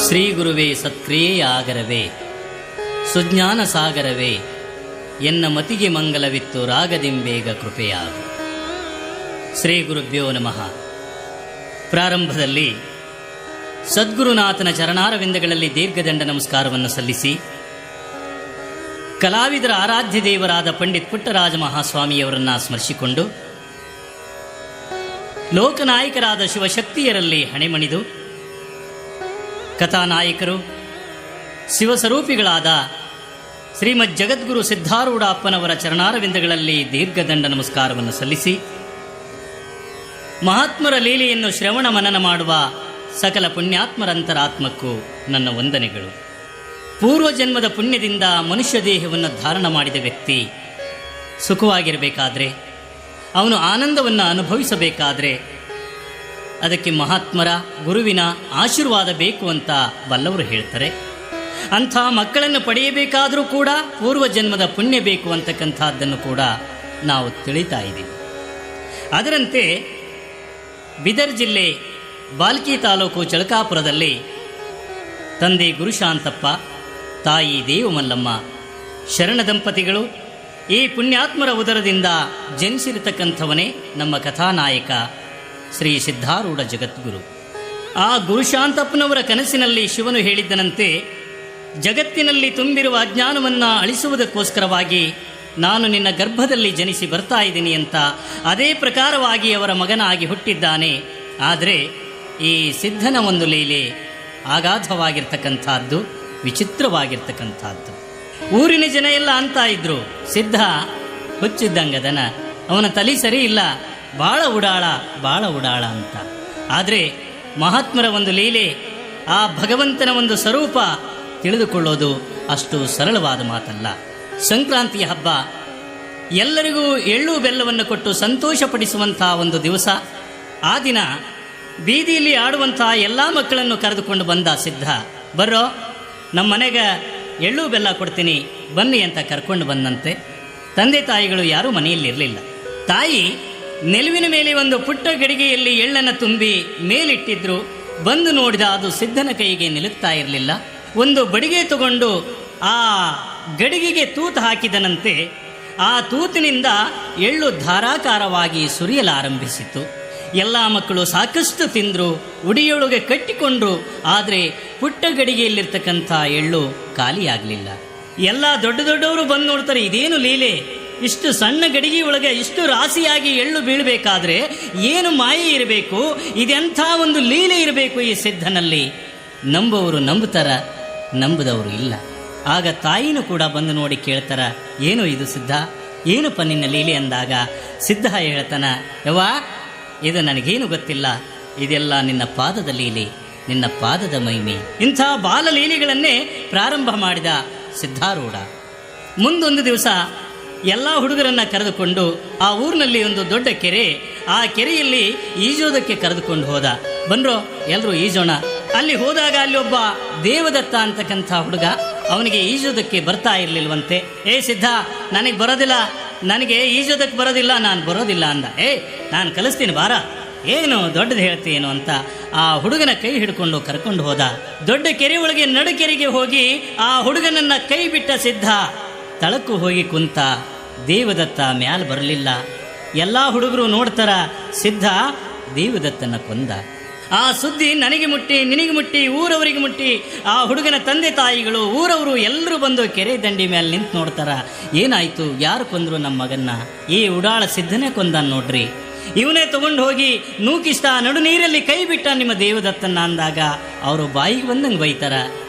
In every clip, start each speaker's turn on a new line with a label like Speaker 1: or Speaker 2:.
Speaker 1: ಶ್ರೀ ಗುರುವೇ ಸತ್ಕ್ರಿಯೆಯಾಗರವೇ ಸುಜ್ಞಾನ ಸಾಗರವೇ ಎನ್ನ ಮತಿಗೆ ಮಂಗಲವಿತ್ತು ರಾಗದಿಂಬೇಗ ಕೃಪೆಯಾಗು. ಶ್ರೀ ಗುರುಭ್ಯೋ ನಮಃ. ಪ್ರಾರಂಭದಲ್ಲಿ ಸದ್ಗುರುನಾಥನ ಚರಣಾರವಿಂದಗಳಲ್ಲಿ ದೀರ್ಘದಂಡ ನಮಸ್ಕಾರವನ್ನು ಸಲ್ಲಿಸಿ, ಕಲಾವಿದರ ಆರಾಧ್ಯ ದೇವರಾದ ಪಂಡಿತ್ ಪುಟ್ಟರಾಜ ಮಹಾಸ್ವಾಮಿಯವರನ್ನು ಸ್ಮರಿಸಿಕೊಂಡು, ಲೋಕನಾಯಕರಾದ ಶಿವಶಕ್ತಿಯರಲ್ಲಿ ಹಣೆಮಣಿದು, ಕಥಾನಾಯಕರು ಶಿವಸ್ವರೂಪಿಗಳಾದ ಶ್ರೀಮದ್ ಜಗದ್ಗುರು ಸಿದ್ಧಾರೂಢ ಅಪ್ಪನವರ ಚರಣಾರವಿಂದಗಳಲ್ಲಿ ದೀರ್ಘದಂಡ ನಮಸ್ಕಾರವನ್ನು ಸಲ್ಲಿಸಿ, ಮಹಾತ್ಮರ ಲೀಲೆಯನ್ನು ಶ್ರವಣ ಮನನ ಮಾಡುವ ಸಕಲ ಪುಣ್ಯಾತ್ಮರಂತರಾತ್ಮಕ್ಕೂ ನನ್ನ ವಂದನೆಗಳು. ಪೂರ್ವಜನ್ಮದ ಪುಣ್ಯದಿಂದ ಮನುಷ್ಯ ದೇಹವನ್ನು ಧಾರಣ ಮಾಡಿದ ವ್ಯಕ್ತಿ ಸುಖವಾಗಿರಬೇಕಾದ್ರೆ, ಅವನು ಆನಂದವನ್ನು ಅನುಭವಿಸಬೇಕಾದ್ರೆ ಅದಕ್ಕೆ ಮಹಾತ್ಮರ ಗುರುವಿನ ಆಶೀರ್ವಾದ ಬೇಕು ಅಂತ ಬಲ್ಲವರು ಹೇಳ್ತಾರೆ. ಅಂಥ ಮಕ್ಕಳನ್ನು ಪಡೆಯಬೇಕಾದರೂ ಕೂಡ ಪೂರ್ವಜನ್ಮದ ಪುಣ್ಯ ಬೇಕು ಅಂತಕ್ಕಂಥದ್ದನ್ನು ಕೂಡ ನಾವು ತಿಳಿತಾ ಇದ್ದೀವಿ. ಅದರಂತೆ ಬೀದರ್ ಜಿಲ್ಲೆ ಬಾಲ್ಕಿ ತಾಲೂಕು ಚಳಕಾಪುರದಲ್ಲಿ ತಂದೆ ಗುರುಶಾಂತಪ್ಪ, ತಾಯಿ ದೇವಮಲ್ಲಮ್ಮ ಶರಣ ದಂಪತಿಗಳು ಈ ಪುಣ್ಯಾತ್ಮರ ಉದರದಿಂದ ಜನಿಸಿರತಕ್ಕಂಥವನೇ ನಮ್ಮ ಕಥಾನಾಯಕ ಶ್ರೀ ಸಿದ್ಧಾರೂಢ ಜಗದ್ಗುರು. ಆ ಗುರುಶಾಂತಪ್ಪನವರ ಕನಸಿನಲ್ಲಿ ಶಿವನು ಹೇಳಿದ್ದನಂತೆ, ಜಗತ್ತಿನಲ್ಲಿ ತುಂಬಿರುವ ಅಜ್ಞಾನವನ್ನು ಅಳಿಸುವುದಕ್ಕೋಸ್ಕರವಾಗಿ ನಾನು ನಿನ್ನ ಗರ್ಭದಲ್ಲಿ ಜನಿಸಿ ಬರ್ತಾ ಇದ್ದೀನಿ ಅಂತ. ಅದೇ ಪ್ರಕಾರವಾಗಿ ಅವರ ಮಗನಾಗಿ ಹುಟ್ಟಿದ್ದಾನೆ. ಆದರೆ ಈ ಸಿದ್ಧನ ಒಂದು ಲೀಲೆ ಅಗಾಧವಾಗಿರ್ತಕ್ಕಂಥದ್ದು, ವಿಚಿತ್ರವಾಗಿರ್ತಕ್ಕಂಥದ್ದು. ಊರಿನ ಜನ ಎಲ್ಲ ಅಂತ ಇದ್ರು, ಸಿದ್ಧ ಹುಚ್ಚಿದ್ದಂಗದನ, ಅವನ ತಲೆ ಸರಿ ಇಲ್ಲ, ಭಾಳ ಉಡಾಳ ಅಂತ. ಆದರೆ ಮಹಾತ್ಮರ ಒಂದು ಲೀಲೆ, ಆ ಭಗವಂತನ ಒಂದು ಸ್ವರೂಪ ತಿಳಿದುಕೊಳ್ಳೋದು ಅಷ್ಟು ಸರಳವಾದ ಮಾತಲ್ಲ. ಸಂಕ್ರಾಂತಿಯ ಹಬ್ಬ ಎಲ್ಲರಿಗೂ ಎಳ್ಳು ಬೆಲ್ಲವನ್ನು ಕೊಟ್ಟು ಸಂತೋಷಪಡಿಸುವಂಥ ಒಂದು ದಿವಸ. ಆ ದಿನ ಬೀದಿಯಲ್ಲಿ ಆಡುವಂಥ ಎಲ್ಲ ಮಕ್ಕಳನ್ನು ಕರೆದುಕೊಂಡು ಬಂದ ಸಿದ್ಧ. ಬರ್ರೋ, ನಮ್ಮ ಮನೆಗೆ ಎಳ್ಳು ಬೆಲ್ಲ ಕೊಡ್ತೀನಿ ಬನ್ನಿ ಅಂತ ಕರ್ಕೊಂಡು ಬಂದಂತೆ. ತಂದೆ ತಾಯಿಗಳು ಯಾರೂ ಮನೆಯಲ್ಲಿರಲಿಲ್ಲ. ತಾಯಿ ನೆಲುವಿನ ಮೇಲೆ ಒಂದು ಪುಟ್ಟ ಗಡಿಗೆಯಲ್ಲಿ ಎಳ್ಳನ್ನು ತುಂಬಿ ಮೇಲಿಟ್ಟಿದ್ರು. ಬಂದು ನೋಡಿದ, ಅದು ಸಿದ್ಧನ ಕೈಗೆ ನಿಲುಕ್ತಾ ಇರಲಿಲ್ಲ. ಒಂದು ಬಡಿಗೆ ತಗೊಂಡು ಆ ಗಡಿಗೆಗೆ ತೂತು ಹಾಕಿದನಂತೆ. ಆ ತೂತಿನಿಂದ ಎಳ್ಳು ಧಾರಾಕಾರವಾಗಿ ಸುರಿಯಲಾರಂಭಿಸಿತು. ಎಲ್ಲ ಮಕ್ಕಳು ಸಾಕಷ್ಟು ತಿಂದರು, ಉಡಿಯೊಳಗೆ ಕಟ್ಟಿಕೊಂಡ್ರು. ಆದರೆ ಪುಟ್ಟ ಗಡಿಗೆಯಲ್ಲಿರ್ತಕ್ಕಂಥ ಎಳ್ಳು ಖಾಲಿಯಾಗಲಿಲ್ಲ. ಎಲ್ಲ ದೊಡ್ಡವರು ಬಂದು ನೋಡ್ತಾರೆ, ಇದೇನು ಲೀಲೆ, ಇಷ್ಟು ಸಣ್ಣ ಗಡಿಗೆ ಒಳಗೆ ಇಷ್ಟು ರಾಶಿಯಾಗಿ ಎಳ್ಳು ಬೀಳಬೇಕಾದ್ರೆ ಏನು ಮಾಯೆ ಇರಬೇಕು, ಇದೆಂಥ ಒಂದು ಲೀಲೆ ಇರಬೇಕು ಈ ಸಿದ್ಧನಲ್ಲಿ. ನಂಬುವವರು ನಂಬುತ್ತಾರ, ನಂಬದವರು ಇಲ್ಲ. ಆಗ ತಾಯಿನೂ ಕೂಡ ಬಂದು ನೋಡಿ ಕೇಳ್ತಾರ, ಏನು ಇದು ಸಿದ್ಧ, ಏನಪ್ಪ ನಿನ್ನ ಲೀಲೆ ಅಂದಾಗ ಸಿದ್ಧ ಹೇಳ್ತಾನ, ಯವ್ವ ಇದು ನನಗೇನು ಗೊತ್ತಿಲ್ಲ, ಇದೆಲ್ಲ ನಿನ್ನ ಪಾದದ ಲೀಲೆ, ನಿನ್ನ ಪಾದದ ಮಹಿಮೆ. ಇಂಥ ಬಾಲಲೀಲೆಗಳನ್ನೇ ಪ್ರಾರಂಭ ಮಾಡಿದ ಸಿದ್ಧಾರೂಢ. ಮುಂದೊಂದು ದಿವಸ ಎಲ್ಲ ಹುಡುಗರನ್ನು ಕರೆದುಕೊಂಡು ಆ ಊರಿನಲ್ಲಿ ಒಂದು ದೊಡ್ಡ ಕೆರೆ, ಆ ಕೆರೆಯಲ್ಲಿ ಈಜೋದಕ್ಕೆ ಕರೆದುಕೊಂಡು ಹೋದ. ಬನ್ರೋ ಎಲ್ಲರೂ ಈಜೋಣ. ಅಲ್ಲಿ ಹೋದಾಗ ಅಲ್ಲಿ ಒಬ್ಬ ದೇವದತ್ತ ಅಂತಕ್ಕಂಥ ಹುಡುಗ, ಅವನಿಗೆ ಈಜೋದಕ್ಕೆ ಬರ್ತಾ ಇರಲಿಲ್ವಂತೆ. ಏ ಸಿದ್ಧ, ನನಗೆ ಬರೋದಿಲ್ಲ, ನನಗೆ ಈಜೋದಕ್ಕೆ ಬರೋದಿಲ್ಲ, ನಾನು ಬರೋದಿಲ್ಲ ಅಂದ. ನಾನು ಕಲಿಸ್ತೀನಿ ಬಾರ, ಏನು ದೊಡ್ಡದು ಹೇಳ್ತೀನೋ ಅಂತ ಆ ಹುಡುಗನ ಕೈ ಹಿಡ್ಕೊಂಡು ಕರ್ಕೊಂಡು ಹೋದ. ದೊಡ್ಡ ಕೆರೆ ಒಳಗೆ ನಡುಕೆರೆಗೆ ಹೋಗಿ ಆ ಹುಡುಗನನ್ನ ಕೈ ಬಿಟ್ಟ ಸಿದ್ಧ. ತಳಕ್ಕೂ ಹೋಗಿ ಕುಂತ. ದೇವದತ್ತ ಮ್ಯಾಲ ಬರಲಿಲ್ಲ. ಎಲ್ಲ ಹುಡುಗರು ನೋಡ್ತಾರ, ಸಿದ್ಧ ದೇವದತ್ತನ ಕೊಂದ. ಆ ಸುದ್ದಿ ನನಗೆ ಮುಟ್ಟಿ, ನಿನಗೆ ಮುಟ್ಟಿ, ಊರವರಿಗೆ ಮುಟ್ಟಿ. ಆ ಹುಡುಗನ ತಂದೆ ತಾಯಿಗಳು, ಊರವರು ಎಲ್ಲರೂ ಬಂದು ಕೆರೆ ದಂಡಿ ಮೇಲೆ ನಿಂತು ನೋಡ್ತಾರ. ಏನಾಯ್ತು, ಯಾರು ಕೊಂದ್ರು ನಮ್ಮ ಮಗನ್ನ? ಈ ಉಡಾಳ ಸಿದ್ಧನೇ ಕೊಂದ ನೋಡ್ರಿ, ಇವನೇ ತಗೊಂಡು ಹೋಗಿ ನೂಕಿಸ್ತ, ನಡು ನೀರಲ್ಲಿ ಕೈ ಬಿಟ್ಟ ನಿಮ್ಮ ದೇವದತ್ತನ್ನ ಅಂದಾಗ ಅವರು ಬಾಯಿಗೆ ಬಂದಂಗೆ ಬೈತಾರ.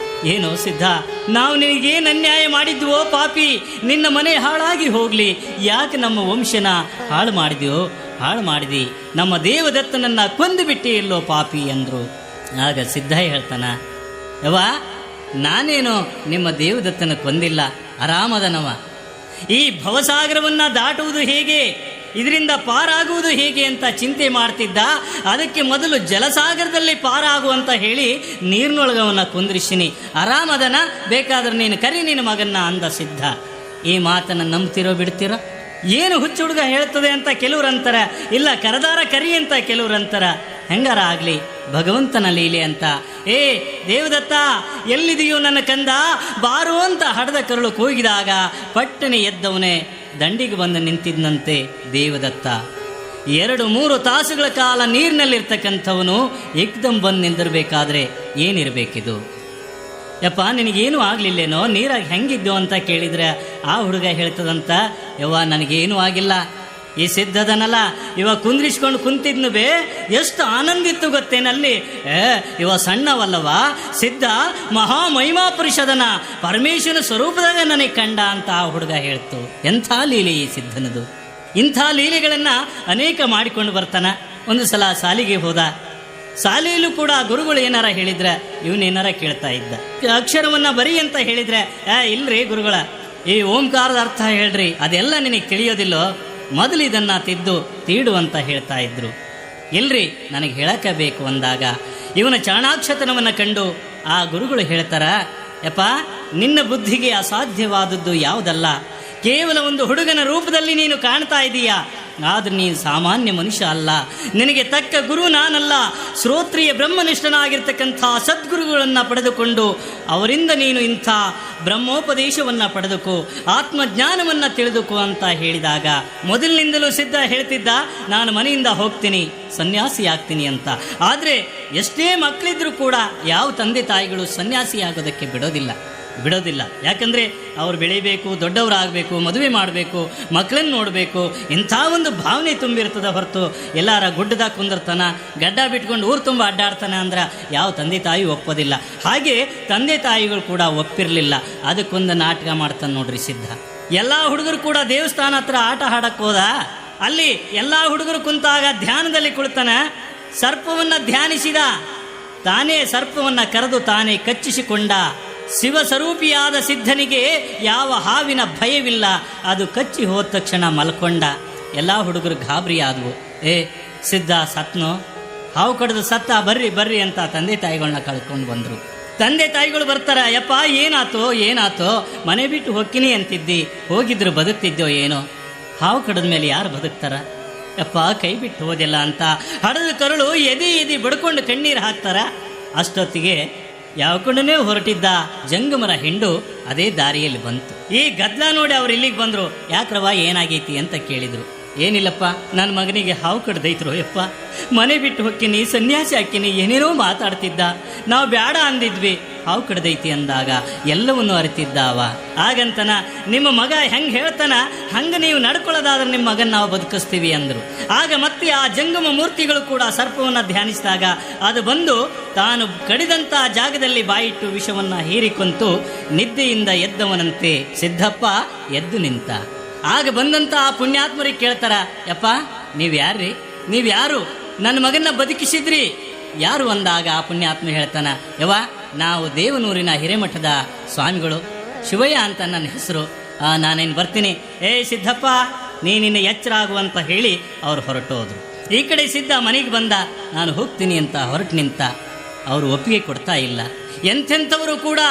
Speaker 1: ಏನೋ ಸಿದ್ಧ, ನಾವು ನಿನಗೇನು ಅನ್ಯಾಯ ಮಾಡಿದ್ವೋ ಪಾಪಿ, ನಿನ್ನ ಮನೆ ಹಾಳಾಗಿ ಹೋಗಲಿ, ಯಾಕೆ ನಮ್ಮ ವಂಶನ ಹಾಳು ಮಾಡಿದಿ, ನಮ್ಮ ದೇವದತ್ತನನ್ನು ಕೊಂದು ಬಿಟ್ಟೇ ಇಲ್ಲೋ ಪಾಪಿ ಅಂದರು. ಆಗ ಸಿದ್ಧ ಹೇಳ್ತಾನ, ಯವ್ವ ನಾನೇನು ನಿಮ್ಮ ದೇವದತ್ತನ ಕೊಂದಿಲ್ಲ, ಆರಾಮದನವ. ಈ ಭವಸಾಗರವನ್ನು ದಾಟುವುದು ಹೇಗೆ, ಇದರಿಂದ ಪಾರಾಗುವುದು ಹೇಗೆ ಅಂತ ಚಿಂತೆ ಮಾಡ್ತಿದ್ದ. ಅದಕ್ಕೆ ಮೊದಲು ಜಲಸಾಗರದಲ್ಲಿ ಪಾರಾಗು ಅಂತ ಹೇಳಿ ನೀರಿನೊಳಗವನ್ನ ಕುಂದ್ರಿಸಿನಿ, ಆರಾಮದನ, ಬೇಕಾದ್ರೆ ನೀನು ಕರಿ ನಿನ್ನ ಮಗನ್ನ ಅಂದ ಸಿದ್ಧ. ಈ ಮಾತನ್ನು ನಂಬ್ತಿರೋ ಬಿಡ್ತಿರೋ? ಏನು ಹುಚ್ಚು ಹುಡುಗ ಹೇಳ್ತದೆ ಅಂತ ಕೆಲವ್ರು ಅಂತಾರೆ, ಇಲ್ಲ ಕರದಾರ ಕರಿ ಅಂತ ಕೆಲವ್ರು ಅಂತಾರೆ. ಹೆಂಗಾರ ಆಗಲಿ ಭಗವಂತನ ಲೀಲೆ ಅಂತ. ಏ ದೇವದತ್ತ, ಎಲ್ಲಿದೆಯೋ ನನ್ನ ಕಂದ, ಬಾರು ಅಂತ ಹಡದ ಕರುಳು ಕೂಗಿದಾಗ ಪಟ್ಟನೆ ಎದ್ದವನೇ ದಂಡಿಗೆ ಬಂದು ನಿಂತಿದ್ದಂತೆ ದೇವದತ್ತ. 2-3 ತಾಸುಗಳ ಕಾಲ ನೀರಿನಲ್ಲಿರ್ತಕ್ಕಂಥವನು ಏಕ್ದಮ್ ಬಂದು ನಿಂದಿರಬೇಕಾದ್ರೆ ಏನಿರಬೇಕಿದು? ಯಪ್ಪ, ನಿನಗೇನು ಆಗಲಿಲ್ಲೇನೋ, ನೀರಾಗಿ ಹೆಂಗಿದ್ದು ಅಂತ ಕೇಳಿದರೆ ಆ ಹುಡುಗ ಹೇಳ್ತದಂತ, ಯವ್ವ ನನಗೇನೂ ಆಗಿಲ್ಲ, ಈ ಸಿದ್ಧದನಲ್ಲ ಇವ ಕುಂದ್ರಿಸ್ಕೊಂಡು ಕುಂತಿದ್ನು ಬೇ, ಎಷ್ಟು ಆನಂದಿತ್ತು ಗೊತ್ತೇನಲ್ಲಿ. ಇವ ಸಣ್ಣವಲ್ಲವ, ಸಿದ್ಧ ಮಹಾಮಹಿಮಾ ಪುರುಷದನ, ಪರಮೇಶ್ವರನ ಸ್ವರೂಪದಾಗ ನನಗೆ ಕಂಡ ಅಂತ ಆ ಹುಡುಗ ಹೇಳ್ತು. ಎಂಥ ಲೀಲೆ ಈ ಸಿದ್ಧನದು! ಇಂಥ ಲೀಲೆಗಳನ್ನು ಅನೇಕ ಮಾಡಿಕೊಂಡು ಬರ್ತಾನ. ಒಂದು ಸಲ ಸಾಲಿಗೆ ಹೋದ. ಶಾಲೆಯಲ್ಲೂ ಕೂಡ ಗುರುಗಳು ಏನಾರ ಹೇಳಿದ್ರೆ ಇವನೇನಾರ ಕೇಳ್ತಾ ಇದ್ದ. ಅಕ್ಷರವನ್ನ ಬರಿ ಅಂತ ಹೇಳಿದ್ರೆ, ಇಲ್ರಿ ಗುರುಗಳ, ಈ ಓಂಕಾರದ ಅರ್ಥ ಹೇಳ್ರಿ, ಅದೆಲ್ಲ ನಿನಗೆ ತಿಳಿಯೋದಿಲ್ಲೋ, ಮೊದಲು ಇದನ್ನ ತೀಡು ಅಂತ ಹೇಳ್ತಾ ಇದ್ರು. ಇಲ್ರಿ ನನಗೆ ಹೇಳಕ ಬೇಕು ಅಂದಾಗ ಇವನ ಚಾಣಾಕ್ಷತನವನ್ನು ಕಂಡು ಆ ಗುರುಗಳು ಹೇಳ್ತಾರ, ಯಪ್ಪ ನಿನ್ನ ಬುದ್ಧಿಗೆ ಅಸಾಧ್ಯವಾದದ್ದು ಯಾವುದಲ್ಲ, ಕೇವಲ ಒಂದು ಹುಡುಗನ ರೂಪದಲ್ಲಿ ನೀನು ಕಾಣ್ತಾ ಇದೀಯಾ, ಆದ್ರೆ ನೀನು ಸಾಮಾನ್ಯ ಮನುಷ್ಯ ಅಲ್ಲ, ನಿನಗೆ ತಕ್ಕ ಗುರು ನಾನಲ್ಲ. ಶ್ರೋತ್ರಿಯ ಬ್ರಹ್ಮನಿಷ್ಠನಾಗಿರ್ತಕ್ಕಂಥ ಸದ್ಗುರುಗಳನ್ನು ಪಡೆದುಕೊಂಡು ಅವರಿಂದ ನೀನು ಇಂಥ ಬ್ರಹ್ಮೋಪದೇಶವನ್ನು ಪಡೆದುಕೋ, ಆತ್ಮಜ್ಞಾನವನ್ನು ತಿಳಿದುಕೋ ಅಂತ ಹೇಳಿದಾಗ ಮೊದಲಿನಿಂದಲೂ ಸಿದ್ಧ ಹೇಳ್ತಿದ್ದ, ನಾನು ಮನೆಯಿಂದ ಹೋಗ್ತೀನಿ, ಸನ್ಯಾಸಿ ಆಗ್ತೀನಿ ಅಂತ. ಆದರೆ ಎಷ್ಟೇ ಮಕ್ಕಳಿದ್ರೂ ಕೂಡ ಯಾವ ತಂದೆ ತಾಯಿಗಳು ಸನ್ಯಾಸಿ ಆಗೋದಕ್ಕೆ ಬಿಡೋದಿಲ್ಲ. ಯಾಕಂದರೆ ಅವ್ರು ಬೆಳಿಬೇಕು, ದೊಡ್ಡವರಾಗಬೇಕು, ಮದುವೆ ಮಾಡಬೇಕು, ಮಕ್ಕಳನ್ನು ನೋಡಬೇಕು, ಇಂಥ ಒಂದು ಭಾವನೆ ತುಂಬಿರ್ತದೆ ಹೊರತು ಎಲ್ಲಾರ ಗುಡ್ಡದಾಗ ಕುಂದಿರ್ತಾನ, ಗಡ್ಡ ಬಿಟ್ಕೊಂಡು ಊರು ತುಂಬ ಅಡ್ಡಾಡ್ತಾನೆ ಅಂದ್ರೆ ಯಾವ ತಂದೆ ತಾಯಿ ಒಪ್ಪೋದಿಲ್ಲ. ಹಾಗೆ ತಂದೆ ತಾಯಿಗಳು ಕೂಡ ಒಪ್ಪಿರಲಿಲ್ಲ. ಅದಕ್ಕೊಂದು ನಾಟಕ ಮಾಡ್ತಾನೆ ನೋಡ್ರಿ ಸಿದ್ಧ. ಎಲ್ಲ ಹುಡುಗರು ಕೂಡ ದೇವಸ್ಥಾನ ಹತ್ರ ಆಟ ಆಡಕ್ಕೆ ಹೋದ. ಅಲ್ಲಿ ಎಲ್ಲ ಹುಡುಗರು ಕುಂತಾಗ ಧ್ಯಾನದಲ್ಲಿ ಕುಳಿತಾನ. ಸರ್ಪವನ್ನು ಧ್ಯಾನಿಸಿದ. ತಾನೇ ಸರ್ಪವನ್ನು ಕರೆದು ತಾನೇ ಕಚ್ಚಿಸಿಕೊಂಡ. ಶಿವಸ್ವರೂಪಿಯಾದ ಸಿದ್ಧನಿಗೆ ಯಾವ ಹಾವಿನ ಭಯವಿಲ್ಲ. ಅದು ಕಚ್ಚಿ ಹೋದ ತಕ್ಷಣ ಮಲ್ಕೊಂಡ. ಎಲ್ಲ ಹುಡುಗರು ಗಾಬರಿ ಆದವು. ಸಿದ್ಧ ಸತ್ನೋ, ಹಾವು ಕಡಿದು ಸತ್ತ, ಬರ್ರಿ ಅಂತ ತಂದೆ ತಾಯಿಗಳನ್ನ ಕಳ್ಕೊಂಡು ಬಂದರು. ತಂದೆ ತಾಯಿಗಳು ಬರ್ತಾರ, ಯಪ್ಪ ಏನಾತೋ, ಮನೆ ಬಿಟ್ಟು ಹೋಗ್ತೀನಿ ಅಂತಿದ್ದಿ, ಹೋಗಿದ್ರು ಬದುಕ್ತಿದ್ದೋ ಏನೋ, ಹಾವು ಕಡಿದ ಮೇಲೆ ಯಾರು ಬದುಕ್ತಾರ, ಯಪ್ಪ ಕೈ ಬಿಟ್ಟು ಹೋದಿಲ್ಲ ಅಂತ ಹಡದ ಕರುಳು ಎದಿ ಬಡ್ಕೊಂಡು ಕಣ್ಣೀರು ಹಾಕ್ತಾರ. ಅಷ್ಟೊತ್ತಿಗೆ ಯಾವ ಕಡೆನೇ ಹೊರಟಿದ್ದ ಜಂಗಮರ ಹಿಂಡು ಅದೇ ದಾರಿಯಲ್ಲಿ ಬಂತು. ಈ ಗದ್ಲ ನೋಡಿ ಅವ್ರು ಇಲ್ಲಿಗೆ ಬಂದರು. ಯಾಕ್ರವ ಏನಾಗೈತಿ ಅಂತ ಕೇಳಿದರು. ಏನಿಲ್ಲಪ್ಪ, ನನ್ನ ಮಗನಿಗೆ ಹಾವು ಕಡ್ದೈತ್ರು ಯಪ್ಪ, ಮನೆ ಬಿಟ್ಟು ಹೋಗ್ತೀನಿ, ಸನ್ಯಾಸಿ ಹಾಕಿನಿ, ಏನೇನೋ ಮಾತಾಡ್ತಿದ್ದ, ನಾವು ಬೇಡ ಅಂದಿದ್ವಿ, ಹಾವು ಕಡ್ದೈತಿ ಅಂದಾಗ ಎಲ್ಲವನ್ನು ಅರಿತಿದ್ದ ಅವ. ಹಾಗಂತನ ನಿಮ್ಮ ಮಗ ಹೆಂಗೆ ಹೇಳ್ತಾನ ಹಂಗೆ ನೀವು ನಡ್ಕೊಳ್ಳೋದಾದ್ರೆ ನಿಮ್ಮ ಮಗನ ನಾವು ಬದುಕಿಸ್ತೀವಿ ಅಂದರು. ಆಗ ಮತ್ತೆ ಆ ಜಂಗಮ ಮೂರ್ತಿಗಳು ಕೂಡ ಸರ್ಪವನ್ನು ಧ್ಯಾನಿಸಿದಾಗ ಅದು ಬಂದು ತಾನು ಕಡಿದಂಥ ಜಾಗದಲ್ಲಿ ಬಾಯಿಟ್ಟು ವಿಷವನ್ನು ಹೀರಿಕೊಂತು ನಿದ್ದೆಯಿಂದ ಎದ್ದವನಂತೆ ಸಿದ್ಧಪ್ಪ ಎದ್ದು ನಿಂತ. ಆಗ ಬಂದಂಥ ಆ ಪುಣ್ಯಾತ್ಮರಿಗೆ ಕೇಳ್ತಾರ, ಯಪ್ಪ ನೀವ್ಯಾರು ನನ್ನ ಮಗನ ಬದುಕಿಸಿದ್ರಿ, ಯಾರು ಅಂದಾಗ ಆ ಪುಣ್ಯಾತ್ಮ ಹೇಳ್ತಾನ, ಯವ್ವ ನಾವು ದೇವನೂರಿನ ಹಿರೇಮಠದ ಸ್ವಾಮಿಗಳು, ಶಿವಯ್ಯ ಅಂತ ನನ್ನ ಹೆಸರು, ನಾನೇನು ಬರ್ತೀನಿ, ಸಿದ್ಧಪ್ಪ ನೀನಿನ್ನ ಎಚ್ಚರ ಆಗುವಂತ ಹೇಳಿ ಅವ್ರು ಹೊರಟೋದ್ರು. ಈ ಕಡೆ ಸಿದ್ಧ ಮನೆಗೆ ಬಂದ, ನಾನು ಹೋಗ್ತೀನಿ ಅಂತ ಹೊರಟು ನಿಂತ. ಅವರು ಒಪ್ಪಿಗೆ ಕೊಡ್ತಾ ಇಲ್ಲ. ಎಂಥೆಂಥವರು ಕೂಡ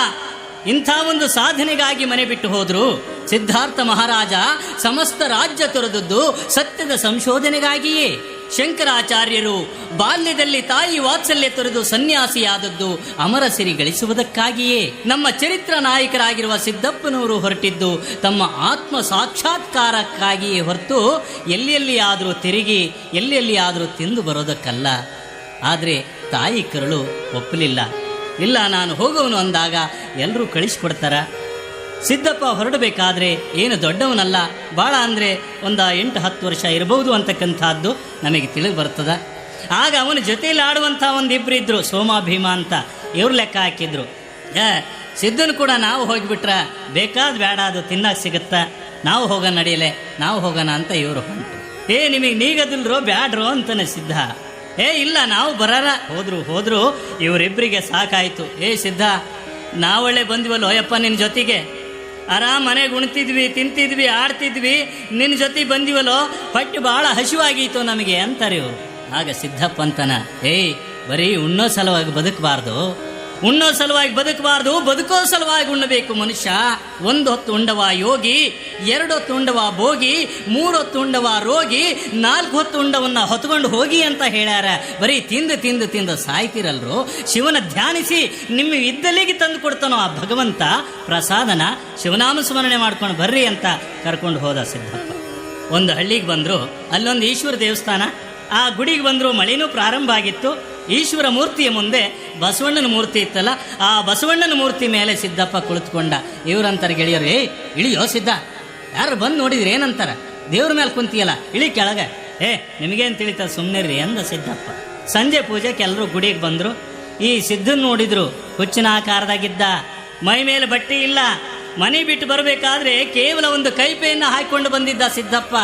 Speaker 1: ಇಂಥ ಒಂದು ಸಾಧನೆಗಾಗಿ ಮನೆ ಬಿಟ್ಟು ಹೋದ್ರು. ಸಿದ್ಧಾರ್ಥ ಮಹಾರಾಜ ಸಮಸ್ತ ರಾಜ್ಯ ತೊರೆದದ್ದು ಸತ್ಯದ ಸಂಶೋಧನೆಗಾಗಿಯೇ. ಶಂಕರಾಚಾರ್ಯರು ಬಾಲ್ಯದಲ್ಲಿ ತಾಯಿ ವಾತ್ಸಲ್ಯ ತೊರೆದು ಸನ್ಯಾಸಿಯಾದದ್ದು ಅಮರ ಸಿರಿ ಗಳಿಸುವುದಕ್ಕಾಗಿಯೇ. ನಮ್ಮ ಚರಿತ್ರ ನಾಯಕರಾಗಿರುವ ಸಿದ್ದಪ್ಪನವರು ಹೊರಟಿದ್ದು ತಮ್ಮ ಆತ್ಮ ಸಾಕ್ಷಾತ್ಕಾರಕ್ಕಾಗಿಯೇ ಹೊರತು ಎಲ್ಲೆಲ್ಲಿಯಾದರೂ ತಿರುಗಿ ಎಲ್ಲೆಲ್ಲಿಯಾದರೂ ತಿಂದು ಬರೋದಕ್ಕಲ್ಲ. ಆದರೆ ತಾಯಿ ಕರುಳು ಒಪ್ಪಲಿಲ್ಲ. ಇಲ್ಲ, ನಾನು ಹೋಗೋವನು ಅಂದಾಗ ಎಲ್ಲರೂ ಕಳಿಸ್ಕೊಡ್ತಾರ. ಸಿದ್ದಪ್ಪ ಹೊರಡಬೇಕಾದ್ರೆ ಏನು ದೊಡ್ಡವನಲ್ಲ, ಭಾಳ ಅಂದರೆ ಒಂದು 8-10 ವರ್ಷ ಇರಬಹುದು ಅಂತಕ್ಕಂಥದ್ದು ನಮಗೆ ತಿಳಿದು ಬರ್ತದ. ಆಗ ಅವನ ಜೊತೆಯಲ್ಲಿ ಆಡುವಂಥ ಒಂದಿಬ್ಬರು ಇದ್ದರು, ಸೋಮ ಭೀಮ ಅಂತ. ಇವ್ರು ಲೆಕ್ಕ ಹಾಕಿದ್ರು, ಸಿದ್ಧನು ಕೂಡ ನಾವು ಹೋಗಿಬಿಟ್ರೆ ಬೇಕಾದ ಬೇಡ ಅದು ತಿನ್ನಕ್ಕೆ ಸಿಗುತ್ತಾ, ನಾವು ಹೋಗೋಣ ನಡೆಯಲೆ, ನಾವು ಹೋಗೋಣ ಅಂತ ಇವರು ಹೊಂಟು. ನಿಮಗೆ ನೀಗದಿಲ್ರೋ ಬ್ಯಾಡ್ರೋ ಅಂತಾನೆ ಸಿದ್ಧ. ಇಲ್ಲ ನಾವು ಬರಾರ. ಹೋದ್ರು ಇವರಿಬ್ಬರಿಗೆ ಸಾಕಾಯಿತು. ಸಿದ್ಧ ನಾವೊಳ್ಳೆ ಬಂದಿವಲ್ಲೋ ಯಪ್ಪ ನಿನ್ನ ಜೊತೆಗೆ, ಆರಾಮ್ ಮನೆಗೆ ಉಣ್ತಿದ್ವಿ, ತಿಂತಿದ್ವಿ, ಆಡ್ತಿದ್ವಿ, ನಿನ್ನ ಜೊತೆ ಬಂದಿವಲ್ಲೋ, ಹೊಟ್ಟೆ ಭಾಳ ಹಸಿವಾಗೀತು ನಮಗೆ ಅಂತಾರೆ ಇವರು. ಆಗ ಸಿದ್ದಪ್ಪ ಅಂತಾನ, ಬರೀ ಉಣ್ಣೋ ಸಲುವಾಗಿ ಬದುಕಬಾರ್ದು, ಉಣ್ಣೋ ಸಲುವಾಗಿ ಬದುಕಬಾರ್ದು, ಬದುಕೋ ಸಲುವಾಗಿ ಉಣ್ಣಬೇಕು ಮನುಷ್ಯ. 1 ಹೊತ್ತು ಉಂಡವ ಯೋಗಿ, 2 ಹೊತ್ತು ಉಂಡವ ಭೋಗಿ, 3 ಹೊತ್ತು ಉಂಡವ ರೋಗಿ, 4 ಹೊತ್ತು ಉಂಡವನ್ನ ಹೊತ್ಕೊಂಡು ಹೋಗಿ ಅಂತ ಹೇಳ್ಯಾರ. ಬರೀ ತಿಂದು ತಿಂದು ತಿಂದು ಸಾಯ್ತಿರಲ್ರು. ಶಿವನ ಧ್ಯಾನಿಸಿ ನಿಮ್ಮ ಇದ್ದಲ್ಲಿಗೆ ತಂದು ಕೊಡ್ತಾನೋ ಆ ಭಗವಂತ ಪ್ರಸಾದನ. ಶಿವನಾಮ ಸ್ಮರಣೆ ಮಾಡ್ಕೊಂಡು ಬರ್ರಿ ಅಂತ ಕರ್ಕೊಂಡು ಹೋದ ಸಿದ್ದಪ್ಪ. ಒಂದು ಹಳ್ಳಿಗೆ ಬಂದರು, ಅಲ್ಲೊಂದು ಈಶ್ವರ ದೇವಸ್ಥಾನ. ಆ ಗುಡಿಗೆ ಬಂದರು, ಮಳೆನೂ ಪ್ರಾರಂಭ ಆಗಿತ್ತು. ಈಶ್ವರ ಮೂರ್ತಿಯ ಮುಂದೆ ಬಸವಣ್ಣನ ಮೂರ್ತಿ ಇತ್ತಲ್ಲ, ಆ ಬಸವಣ್ಣನ ಮೂರ್ತಿ ಮೇಲೆ ಸಿದ್ದಪ್ಪ ಕುಳಿತುಕೊಂಡ. ಇವ್ರಂತಾರೆ ಗೆಳೆಯರು, ಇಳಿಯೋ ಸಿದ್ಧ, ಯಾರು ಬಂದು ನೋಡಿದ್ರಿ ಏನಂತಾರ, ದೇವ್ರ ಮೇಲೆ ಕುಂತಿಯಲ್ಲ ಇಳಿ ಕೆಳಗೆ. ನಿಮಗೇನು ತಿಳಿತ ಸುಮ್ಮನೆ ರೀ ಅಂದ ಸಿದ್ದಪ್ಪ. ಸಂಜೆ ಪೂಜೆಗೆ ಎಲ್ಲರೂ ಗುಡಿಗೆ ಬಂದರು. ಈ ಸಿದ್ಧನ ನೋಡಿದ್ರು, ಹುಚ್ಚಿನ ಆಕಾರದಾಗಿದ್ದ, ಮೈ ಮೇಲೆ ಬಟ್ಟೆ ಇಲ್ಲ. ಮನೆ ಬಿಟ್ಟು ಬರಬೇಕಾದ್ರೆ ಕೇವಲ ಒಂದು ಕೈಪೆಯನ್ನು ಹಾಕಿಕೊಂಡು ಬಂದಿದ್ದ ಸಿದ್ದಪ್ಪ.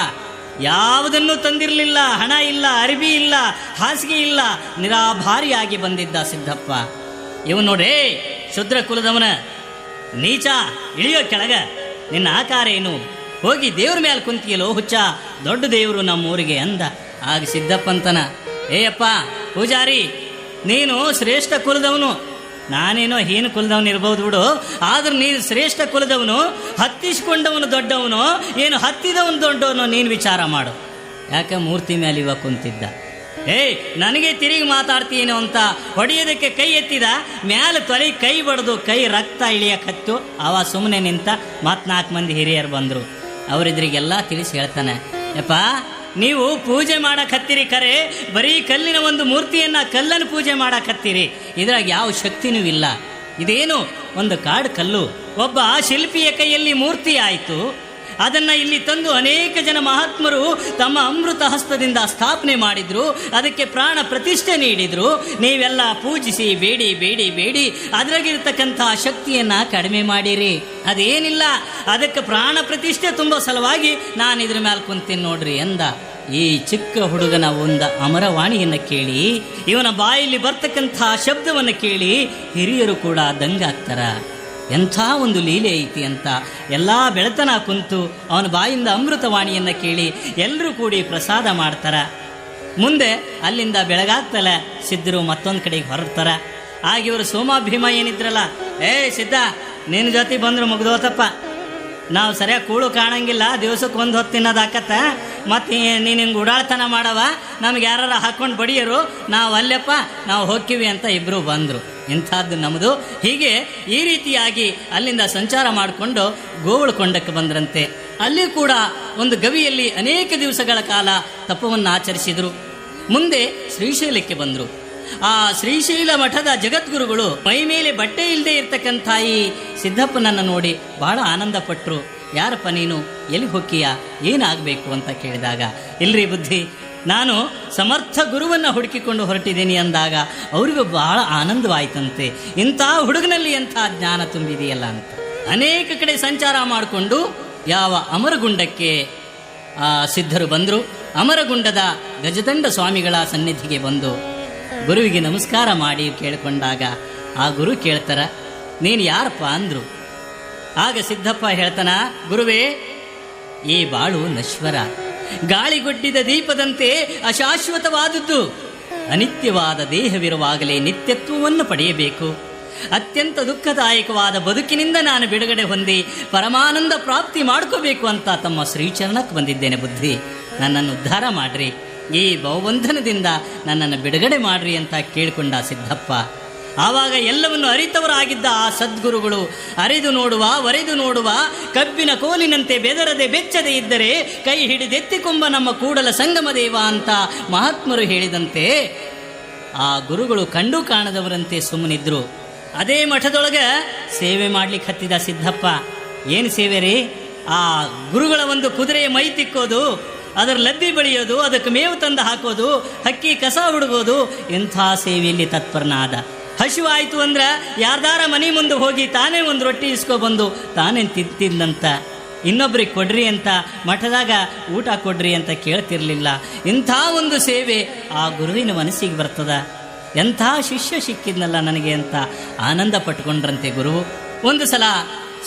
Speaker 1: ಯಾವುದನ್ನೂ ತಂದಿರಲಿಲ್ಲ, ಹಣ ಇಲ್ಲ, ಅರಿವಿ ಇಲ್ಲ, ಹಾಸಿಗೆ ಇಲ್ಲ, ನಿರಾಭಾರಿಯಾಗಿ ಬಂದಿದ್ದ ಸಿದ್ದಪ್ಪ. ಇವನು ನೋಡ್ರೇ, ಶುದ್ರ ಕುಲದವನ ನೀಚ, ಇಳಿಯೋ ಕೆಳಗ, ನಿನ್ನ ಆಕಾರ ಏನು, ಹೋಗಿ ದೇವ್ರ ಮೇಲೆ ಕುಂತಿಯಲೋ ಹುಚ್ಚ, ದೊಡ್ಡ ದೇವರು ನಮ್ಮೂರಿಗೆ ಅಂದ. ಆಗ ಸಿದ್ದಪ್ಪಂತನ, ಏಯಪ್ಪ ಪೂಜಾರಿ, ನೀನು ಶ್ರೇಷ್ಠ ಕುಲದವನು, ನಾನೇನೋ ಹೀನ ಕುಲದವನು ಇರ್ಬೋದು ಬಿಡು, ಆದ್ರೆ ನೀನು ಶ್ರೇಷ್ಠ ಕುಲದವನು. ಹತ್ತಿಸ್ಕೊಂಡವನು ದೊಡ್ಡವನು, ಏನು ಹತ್ತಿದವನು ದೊಡ್ಡವನು, ನೀನು ವಿಚಾರ ಮಾಡು. ಯಾಕೆ ಮೂರ್ತಿ ಮೇಲೆ ಇವಾಗ ಕುಂತಿದ್ದ. ನನಗೆ ತಿರುಗಿ ಮಾತಾಡ್ತೀನೋ ಅಂತ ಹೊಡೆಯೋದಕ್ಕೆ ಕೈ ಎತ್ತಿದ, ಮ್ಯಾಲೆ ತೊಲೆ ಕೈ ಬಡ್ದು ಕೈ ರಕ್ತ ಇಳಿಯಕತ್ತು. ಅವ ಸುಮ್ಮನೆ ನಿಂತ. 4 ಮಂದಿ ಹಿರಿಯರು ಬಂದರು. ಅವರಿದ್ರಿಗೆಲ್ಲ ತಿಳಿಸಿ ಹೇಳ್ತಾನೆ, ಯಪ್ಪ ನೀವು ಪೂಜೆ ಮಾಡಕತ್ತೀರಿ ಖರೆ, ಬರೀ ಕಲ್ಲಿನ ಒಂದು ಮೂರ್ತಿಯನ್ನು, ಕಲ್ಲನ್ನು ಪೂಜೆ ಮಾಡಕತ್ತೀರಿ. ಇದ್ರಾಗ ಯಾವ ಶಕ್ತಿನೂ ಇಲ್ಲ. ಇದೇನು ಒಂದು ಕಾಡು ಕಲ್ಲು. ಒಬ್ಬ ಶಿಲ್ಪಿಯ ಕೈಯಲ್ಲಿ ಮೂರ್ತಿ ಆಯಿತು. ಅದನ್ನು ಇಲ್ಲಿ ತಂದು ಅನೇಕ ಜನ ಮಹಾತ್ಮರು ತಮ್ಮ ಅಮೃತ ಹಸ್ತದಿಂದ ಸ್ಥಾಪನೆ ಮಾಡಿದ್ರು, ಅದಕ್ಕೆ ಪ್ರಾಣ ಪ್ರತಿಷ್ಠೆ ನೀಡಿದ್ರು. ನೀವೆಲ್ಲ ಪೂಜಿಸಿ ಬೇಡಿ ಬೇಡಿ ಬೇಡಿ ಅದ್ರಾಗಿರ್ತಕ್ಕಂಥ ಶಕ್ತಿಯನ್ನು ಕಡಿಮೆ ಮಾಡಿರಿ. ಅದೇನಿಲ್ಲ, ಅದಕ್ಕೆ ಪ್ರಾಣ ಪ್ರತಿಷ್ಠೆ ತುಂಬೋ ಸಲುವಾಗಿ ನಾನು ಇದ್ರ ಮೇಲೆ ಕುಂತೀನಿ ನೋಡ್ರಿ ಎಂದ. ಈ ಚಿಕ್ಕ ಹುಡುಗನ ಒಂದು ಅಮರವಾಣಿಯನ್ನು ಕೇಳಿ, ಇವನ ಬಾಯಲ್ಲಿ ಬರ್ತಕ್ಕಂಥ ಶಬ್ದವನ್ನು ಕೇಳಿ ಹಿರಿಯರು ಕೂಡ ದಂಗಾಗ್ತಾರ. ಎಂಥ ಒಂದು ಲೀಲೆ ಐತಿ ಅಂತ ಎಲ್ಲ ಬೆಳತನ ಕುಂತು ಅವನ ಬಾಯಿಂದ ಅಮೃತವಾಣಿಯನ್ನು ಕೇಳಿ ಎಲ್ಲರೂ ಕೂಡಿ ಪ್ರಸಾದ ಮಾಡ್ತಾರ. ಮುಂದೆ ಅಲ್ಲಿಂದ ಬೆಳಗಾಗ್ತಲ್ಲ ಸಿದ್ಧರು ಮತ್ತೊಂದು ಕಡೆಗೆ ಹೊರಡ್ತಾರ. ಆಗ ಇವರು ಸೋಮಾಭೀಮ ಏನಿದ್ರಲ್ಲ, ಸಿದ್ಧ ನಿನ್ನ ಜೊತೆ ಬಂದರು ಮುಗ್ದೋತಪ್ಪ, ನಾವು ಸರಿಯಾಗಿ ಕೂಳು ಕಾಣಂಗಿಲ್ಲ, ದಿವಸಕ್ಕೆ 1 ಹೊತ್ತು ತಿನ್ನೋದಾಕತ್ತ, ಮತ್ತು ನೀನು ಹಿಂಗೆ ಉಡಾಳ್ತನ ಮಾಡವ, ನಮ್ಗೆ ಯಾರು ಹಾಕ್ಕೊಂಡು ಬಡಿಯರು, ನಾವು ಅಲ್ಲೆಪ್ಪ ನಾವು ಹೋಗ್ತೀವಿ ಅಂತ ಇಬ್ಬರು ಬಂದರು. ಇಂಥದ್ದು ನಮ್ಮದು. ಹೀಗೆ ಈ ರೀತಿಯಾಗಿ ಅಲ್ಲಿಂದ ಸಂಚಾರ ಮಾಡಿಕೊಂಡು ಗೋವಳಕೊಂಡಕ್ಕೆ ಬಂದ್ರಂತೆ. ಅಲ್ಲಿ ಕೂಡ ಒಂದು ಗವಿಯಲ್ಲಿ ಅನೇಕ ದಿವಸಗಳ ಕಾಲ ತಪವನ್ನು ಆಚರಿಸಿದರು. ಮುಂದೆ ಶ್ರೀಶೈಲಕ್ಕೆ ಬಂದರು. ಆ ಶ್ರೀಶೈಲ ಮಠದ ಜಗದ್ಗುರುಗಳು ಮೈ ಮೇಲೆ ಬಟ್ಟೆ ಇಲ್ಲದೆ ಇರ್ತಕ್ಕಂಥ ಈ ಸಿದ್ದಪ್ಪನನ್ನು ನೋಡಿ ಬಹಳ ಆನಂದಪಟ್ಟರು. ಯಾರಪ್ಪ ನೀನು, ಎಲ್ಲಿ ಹೋಗ್ತೀಯ, ಏನಾಗಬೇಕು ಅಂತ ಕೇಳಿದಾಗ, ಇಲ್ರಿ ಬುದ್ಧಿ, ನಾನು ಸಮರ್ಥ ಗುರುವನ್ನು ಹುಡುಕಿಕೊಂಡು ಹೊರಟಿದ್ದೀನಿ ಅಂದಾಗ ಅವರಿಗೂ ಬಹಳ ಆನಂದವಾಯ್ತಂತೆ. ಇಂಥ ಹುಡುಗನಲ್ಲಿ ಎಂಥ ಜ್ಞಾನ ತುಂಬಿದೆಯಲ್ಲ ಅಂತ. ಅನೇಕ ಕಡೆ ಸಂಚಾರ ಮಾಡಿಕೊಂಡು ಯಾವ ಅಮರಗುಂಡಕ್ಕೆ ಆ ಸಿದ್ಧರು ಬಂದರು. ಅಮರಗುಂಡದ ಗಜದಂಡ ಸ್ವಾಮಿಗಳ ಸನ್ನಿಧಿಗೆ ಬಂದು ಗುರುವಿಗೆ ನಮಸ್ಕಾರ ಮಾಡಿ ಕೇಳಿಕೊಂಡಾಗ ಆ ಗುರು ಕೇಳ್ತಾರ, ನೀನು ಯಾರಪ್ಪ ಅಂದರು. ಆಗ ಸಿದ್ದಪ್ಪ ಹೇಳ್ತಾನ, ಗುರುವೇ, ಈ ಬಾಳು ನಶ್ವರ, ಗಾಳಿಗೊಡ್ಡಿದ ದೀಪದಂತೆ ಅಶಾಶ್ವತವಾದದ್ದು. ಅನಿತ್ಯವಾದ ದೇಹವಿರುವಾಗಲೇ ನಿತ್ಯತ್ವವನ್ನು ಪಡೆಯಬೇಕು. ಅತ್ಯಂತ ದುಃಖದಾಯಕವಾದ ಬದುಕಿನಿಂದ ನಾನು ಬಿಡುಗಡೆ ಹೊಂದಿ ಪರಮಾನಂದ ಪ್ರಾಪ್ತಿ ಮಾಡ್ಕೋಬೇಕು ಅಂತ ತಮ್ಮ ಶ್ರೀಚರಣಕ್ಕೆ ಬಂದಿದ್ದೇನೆ. ಬುದ್ಧಿ, ನನ್ನನ್ನು ಉದ್ಧಾರ ಮಾಡ್ರಿ, ಈ ಬಹುಬಂಧನದಿಂದ ನನ್ನನ್ನು ಬಿಡುಗಡೆ ಮಾಡ್ರಿ ಅಂತ ಕೇಳಿಕೊಂಡ ಸಿದ್ದಪ್ಪ. ಆವಾಗ ಎಲ್ಲವನ್ನು ಅರಿತವರಾಗಿದ್ದ ಆ ಸದ್ಗುರುಗಳು, ಅರಿದು ನೋಡುವ ಒರೆದು ನೋಡುವ ಕಬ್ಬಿನ ಕೋಲಿನಂತೆ ಬೆದರದೆ ಬೆಚ್ಚದೆ ಇದ್ದರೆ ಕೈ ಹಿಡಿದೆತ್ತಿಕೊಂಬ ನಮ್ಮ ಕೂಡಲ ಸಂಗಮ ದೇವ ಅಂತ ಮಹಾತ್ಮರು ಹೇಳಿದಂತೆ ಆ ಗುರುಗಳು ಕಂಡು ಕಾಣದವರಂತೆ ಸುಮ್ಮನಿದ್ರು. ಅದೇ ಮಠದೊಳಗೆ ಸೇವೆ ಮಾಡ್ಲಿಕ್ಕೆ ಹತ್ತಿದ ಸಿದ್ದಪ್ಪ. ಏನು ಸೇವೆ ರೀ? ಆ ಗುರುಗಳ ಒಂದು ಕುದುರೆಯ ಮೈ ತಿಕ್ಕೋದು, ಅದರ ಲದ್ದಿ ಬಳಿಯೋದು, ಅದಕ್ಕೆ ಮೇವು ತಂದು ಹಾಕೋದು, ಹಕ್ಕಿ ಕಸ ಹುಡುಗೋದು, ಇಂಥ ಸೇವೆಯಲ್ಲಿ ತತ್ಪರನಾದ. ಹಸಿವಾಯಿತು ಅಂದ್ರೆ ಯಾರ್ದಾರ ಮನೆ ಮುಂದೆ ಹೋಗಿ ತಾನೇ ಒಂದು ರೊಟ್ಟಿ ಇಸ್ಕೊಬಂದು ತಾನೇ ತಿಂತಿದ್ದಂತ. ಇನ್ನೊಬ್ರಿಗೆ ಕೊಡ್ರಿ ಅಂತ ಮಠದಾಗ ಊಟ ಕೊಡ್ರಿ ಅಂತ ಕೇಳ್ತಿರ್ಲಿಲ್ಲ. ಇಂಥ ಒಂದು ಸೇವೆ ಆ ಗುರುವಿನ ಮನಸ್ಸಿಗೆ ಬರ್ತದ. ಎಂಥ ಶಿಷ್ಯ ಸಿಕ್ಕಿದ್ನಲ್ಲ ನನಗೆ ಅಂತ ಆನಂದ ಪಟ್ಕೊಂಡ್ರಂತೆ ಗುರು. ಒಂದು ಸಲ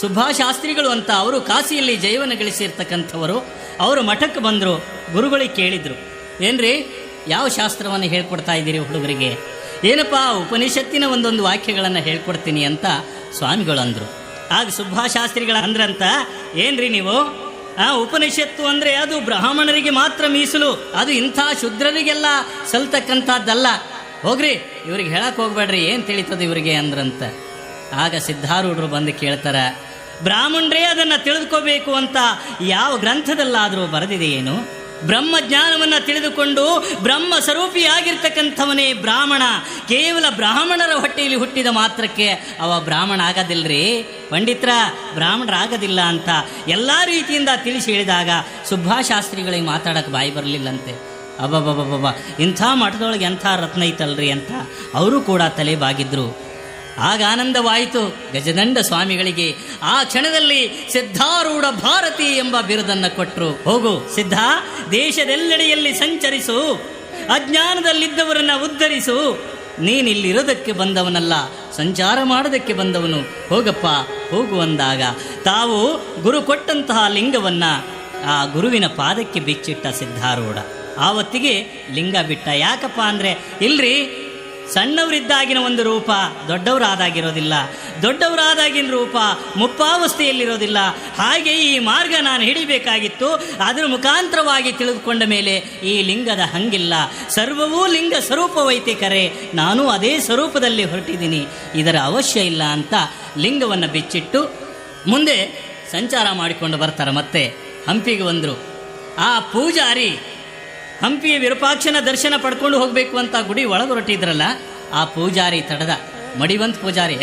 Speaker 1: ಸುಭಾಶಾಸ್ತ್ರಿಗಳು ಅಂತ ಅವರು ಕಾಶಿಯಲ್ಲಿ ಜೀವನ ಗಳಿಸಿರ್ತಕ್ಕಂಥವರು, ಅವರು ಮಠಕ್ಕೆ ಬಂದರು. ಗುರುಗಳಿಗೆ ಕೇಳಿದರು, ಏನ್ರಿ ಯಾವ ಶಾಸ್ತ್ರವನ್ನು ಹೇಳ್ಕೊಡ್ತಾ ಇದ್ದೀರಿ ಹುಡುಗರಿಗೆ? ಏನಪ್ಪಾ ಉಪನಿಷತ್ತಿನ ಒಂದೊಂದು ವಾಕ್ಯಗಳನ್ನು ಹೇಳ್ಕೊಡ್ತೀನಿ ಅಂತ ಸ್ವಾಮಿಗಳು ಅಂದರು. ಆಗ ಸುಬ್ಬಾಶಾಸ್ತ್ರಿಗಳ ಅಂದ್ರಂತ, ಏನ್ರಿ ನೀವು ಉಪನಿಷತ್ತು ಅಂದರೆ ಅದು ಬ್ರಾಹ್ಮಣರಿಗೆ ಮಾತ್ರ ಮೀಸಲು, ಅದು ಇಂಥ ಶೂದ್ರರಿಗೆಲ್ಲ ಸಲ್ತಕ್ಕಂಥದ್ದಲ್ಲ, ಹೋಗ್ರಿ ಇವ್ರಿಗೆ ಹೇಳಕ್ಕೆ ಹೋಗ್ಬೇಡ್ರಿ, ಏನು ತಿಳಿತದ ಇವರಿಗೆ ಅಂದ್ರಂತ. ಆಗ ಸಿದ್ಧಾರೂಢರು ಬಂದು ಕೇಳ್ತಾರ, ಬ್ರಾಹ್ಮಣರೇ ಅದನ್ನು ತಿಳಿದುಕೋಬೇಕು ಅಂತ ಯಾವ ಗ್ರಂಥದಲ್ಲಾದರೂ ಬರೆದಿದೆಯೇನು? ಬ್ರಹ್ಮಜ್ಞಾನವನ್ನು ತಿಳಿದುಕೊಂಡು ಬ್ರಹ್ಮ ಸ್ವರೂಪಿಯಾಗಿರ್ತಕ್ಕಂಥವನೇ ಬ್ರಾಹ್ಮಣ. ಕೇವಲ ಬ್ರಾಹ್ಮಣರ ಹೊಟ್ಟೆಯಲ್ಲಿ ಹುಟ್ಟಿದ ಮಾತ್ರಕ್ಕೆ ಅವ ಬ್ರಾಹ್ಮಣ ಆಗೋದಿಲ್ಲರಿ, ಪಂಡಿತರ ಬ್ರಾಹ್ಮಣರಾಗೋದಿಲ್ಲ ಅಂತ ಎಲ್ಲ ರೀತಿಯಿಂದ ತಿಳಿಸಿ ಹೇಳಿದಾಗ ಸುಬ್ಬಾಶಾಸ್ತ್ರಿಗಳಿಗೆ ಮಾತಾಡೋಕ್ಕೆ ಬಾಯಿ ಬರಲಿಲ್ಲಂತೆ. ಅಬ್ಬಬ್ಬಬ್ಬಬ್ಬ, ಇಂಥ ಮಠದೊಳಗೆ ಎಂಥ ರತ್ನ ಐತಲ್ರಿ ಅಂತ ಅವರು ಕೂಡ ತಲೆ ಬಾಗಿದ್ರು. ಆಗ ಆನಂದವಾಯಿತು ಗಜದಂಡ ಸ್ವಾಮಿಗಳಿಗೆ. ಆ ಕ್ಷಣದಲ್ಲಿ ಸಿದ್ಧಾರೂಢ ಭಾರತಿ ಎಂಬ ಬಿರುದನ್ನು ಕೊಟ್ಟರು. ಹೋಗು ಸಿದ್ಧ, ದೇಶದೆಲ್ಲೆಡೆಯಲ್ಲಿ ಸಂಚರಿಸು, ಅಜ್ಞಾನದಲ್ಲಿದ್ದವರನ್ನ ಉದ್ಧರಿಸು. ನೀನಿಲ್ಲಿರೋದಕ್ಕೆ ಬಂದವನಲ್ಲ, ಸಂಚಾರ ಮಾಡೋದಕ್ಕೆ ಬಂದವನು, ಹೋಗಪ್ಪ ಹೋಗು ಅಂದಾಗ ತಾವು ಗುರು ಕೊಟ್ಟಂತಹ ಲಿಂಗವನ್ನು ಆ ಗುರುವಿನ ಪಾದಕ್ಕೆ ಬಿಚ್ಚಿಟ್ಟ ಸಿದ್ಧಾರೂಢ. ಆವತ್ತಿಗೆ ಲಿಂಗ ಬಿಟ್ಟ. ಯಾಕಪ್ಪ ಅಂದರೆ, ಇಲ್ರಿ ಸಣ್ಣವರಿದ್ದಾಗಿನ ಒಂದು ರೂಪ ದೊಡ್ಡವರಾದಾಗಿರೋದಿಲ್ಲ, ದೊಡ್ಡವರಾದಾಗಿನ ರೂಪ ಮುಪ್ಪಾವಸ್ಥೆಯಲ್ಲಿರೋದಿಲ್ಲ. ಹಾಗೆ ಈ ಮಾರ್ಗ ನಾನು ಹಿಡಿಬೇಕಾಗಿತ್ತು, ಅದರ ಮುಖಾಂತರವಾಗಿ ತಿಳಿದುಕೊಂಡ ಮೇಲೆ ಈ ಲಿಂಗದ ಹಂಗಿಲ್ಲ, ಸರ್ವವೂ ಲಿಂಗ ಸ್ವರೂಪವೈತೆ ಕರೆ, ನಾನು ಅದೇ ಸ್ವರೂಪದಲ್ಲಿ ಹೊರಟಿದ್ದೀನಿ, ಇದರ ಅವಶ್ಯ ಇಲ್ಲ ಅಂತ ಲಿಂಗವನ್ನು ಬಿಚ್ಚಿಟ್ಟು ಮುಂದೆ ಸಂಚಾರ ಮಾಡಿಕೊಂಡು ಬರ್ತಾರೆ. ಮತ್ತೆ ಹಂಪಿಗೆ ಬಂದರು. ಆ ಪೂಜಾರಿ ಹಂಪಿಯ ವಿರೂಪಾಕ್ಷನ ದರ್ಶನ ಪಡ್ಕೊಂಡು ಹೋಗಬೇಕು ಅಂತ ಗುಡಿ ಒಳಗೆ ಹೊರಟಿದ್ರಲ್ಲ, ಆ ಪೂಜಾರಿ ತಡದ. ಮಡಿವಂತ ಪೂಜಾರಿ,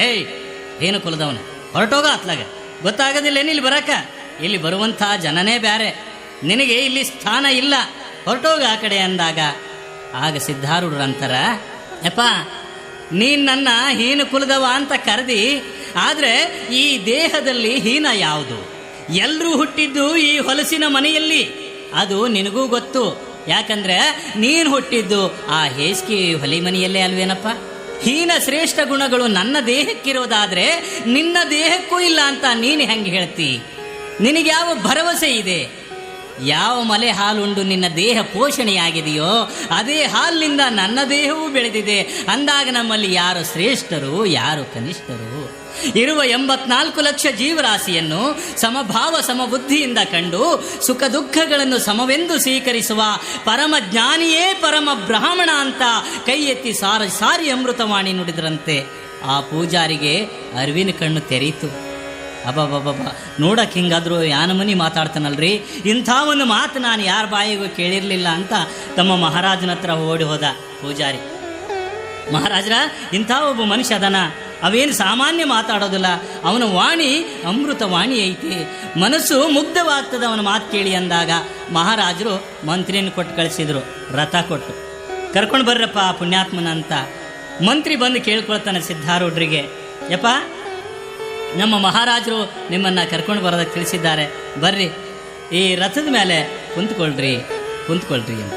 Speaker 1: ಏನು ಕುಲದವನ, ಹೊರಟೋಗ ಅತ್ಲಾಗ, ಗೊತ್ತಾಗೋದಿಲ್ಲ ಇಲ್ಲಿ ಬರಕ, ಇಲ್ಲಿ ಬರುವಂಥ ಜನನೇ ಬ್ಯಾರೆ, ನಿನಗೆ ಇಲ್ಲಿ ಸ್ಥಾನ ಇಲ್ಲ, ಹೊರಟೋಗ ಆ ಕಡೆ ಅಂದಾಗ ಆಗ ಸಿದ್ಧಾರೂಢರು ಅಂತಾರ, ಯಪ್ಪ ನೀನು ನನ್ನ ಹೀನ ಕುಲದವ ಅಂತ ಕರೆದಿ, ಆದರೆ ಈ ದೇಹದಲ್ಲಿ ಹೀನ ಯಾವುದು? ಎಲ್ಲರೂ ಹುಟ್ಟಿದ್ದು ಈ ಹೊಲಸಿನ ಮನೆಯಲ್ಲಿ, ಅದು ನಿನಗೂ ಗೊತ್ತು. ಯಾಕಂದ್ರೆ ನೀನು ಹುಟ್ಟಿದ್ದು ಆ ಹೇಸ್ಕಿ ಹೊಲಿ ಮನೆಯಲ್ಲೇ ಅಲ್ವೇನಪ್ಪ. ಹೀನ ಶ್ರೇಷ್ಠ ಗುಣಗಳು ನನ್ನ ದೇಹಕ್ಕಿರೋದಾದ್ರೆ ನಿನ್ನ ದೇಹಕ್ಕೂ ಇಲ್ಲ ಅಂತ ನೀನು ಹೆಂಗೆ ಹೇಳ್ತಿ? ನಿನಗೆ ಯಾವ ಭರವಸೆ ಇದೆ? ಯಾವ ಮಲೆ ಹಾಲುಂಡು ನಿನ್ನ ದೇಹ ಪೋಷಣೆಯಾಗಿದೆಯೋ ಅದೇ ಹಾಲಿನಿಂದ ನನ್ನ ದೇಹವೂ ಬೆಳೆದಿದೆ ಅಂದಾಗ ನಮ್ಮಲ್ಲಿ ಯಾರು ಶ್ರೇಷ್ಠರು, ಯಾರು ಕನಿಷ್ಠರು? ಇರುವ 84 ಲಕ್ಷ ಜೀವರಾಶಿಯನ್ನು ಸಮಭಾವ ಸಮಬುದ್ಧಿಯಿಂದ ಕಂಡು ಸುಖ ದುಃಖಗಳನ್ನು ಸಮವೆಂದು ಸ್ವೀಕರಿಸುವ ಪರಮ ಜ್ಞಾನಿಯೇ ಪರಮ ಬ್ರಾಹ್ಮಣ ಅಂತ ಕೈ ಎತ್ತಿ ಸಾರಿ ಅಮೃತವಾಣಿ ನುಡಿದ್ರಂತೆ. ಆ ಪೂಜಾರಿಗೆ ಅರಿವಿನ ಕಣ್ಣು ತೆರೀತು. ಅಬ್ಬಬ್ಬಬ್ಬ, ನೋಡಕ್ಕೆ ಹಿಂಗಾದ್ರು ಯಾನಮನಿ ಮಾತಾಡ್ತಾನಲ್ರಿ, ಇಂಥ ಒಂದು ಮಾತು ನಾನು ಯಾರ ಬಾಯಿಗೂ ಕೇಳಿರಲಿಲ್ಲ ಅಂತ ತಮ್ಮ ಮಹಾರಾಜನ ಹತ್ರ ಓಡಿ ಹೋದ ಪೂಜಾರಿ. ಮಹಾರಾಜರ, ಇಂಥ ಒಬ್ಬ ಮನುಷ್ಯ ಅದನ, ಅವೇನು ಸಾಮಾನ್ಯ ಮಾತಾಡೋದಿಲ್ಲ, ಅವನ ವಾಣಿ ಅಮೃತ ವಾಣಿ ಐತಿ, ಮನಸ್ಸು ಮುಗ್ಧವಾಗ್ತದೆ ಅವನ ಮಾತು ಕೇಳಿ ಅಂದಾಗ ಮಹಾರಾಜರು ಮಂತ್ರಿಯನ್ನು ಕೊಟ್ಟು ಕಳಿಸಿದ್ರು. ರಥ ಕೊಟ್ಟು ಕರ್ಕೊಂಡು ಬರ್ರಪ್ಪ ಪುಣ್ಯಾತ್ಮನ ಅಂತ. ಮಂತ್ರಿ ಬಂದು ಕೇಳ್ಕೊಳ್ತಾನೆ ಸಿದ್ಧಾರೂಢರಿಗೆ, ಯಪ್ಪ ನಮ್ಮ ಮಹಾರಾಜರು ನಿಮ್ಮನ್ನು ಕರ್ಕೊಂಡು ಬರೋದಕ್ಕೆ ತಿಳಿಸಿದ್ದಾರೆ, ಬರ್ರಿ ಈ ರಥದ ಮೇಲೆ ಕುಂತ್ಕೊಳ್ರಿ ಅಂತ.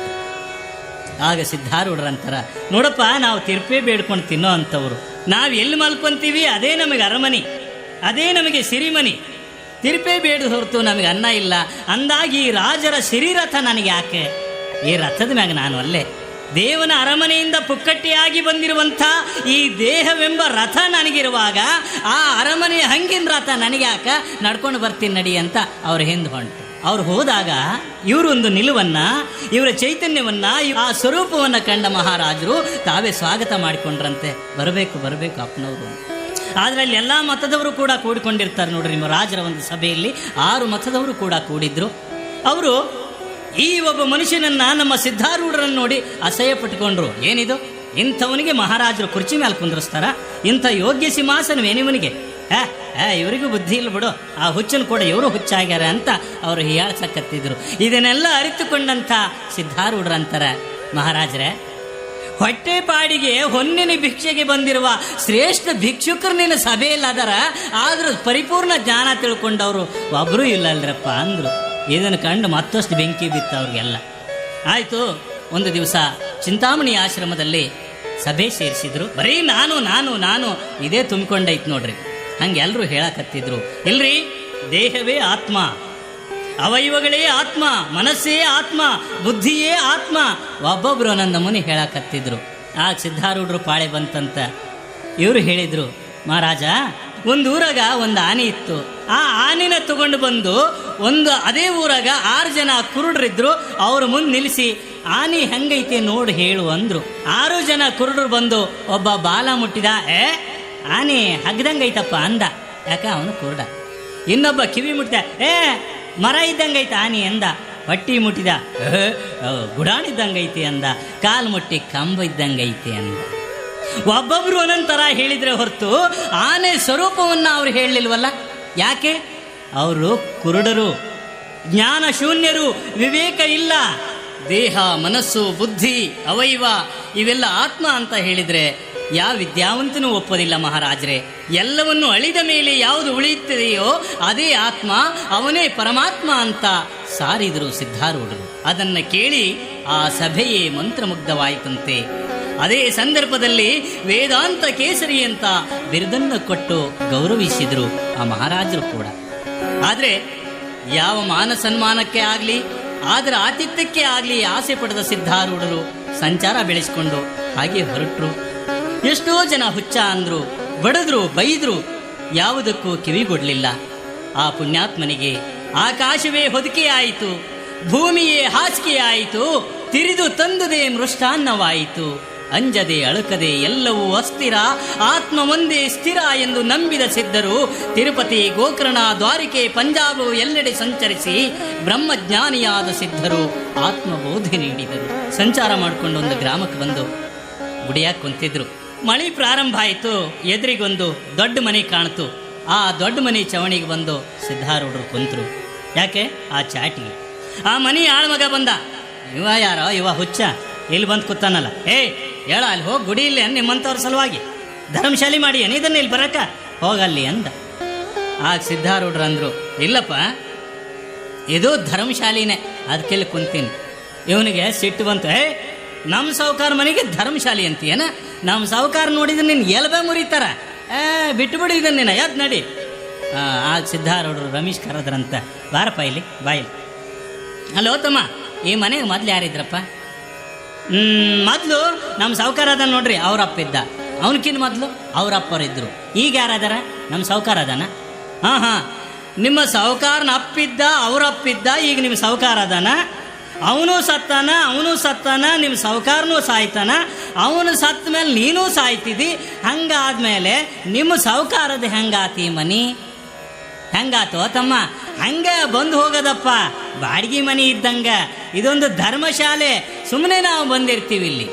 Speaker 1: ಆಗ ಸಿದ್ಧಾರೂಢರಂತಾರ, ನೋಡಪ್ಪ ನಾವು ತಿರ್ಪೆ ಬೇಡ್ಕೊಂಡು ತಿನ್ನೋ ಅಂಥವ್ರು, ನಾವು ಎಲ್ಲಿ ಮಲ್ಕೊಂತೀವಿ ಅದೇ ನಮಗೆ ಅರಮನೆ, ಅದೇ ನಮಗೆ ಸಿರಿಮನಿ, ತಿರ್ಪೆ ಬೇಡ ಹೊರತು ನಮಗೆ ಅನ್ನ ಇಲ್ಲ ಅಂದಾಗಿ ಈ ರಾಜರ ಸಿರಿರಥ ನನಗೆ ಯಾಕೆ? ಈ ರಥದ ಮ್ಯಾಗ ನಾನು ಅಲ್ಲೇ ದೇವನ ಅರಮನೆಯಿಂದ ಪುಕ್ಕಟ್ಟಿಯಾಗಿ ಬಂದಿರುವಂಥ ಈ ದೇಹವೆಂಬ ರಥ ನನಗಿರುವಾಗ ಆ ಅರಮನೆಯ ಹಂಗಿನ ರಥ ನನಗೆ ಯಾಕ? ನಡ್ಕೊಂಡು ಬರ್ತೀನಿ ನಡಿ ಅಂತ ಅವ್ರ ಹಿಂದೆ ಹೊಂಟು. ಅವ್ರು ಹೋದಾಗ ಇವರೊಂದು ನಿಲುವನ್ನು, ಇವರ ಚೈತನ್ಯವನ್ನು, ಆ ಸ್ವರೂಪವನ್ನು ಕಂಡ ಮಹಾರಾಜರು ತಾವೇ ಸ್ವಾಗತ ಮಾಡಿಕೊಂಡ್ರಂತೆ. ಬರಬೇಕು ಅಪ್ಪನವರು. ಆದರೆ ಅಲ್ಲಿ ಎಲ್ಲ ಮತದವರು ಕೂಡ ಕೂಡಿಕೊಂಡಿರ್ತಾರೆ ನೋಡ್ರಿ. ನಿಮ್ಮ ರಾಜರ ಒಂದು ಸಭೆಯಲ್ಲಿ 6 ಮತದವರು ಕೂಡ ಕೂಡಿದ್ರು. ಅವರು ಈ ಒಬ್ಬ ಮನುಷ್ಯನನ್ನು, ನಮ್ಮ ಸಿದ್ಧಾರೂಢರನ್ನು ನೋಡಿ ಅಸಹ್ಯ ಪಟ್ಟುಕೊಂಡ್ರು. ಏನಿದು, ಇಂಥವನಿಗೆ ಮಹಾರಾಜರು ಕುರ್ಚಿ ಮೇಲೆ ಕುಂದ್ರಿಸ್ತಾರ? ಇಂಥ ಯೋಗ್ಯ ಸಿಂಹಾಸನವೇನಿವನಿಗೆ? ಇವರಿಗೂ ಬುದ್ಧಿ ಇಲ್ಲ ಬಿಡು, ಆ ಹುಚ್ಚನ ಕೂಡ ಇವರು ಹುಚ್ಚಾಗ್ಯಾರ ಅಂತ ಅವರು ಹೀಯಾಳ್ಸಕತ್ತಿದ್ರು. ಇದನ್ನೆಲ್ಲ ಅರಿತುಕೊಂಡಂಥ ಸಿದ್ಧಾರೂಢರಂತಾರ, ಮಹಾರಾಜರೇ ಹೊಟ್ಟೆ ಪಾಡಿಗೆ ಹೊನ್ನಿನ ಭಿಕ್ಷೆಗೆ ಬಂದಿರುವ ಶ್ರೇಷ್ಠ ಭಿಕ್ಷುಕರು ನಿನ್ನ ಸಭೆಯಲ್ಲಿ ಅದರ, ಆದರೂ ಪರಿಪೂರ್ಣ ಜ್ಞಾನ ತಿಳ್ಕೊಂಡವರು ಒಬ್ಬರೂ ಇಲ್ಲ ಅಲ್ರಪ್ಪ ಅಂದರು. ಇದನ್ನು ಕಂಡು ಮತ್ತಷ್ಟು ಬೆಂಕಿ ಬಿತ್ತು ಅವ್ರಿಗೆಲ್ಲ. ಆಯಿತು, ಒಂದು ದಿವಸ ಚಿಂತಾಮಣಿ ಆಶ್ರಮದಲ್ಲಿ ಸಭೆ ಸೇರಿಸಿದ್ರು. ಬರೀ ನಾನು ಇದೇ ತುಂಬಿಕೊಂಡೈತೆ ನೋಡ್ರಿ. ಹಂಗೆ ಎಲ್ಲರೂ ಹೇಳಕತ್ತಿದ್ರು. ಇಲ್ರಿ, ದೇಹವೇ ಆತ್ಮ, ಅವಯವಗಳೇ ಆತ್ಮ, ಮನಸ್ಸೇ ಆತ್ಮ, ಬುದ್ಧಿಯೇ ಆತ್ಮ. ಒಬ್ಬೊಬ್ರು ನನ್ನ ಮುನಿ ಹೇಳಕತ್ತಿದ್ರು. ಆ ಸಿದ್ಧಾರೂಢರು ಪಾಳೆ ಬಂತಂತ. ಇವರು ಹೇಳಿದರು, ಮಹಾರಾಜ, ಒಂದು ಊರಾಗ ಒಂದು ಆನೆ ಇತ್ತು. ಆ ಆನೆನ ತಗೊಂಡು ಬಂದು ಅದೇ ಊರಾಗ 6 ಜನ ಕುರುಡರಿದ್ರು. ಅವ್ರ ಮುಂದೆ ನಿಲ್ಲಿಸಿ ಆನೆ ಹೆಂಗೈತೆ ನೋಡಿ ಹೇಳು ಅಂದರು. 6 ಜನ ಕುರುಡರು ಬಂದು ಒಬ್ಬ ಬಾಲ ಮುಟ್ಟಿದ. ಆನೆ ಹಗ್ದಂಗೈತಪ್ಪ ಅಂದ, ಯಾಕ ಅವನು ಕುರುಡ. ಇನ್ನೊಬ್ಬ ಕಿವಿ ಮುಟ್ಟಿದ, ಮರ ಇದ್ದಂಗೈತೆ ಆನೆ ಅಂದ. ಹೊಟ್ಟಿ ಮುಟ್ಟಿದ, ಗುಡಾಣಿದ್ದಂಗೈತಿ ಅಂದ. ಕಾಲು ಮುಟ್ಟಿ ಕಂಬ ಇದ್ದಂಗೈತಿ ಅಂದ. ಒಬ್ಬೊಬ್ರು ಒಂದೊಂಥರ ಹೇಳಿದ್ರೆ ಹೊರತು ಆನೆ ಸ್ವರೂಪವನ್ನು ಅವ್ರು ಹೇಳಲಿಲ್ವಲ್ಲ. ಯಾಕೆ? ಅವರು ಕುರುಡರು, ಜ್ಞಾನ ಶೂನ್ಯರು, ವಿವೇಕ ಇಲ್ಲ. ದೇಹ, ಮನಸ್ಸು, ಬುದ್ಧಿ, ಅವಯವ ಇವೆಲ್ಲ ಆತ್ಮ ಅಂತ ಹೇಳಿದರೆ ಯಾವ ವಿದ್ಯಾವಂತನೂ ಒಪ್ಪೋದಿಲ್ಲ ಮಹಾರಾಜರೇ. ಎಲ್ಲವನ್ನು ಅಳಿದ ಮೇಲೆ ಯಾವುದು ಉಳಿಯುತ್ತದೆಯೋ ಅದೇ ಆತ್ಮ, ಅವನೇ ಪರಮಾತ್ಮ ಅಂತ ಸಾರಿದರು ಸಿದ್ಧಾರೂಢರು. ಅದನ್ನು ಕೇಳಿ ಆ ಸಭೆಯೇ ಮಂತ್ರಮುಗ್ಧವಾಯಿತಂತೆ. ಅದೇ ಸಂದರ್ಭದಲ್ಲಿ ವೇದಾಂತ ಕೇಸರಿ ಅಂತ ಬಿರುದನ್ನು ಕೊಟ್ಟು ಗೌರವಿಸಿದರು ಆ ಮಹಾರಾಜರು ಕೂಡ. ಆದರೆ ಯಾವ ಮಾನ ಸನ್ಮಾನಕ್ಕೆ ಆಗಲಿ, ಅದರ ಆತಿಥ್ಯಕ್ಕೆ ಆಗಲಿ ಆಸೆ ಪಡೆದ ಸಿದ್ಧಾರೂಢರು ಸಂಚಾರ ಬೆಳೆಸಿಕೊಂಡು ಹಾಗೆ ಹೊರಟರು. ಎಷ್ಟೋ ಜನ ಹುಚ್ಚ ಅಂದ್ರು, ಬಡದ್ರು, ಬೈದ್ರು, ಯಾವುದಕ್ಕೂ ಕಿವಿಗೊಡ್ಲಿಲ್ಲ. ಆ ಪುಣ್ಯಾತ್ಮನಿಗೆ ಆಕಾಶವೇ ಹೊದಿಕೆಯಾಯಿತು, ಭೂಮಿಯೇ ಹಾಸಿಗೆಯಾಯಿತು, ತಿರಿದು ತಂದುದೇ ಮೃಷ್ಟಾನ್ನವಾಯಿತು. ಅಂಜದೆ ಅಳುಕದೆ ಎಲ್ಲವೂ ಅಸ್ಥಿರ, ಆತ್ಮ ಒಂದೇ ಸ್ಥಿರ ಎಂದು ನಂಬಿದ ಸಿದ್ಧರು ತಿರುಪತಿ, ಗೋಕರ್ಣ, ದ್ವಾರಿಕೆ, ಪಂಜಾಬು ಎಲ್ಲೆಡೆ ಸಂಚರಿಸಿ ಬ್ರಹ್ಮಜ್ಞಾನಿಯಾದ ಸಿದ್ಧರು ಆತ್ಮಬೋಧೆ ನೀಡಿದರು. ಸಂಚಾರ ಮಾಡಿಕೊಂಡು ಒಂದು ಗ್ರಾಮಕ್ಕೆ ಬಂದು ಗುಡಿಯಾಗಿ ಕುಂತಿದ್ರು. ಮಳೆ ಪ್ರಾರಂಭ ಆಯಿತು. ಎದುರಿಗೊಂದು ದೊಡ್ಡ ಮನೆ ಕಾಣ್ತು. ಆ ದೊಡ್ಡ ಮನೆ ಚವಣಿಗೆ ಬಂದು ಸಿದ್ಧಾರೂಢರು ಕುಂತರು. ಯಾಕೆ? ಆ ಚಾಟಿಗೆ. ಆ ಮನೆ ಆಳ್ಮಗ ಬಂದ. ಇವ ಯಾರೋ, ಇವ ಹುಚ್ಚ, ಇಲ್ಲಿ ಬಂದು ಕೂತಾನಲ್ಲ, ಹೇಳ ಅಲ್ಲಿ ಹೋಗಿ ಗುಡಿ ಇಲ್ಲಿ ನಿಮ್ಮಂಥವ್ರ ಸಲುವಾಗಿ ಧರ್ಮಶಾಲೆ ಮಾಡಿ ಇದನ್ನ ಇಲ್ಲಿ ಬರಕ ಹೋಗಲ್ಲಿ ಅಂದ. ಆಗ ಸಿದ್ಧಾರೂಢರು ಅಂದರು, ಇಲ್ಲಪ್ಪ, ಇದು ಧರ್ಮಶಾಲಿನೇ, ಅದಕ್ಕೆಲ್ಲಿ ಕುಂತೀನಿ. ಇವನಿಗೆ ಸಿಟ್ಟು ಬಂತು. ನಮ್ಮ ಸಾವುಕಾರ ಮನೆಗೆ ಧರ್ಮಶಾಲೆ ಅಂತೀಯನ? ನಮ್ಮ ಸಾವುಕಾರ ನೋಡಿದ್ರೆ ನಿನ್ನ ಎಲ್ಬೆ ಮುರಿತಾರ, ಬಿಟ್ಟು ಬಿಡು ಇದನ್ನ ನೀನು, ಯಾವ್ದು ನಡಿ. ಆಗ ಸಿದ್ಧಾರೂಢರು ರಮೇಶ್ ಕರೆದ್ರಂತ, ಬಾರಪ್ಪ ಇಲ್ಲಿ, ಬಾಯಿಲಿ. ಅಲ್ಲೋ ತಮ್ಮ, ಈ ಮನೆಗೆ ಮೊದ್ಲು ಯಾರಿದ್ರಪ್ಪ? ಮೊದಲು ನಮ್ಮ ಸಾವುಕಾರ ಅದ ನೋಡ್ರಿ, ಅವ್ರಪ್ಪ ಇದ್ದ. ಅವನಕ್ಕಿಂತ ಮೊದಲು ಅವ್ರಪ್ಪರಿದ್ದರು. ಈಗ ಯಾರದಾರ? ನಮ್ಮ ಸಾವುಕಾರ ಅದಾನ. ಹಾಂ, ನಿಮ್ಮ ಸಾವುಕಾರನ ಅಪ್ಪಿದ್ದ, ಅವರಪ್ಪಿದ್ದ, ಈಗ ನಿಮ್ಮ ಸಾವುಕಾರ ಅದಾನ. ಅವನು ಸತ್ತಾನ, ನಿಮ್ಮ ಸಾವುಕಾರನೂ ಸಾಯ್ತಾನ. ಅವನು ಸತ್ತ ಮೇಲೆ ನೀನೂ ಸಾಯ್ತಿದ್ದಿ. ಹಂಗಾದ್ಮೇಲೆ ನಿಮ್ಮ ಸಾವುಕಾರದ ಹೆಂಗಾತಿ ಮನಿ? ಹೆಂಗಾತೋ ತಮ್ಮ? ಹಂಗೆ ಬಂದು ಹೋಗೋದಪ್ಪ, ಬಾಡಿಗೆ ಮನೆ ಇದ್ದಂಗ. ಇದೊಂದು ಧರ್ಮಶಾಲೆ, ಸುಮ್ಮನೆ ನಾವು ಬಂದಿರ್ತೀವಿ ಇಲ್ಲಿ.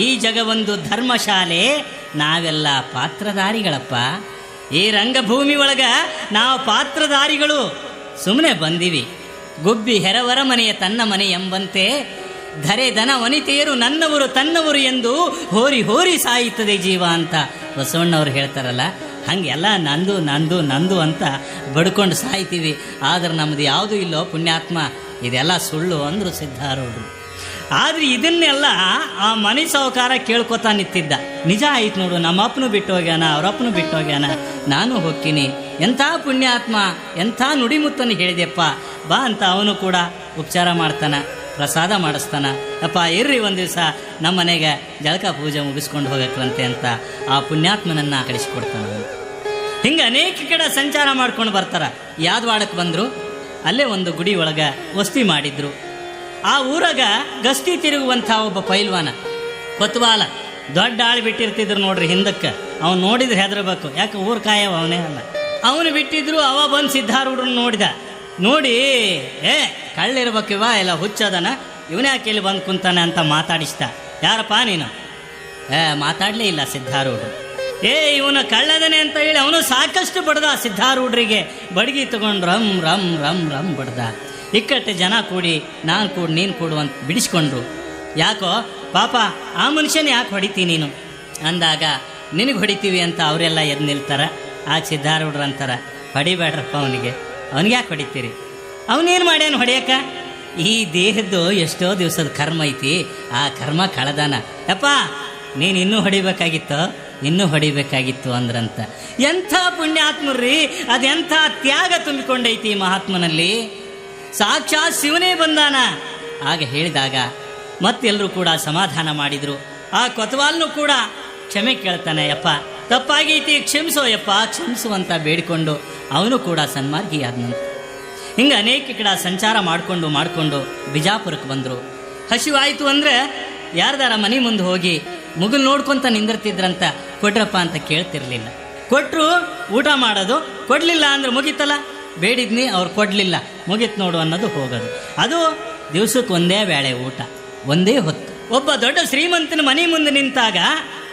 Speaker 1: ಈ ಜಗವೊಂದು ಧರ್ಮಶಾಲೆ, ನಾವೆಲ್ಲ ಪಾತ್ರಧಾರಿಗಳಪ್ಪ. ಈ ರಂಗಭೂಮಿ ಒಳಗ ನಾವು ಪಾತ್ರಧಾರಿಗಳು, ಸುಮ್ಮನೆ ಬಂದೀವಿ. ಗುಬ್ಬಿ ಹೆರವರ ಮನೆಯ ತನ್ನ ಮನೆ ಎಂಬಂತೆ ಧರೆ ದನ ವನಿತೆಯರು ನನ್ನವರು ತನ್ನವರು ಎಂದು ಹೋರಿ ಹೋರಿ ಸಾಯುತ್ತದೆ ಜೀವ ಅಂತ ಬಸವಣ್ಣವ್ರು ಹೇಳ್ತಾರಲ್ಲ, ಹಂಗೆಲ್ಲ ನಂದು ನಂದು ನಂದು ಅಂತ ಬಡ್ಕೊಂಡು ಸಾಯ್ತೀವಿ. ಆದ್ರೆ ನಮ್ಮದು ಯಾವುದೂ ಇಲ್ಲೋ ಪುಣ್ಯಾತ್ಮ, ಇದೆಲ್ಲ ಸುಳ್ಳು ಅಂದರು ಸಿದ್ಧಾರೂಢರು. ಆದರೆ ಇದನ್ನೆಲ್ಲ ಆ ಮನೆ ಸಾವುಕಾರ ಕೇಳ್ಕೊತಾ ನಿಂತಿದ್ದ. ನಿಜ ಆಯ್ತು ನೋಡು, ನಮ್ಮ ಅಪ್ಪನೂ ಬಿಟ್ಟು ಹೋಗ್ಯಾನ, ಅವರಪ್ಪನೂ ಬಿಟ್ಟು ಹೋಗ್ಯಾನ, ನಾನು ಹೋಗ್ತೀನಿ. ಎಂಥ ಪುಣ್ಯಾತ್ಮ, ಎಂಥ ನುಡಿಮುತ್ತನ್ನು ಹೇಳಿದೆಪ್ಪ, ಬಾ ಅಂತ ಅವನು ಕೂಡ ಉಪಚಾರ ಮಾಡ್ತಾನ, ಪ್ರಸಾದ ಮಾಡಿಸ್ತಾನ. ಅಪ್ಪ ಇರ್ರಿ ಒಂದು ದಿವಸ ನಮ್ಮ ಮನೆಗೆ ಜಳಕ ಪೂಜೆ ಮುಗಿಸ್ಕೊಂಡು ಹೋಗಕ್ರಂತೆ ಅಂತ ಆ ಪುಣ್ಯಾತ್ಮನನ್ನು ಕಳಿಸ್ಕೊಡ್ತಾನ. ಹಿಂಗೆ ಅನೇಕ ಕಡೆ ಸಂಚಾರ ಮಾಡ್ಕೊಂಡು ಬರ್ತಾರ. ಯಾದವಾಡಕ್ಕೆ ಬಂದರು, ಅಲ್ಲೇ ಒಂದು ಗುಡಿ ಒಳಗೆ ವಸ್ತಿ ಮಾಡಿದ್ರು. ಆ ಊರಾಗ ಗಸ್ತಿ ತಿರುಗುವಂಥ ಒಬ್ಬ ಪೈಲ್ವಾನ, ಕೊತ್ವಾಲ, ದೊಡ್ಡ ಆಳು ಬಿಟ್ಟಿರ್ತಿದ್ರು ನೋಡ್ರಿ ಹಿಂದಕ್ಕೆ. ಅವನು ನೋಡಿದ್ರೆ ಹೆದರ್ಬೇಕು, ಯಾಕೆ ಊರು ಕಾಯವ ಅವನೇ ಅಲ್ಲ. ಅವನು ಬಿಟ್ಟಿದ್ರು. ಅವ ಬಂದು ಸಿದ್ಧಾರೂಢರನ್ನ ನೋಡಿದ. ನೋಡಿ, ಕಳ್ಳಿರ್ಬೇಕಿವ, ಎಲ್ಲ ಹುಚ್ಚದನ, ಇವನೇ ಯಾಕೆ ಇಲ್ಲಿ ಬಂದು ಕುಂತಾನೆ ಅಂತ ಮಾತಾಡಿಸ್ದ. ಯಾರಪ್ಪ ನೀನು? ಮಾತಾಡಲೇ ಇಲ್ಲ ಸಿದ್ಧಾರೂಢರು. ಇವನು ಕಳ್ಳದನೆ ಅಂತ ಹೇಳಿ ಅವನು ಸಾಕಷ್ಟು ಬಡ್ದ. ಸಿದ್ಧಾರೂಢರಿಗೆ ಬಡಗಿ ತಗೊಂಡು ರಮ್ ರಮ್ ರಮ್ ರಮ್ ಬಡ್ದ. ಇಕ್ಕಟ್ಟು ಜನ ಕೂಡಿ ನಾನು ಕೂಡು ನೀನು ಕೂಡು ಅಂತ ಬಿಡಿಸ್ಕೊಂಡ್ರು. ಯಾಕೋ ಪಾಪ ಆ ಮನುಷ್ಯನ ಯಾಕೆ ಹೊಡಿತೀವಿ ನೀನು ಅಂದಾಗ, ನಿನಗೆ ಹೊಡಿತೀವಿ ಅಂತ ಅವರೆಲ್ಲ ಎದ್ದು ನಿಲ್ತಾರ. ಆಗ ಸಿದ್ಧಾರೂಢರು ಅಂತಾರ, ಹೊಡಿಬೇಡ್ರಪ್ಪ ಅವನಿಗೆ ಯಾಕೆ ಹೊಡಿತೀರಿ? ಅವನೇನು ಮಾಡ್ಯಾನ ಹೊಡಿಯಕ್ಕ? ಈ ದೇಹದ್ದು ಎಷ್ಟೋ ದಿವಸದ ಕರ್ಮ ಐತಿ, ಆ ಕರ್ಮ ಕಳೆದಾನ. ಯಪ್ಪ ನೀನು ಇನ್ನೂ ಹೊಡಿಬೇಕಾಗಿತ್ತು ಅಂದ್ರಂತ. ಎಂಥ ಪುಣ್ಯಾತ್ಮರ್ರಿ, ಅದೆಂಥ ತ್ಯಾಗ ತುಂಬಿಕೊಂಡೈತಿ ಮಹಾತ್ಮನಲ್ಲಿ. ಸಾಕ್ಷಾತ್ ಶಿವನೇ ಬಂದಾನ. ಆಗ ಹೇಳಿದಾಗ ಮತ್ತೆಲ್ಲರೂ ಕೂಡ ಸಮಾಧಾನ ಮಾಡಿದರು. ಆ ಕೊತವಾಲ್ನು ಕೂಡ ಕ್ಷಮೆ ಕೇಳ್ತಾನೆ. ಯಪ್ಪ ತಪ್ಪಾಗೈತಿ, ಕ್ಷಮಿಸೋ ಯಪ್ಪ, ಕ್ಷಮಿಸು ಅಂತ ಬೇಡಿಕೊಂಡು ಅವನು ಕೂಡ ಸನ್ಮಾರ್ಗಿಯಾದನಂತೆ. ಹಿಂಗೆ ಅನೇಕ ಕಡೆ ಸಂಚಾರ ಮಾಡಿಕೊಂಡು ಬಿಜಾಪುರಕ್ಕೆ ಬಂದರು. ಹಸಿವಾಯಿತು ಅಂದರೆ ಯಾರ್ದಾರ ಮನೆ ಮುಂದೆ ಹೋಗಿ ಮುಗಿಲು ನೋಡ್ಕೊಂತ ನಿಂದಿರ್ತಿದ್ರಂತ. ಕೊಡ್ರಪ್ಪ ಅಂತ ಕೇಳ್ತಿರ್ಲಿಲ್ಲ. ಕೊಟ್ಟರು ಊಟ ಮಾಡೋದು, ಕೊಡಲಿಲ್ಲ ಅಂದ್ರೆ ಮುಗೀತಲ್ಲ, ಬೇಡಿದ್ನಿ ಅವ್ರು ಕೊಡಲಿಲ್ಲ, ಮುಗೀತು ನೋಡು ಅನ್ನೋದು ಹೋಗೋದು. ಅದು ದಿವ್ಸಕ್ಕೆ ಒಂದೇ ವೇಳೆ ಊಟ, ಒಂದೇ ಹೊತ್ತು. ಒಬ್ಬ ದೊಡ್ಡ ಶ್ರೀಮಂತನ ಮನೆ ಮುಂದೆ ನಿಂತಾಗ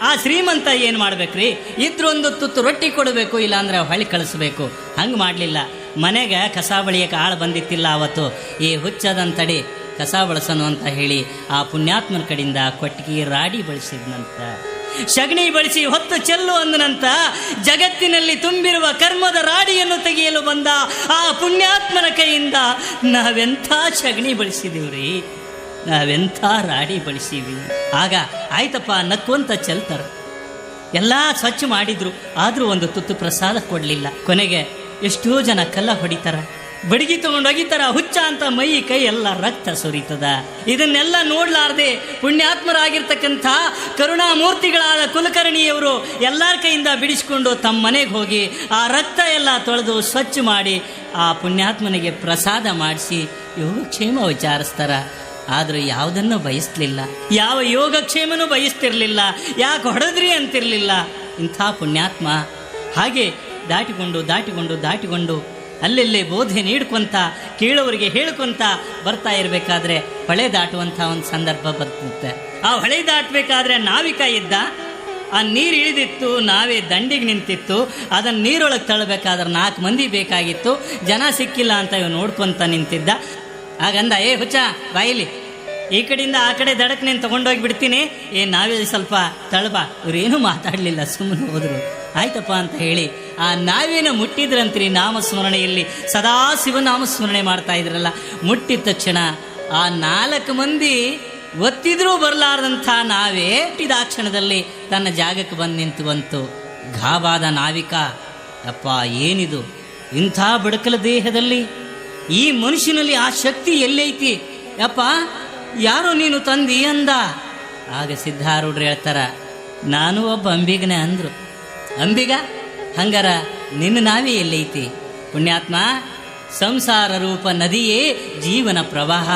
Speaker 1: ಆ ಶ್ರೀಮಂತ ಏನು ಮಾಡ್ಬೇಕ್ರಿ, ಇದ್ರ ಒಂದು ತುತ್ತು ರೊಟ್ಟಿ ಕೊಡಬೇಕು, ಇಲ್ಲಾಂದ್ರೆ ಹೊಳಿ ಕಳಿಸ್ಬೇಕು. ಹಂಗೆ ಮಾಡಲಿಲ್ಲ. ಮನೆಗೆ ಕಸ ಬಳಿಯಕ್ಕೆ ಆಳು ಬಂದಿತ್ತಿಲ್ಲ ಅವತ್ತು. ಈ ಹುಚ್ಚದಂತಡಿ ಕಸ ಬಳಸೋನು ಅಂತ ಹೇಳಿ ಆ ಪುಣ್ಯಾತ್ಮನ ಕಡೆಯಿಂದ ಕೊಟ್ಟಿಗೆ ರಾಡಿ ಬಳಸಿದ್ನಂತ. ಶಗಣಿ ಬಳಸಿ ಹೊತ್ತು ಚೆಲ್ಲು ಅಂದನಂತ. ಜಗತ್ತಿನಲ್ಲಿ ತುಂಬಿರುವ ಕರ್ಮದ ರಾಡಿಯನ್ನು ತೆಗೆಯಲು ಬಂದ ಆ ಪುಣ್ಯಾತ್ಮನ ಕೈಯಿಂದ ನಾವೆಂಥ ಶಗಣಿ ಬಳಸಿದೀವ್ರಿ, ನಾವೆಂಥ ರಾಡಿ ಬಳಸೀವಿ. ಆಗ ಆಯ್ತಪ್ಪ ನಕ್ಕೊಂತ ಚೆಲ್ತಾರ. ಎಲ್ಲ ಸ್ವಚ್ಛ ಮಾಡಿದ್ರು, ಆದರೂ ಒಂದು ತುತ್ತು ಪ್ರಸಾದ ಕೊಡಲಿಲ್ಲ. ಕೊನೆಗೆ ಎಷ್ಟೋ ಜನ ಕಲ್ಲ ಹೊಡಿತಾರ, ಬಡಿಗೆ ತಗೊಂಡು ಒಗಿತಾರ. ಹುಚ್ಚ ಅಂತ ಮೈ ಕೈ ಎಲ್ಲ ರಕ್ತ ಸುರಿತದ. ಇದನ್ನೆಲ್ಲ ನೋಡ್ಲಾರ್ದೆ ಪುಣ್ಯಾತ್ಮರಾಗಿರ್ತಕ್ಕಂಥ ಕರುಣಾಮೂರ್ತಿಗಳಾದ ಕುಲಕರ್ಣಿಯವರು ಎಲ್ಲರ ಕೈಯಿಂದ ಬಿಡಿಸ್ಕೊಂಡು ತಮ್ಮ ಮನೆಗೆ ಹೋಗಿ ಆ ರಕ್ತ ಎಲ್ಲ ತೊಳೆದು ಸ್ವಚ್ಛ ಮಾಡಿ ಆ ಪುಣ್ಯಾತ್ಮನಿಗೆ ಪ್ರಸಾದ ಮಾಡಿಸಿ ಯೋಗಕ್ಷೇಮ ವಿಚಾರಿಸ್ತಾರ. ಆದರೂ ಯಾವುದನ್ನು ಬಯಸ್ಲಿಲ್ಲ, ಯಾವ ಯೋಗಕ್ಷೇಮನೂ ಬಯಸ್ತಿರ್ಲಿಲ್ಲ. ಯಾಕೆ ಹೊಡೆದ್ರಿ ಅಂತಿರಲಿಲ್ಲ. ಇಂಥ ಪುಣ್ಯಾತ್ಮ ಹಾಗೆ ದಾಟಿಕೊಂಡು ಅಲ್ಲೆಲ್ಲೇ ಬೋಧೆ ನೀಡ್ಕೊಂತ ಕೀಳವರಿಗೆ ಹೇಳ್ಕೊಂತ ಬರ್ತಾ ಇರಬೇಕಾದ್ರೆ ಹೊಳೆ ದಾಟುವಂಥ ಒಂದು ಸಂದರ್ಭ ಬರ್ತಿರುತ್ತೆ. ಆ ಹೊಳೆ ದಾಟಬೇಕಾದ್ರೆ ನಾವಿಕ ಇದ್ದ, ಆ ನೀರು ಇಳಿದಿತ್ತು, ನಾವೇ ದಂಡಿಗೆ ನಿಂತಿತ್ತು. ಅದನ್ನು ನೀರೊಳಗೆ ತಳ್ಳಬೇಕಾದ್ರೆ 4 ಮಂದಿ ಬೇಕಾಗಿತ್ತು. ಜನ ಸಿಕ್ಕಿಲ್ಲ ಅಂತ ಇವ್ ನೋಡ್ಕೊಂತ ನಿಂತಿದ್ದ. ಆಗಂದ, ಏ ಹುಚ್ಚ ಬಾಯಿಲಿ, ಈ ಕಡೆಯಿಂದ ಆ ಕಡೆ ದಡಕ್ಕೆ ನೀನು ತೊಗೊಂಡೋಗಿ ಬಿಡ್ತೀನಿ, ನಾವೇ ಸ್ವಲ್ಪ ತಳಬಾ. ಇವರೇನು ಮಾತಾಡಲಿಲ್ಲ, ಸುಮ್ಮನೆ ಹೋದರು. ಆಯ್ತಪ್ಪ ಅಂತ ಹೇಳಿ ಆ ನಾವೇನ ಮುಟ್ಟಿದ್ರಂತ್ರಿ ನಾಮಸ್ಮರಣೆಯಲ್ಲಿ ಸದಾ ಶಿವನಾಮಸ್ಮರಣೆ ಮಾಡ್ತಾ ಇದ್ರಲ್ಲ. ಮುಟ್ಟಿದ ತಕ್ಷಣ ಆ 4 ಮಂದಿ ಒತ್ತಿದ್ರೂ ಬರಲಾರ್ದಂಥ ನಾವೇ ಹುಟ್ಟಿದ ಕ್ಷಣದಲ್ಲಿ ತನ್ನ ಜಾಗಕ್ಕೆ ಬಂದು ನಿಂತುವಂತು. ಘಾಬಾದ ನಾವಿಕ, ಅಪ್ಪ ಏನಿದು, ಇಂಥ ಬಡಕಲ ದೇಹದಲ್ಲಿ ಈ ಮನುಷ್ಯನಲ್ಲಿ ಆ ಶಕ್ತಿ ಎಲ್ಲೈತಿ ಯಪ್ಪ, ಯಾರೋ ನೀನು ತಂದಿ ಅಂದ. ಆಗ ಸಿದ್ಧಾರೂಢರು ಹೇಳ್ತಾರ, ನಾನು ಒಬ್ಬ ಅಂಬಿಗನೇ ಅಂದರು. ಅಂಬಿಗ ಹಂಗಾರ ನಿನ್ನ ನಾವೇ ಎಲ್ಲೈತಿ ಪುಣ್ಯಾತ್ಮ? ಸಂಸಾರ ರೂಪ ನದಿಯೇ ಜೀವನ ಪ್ರವಾಹ.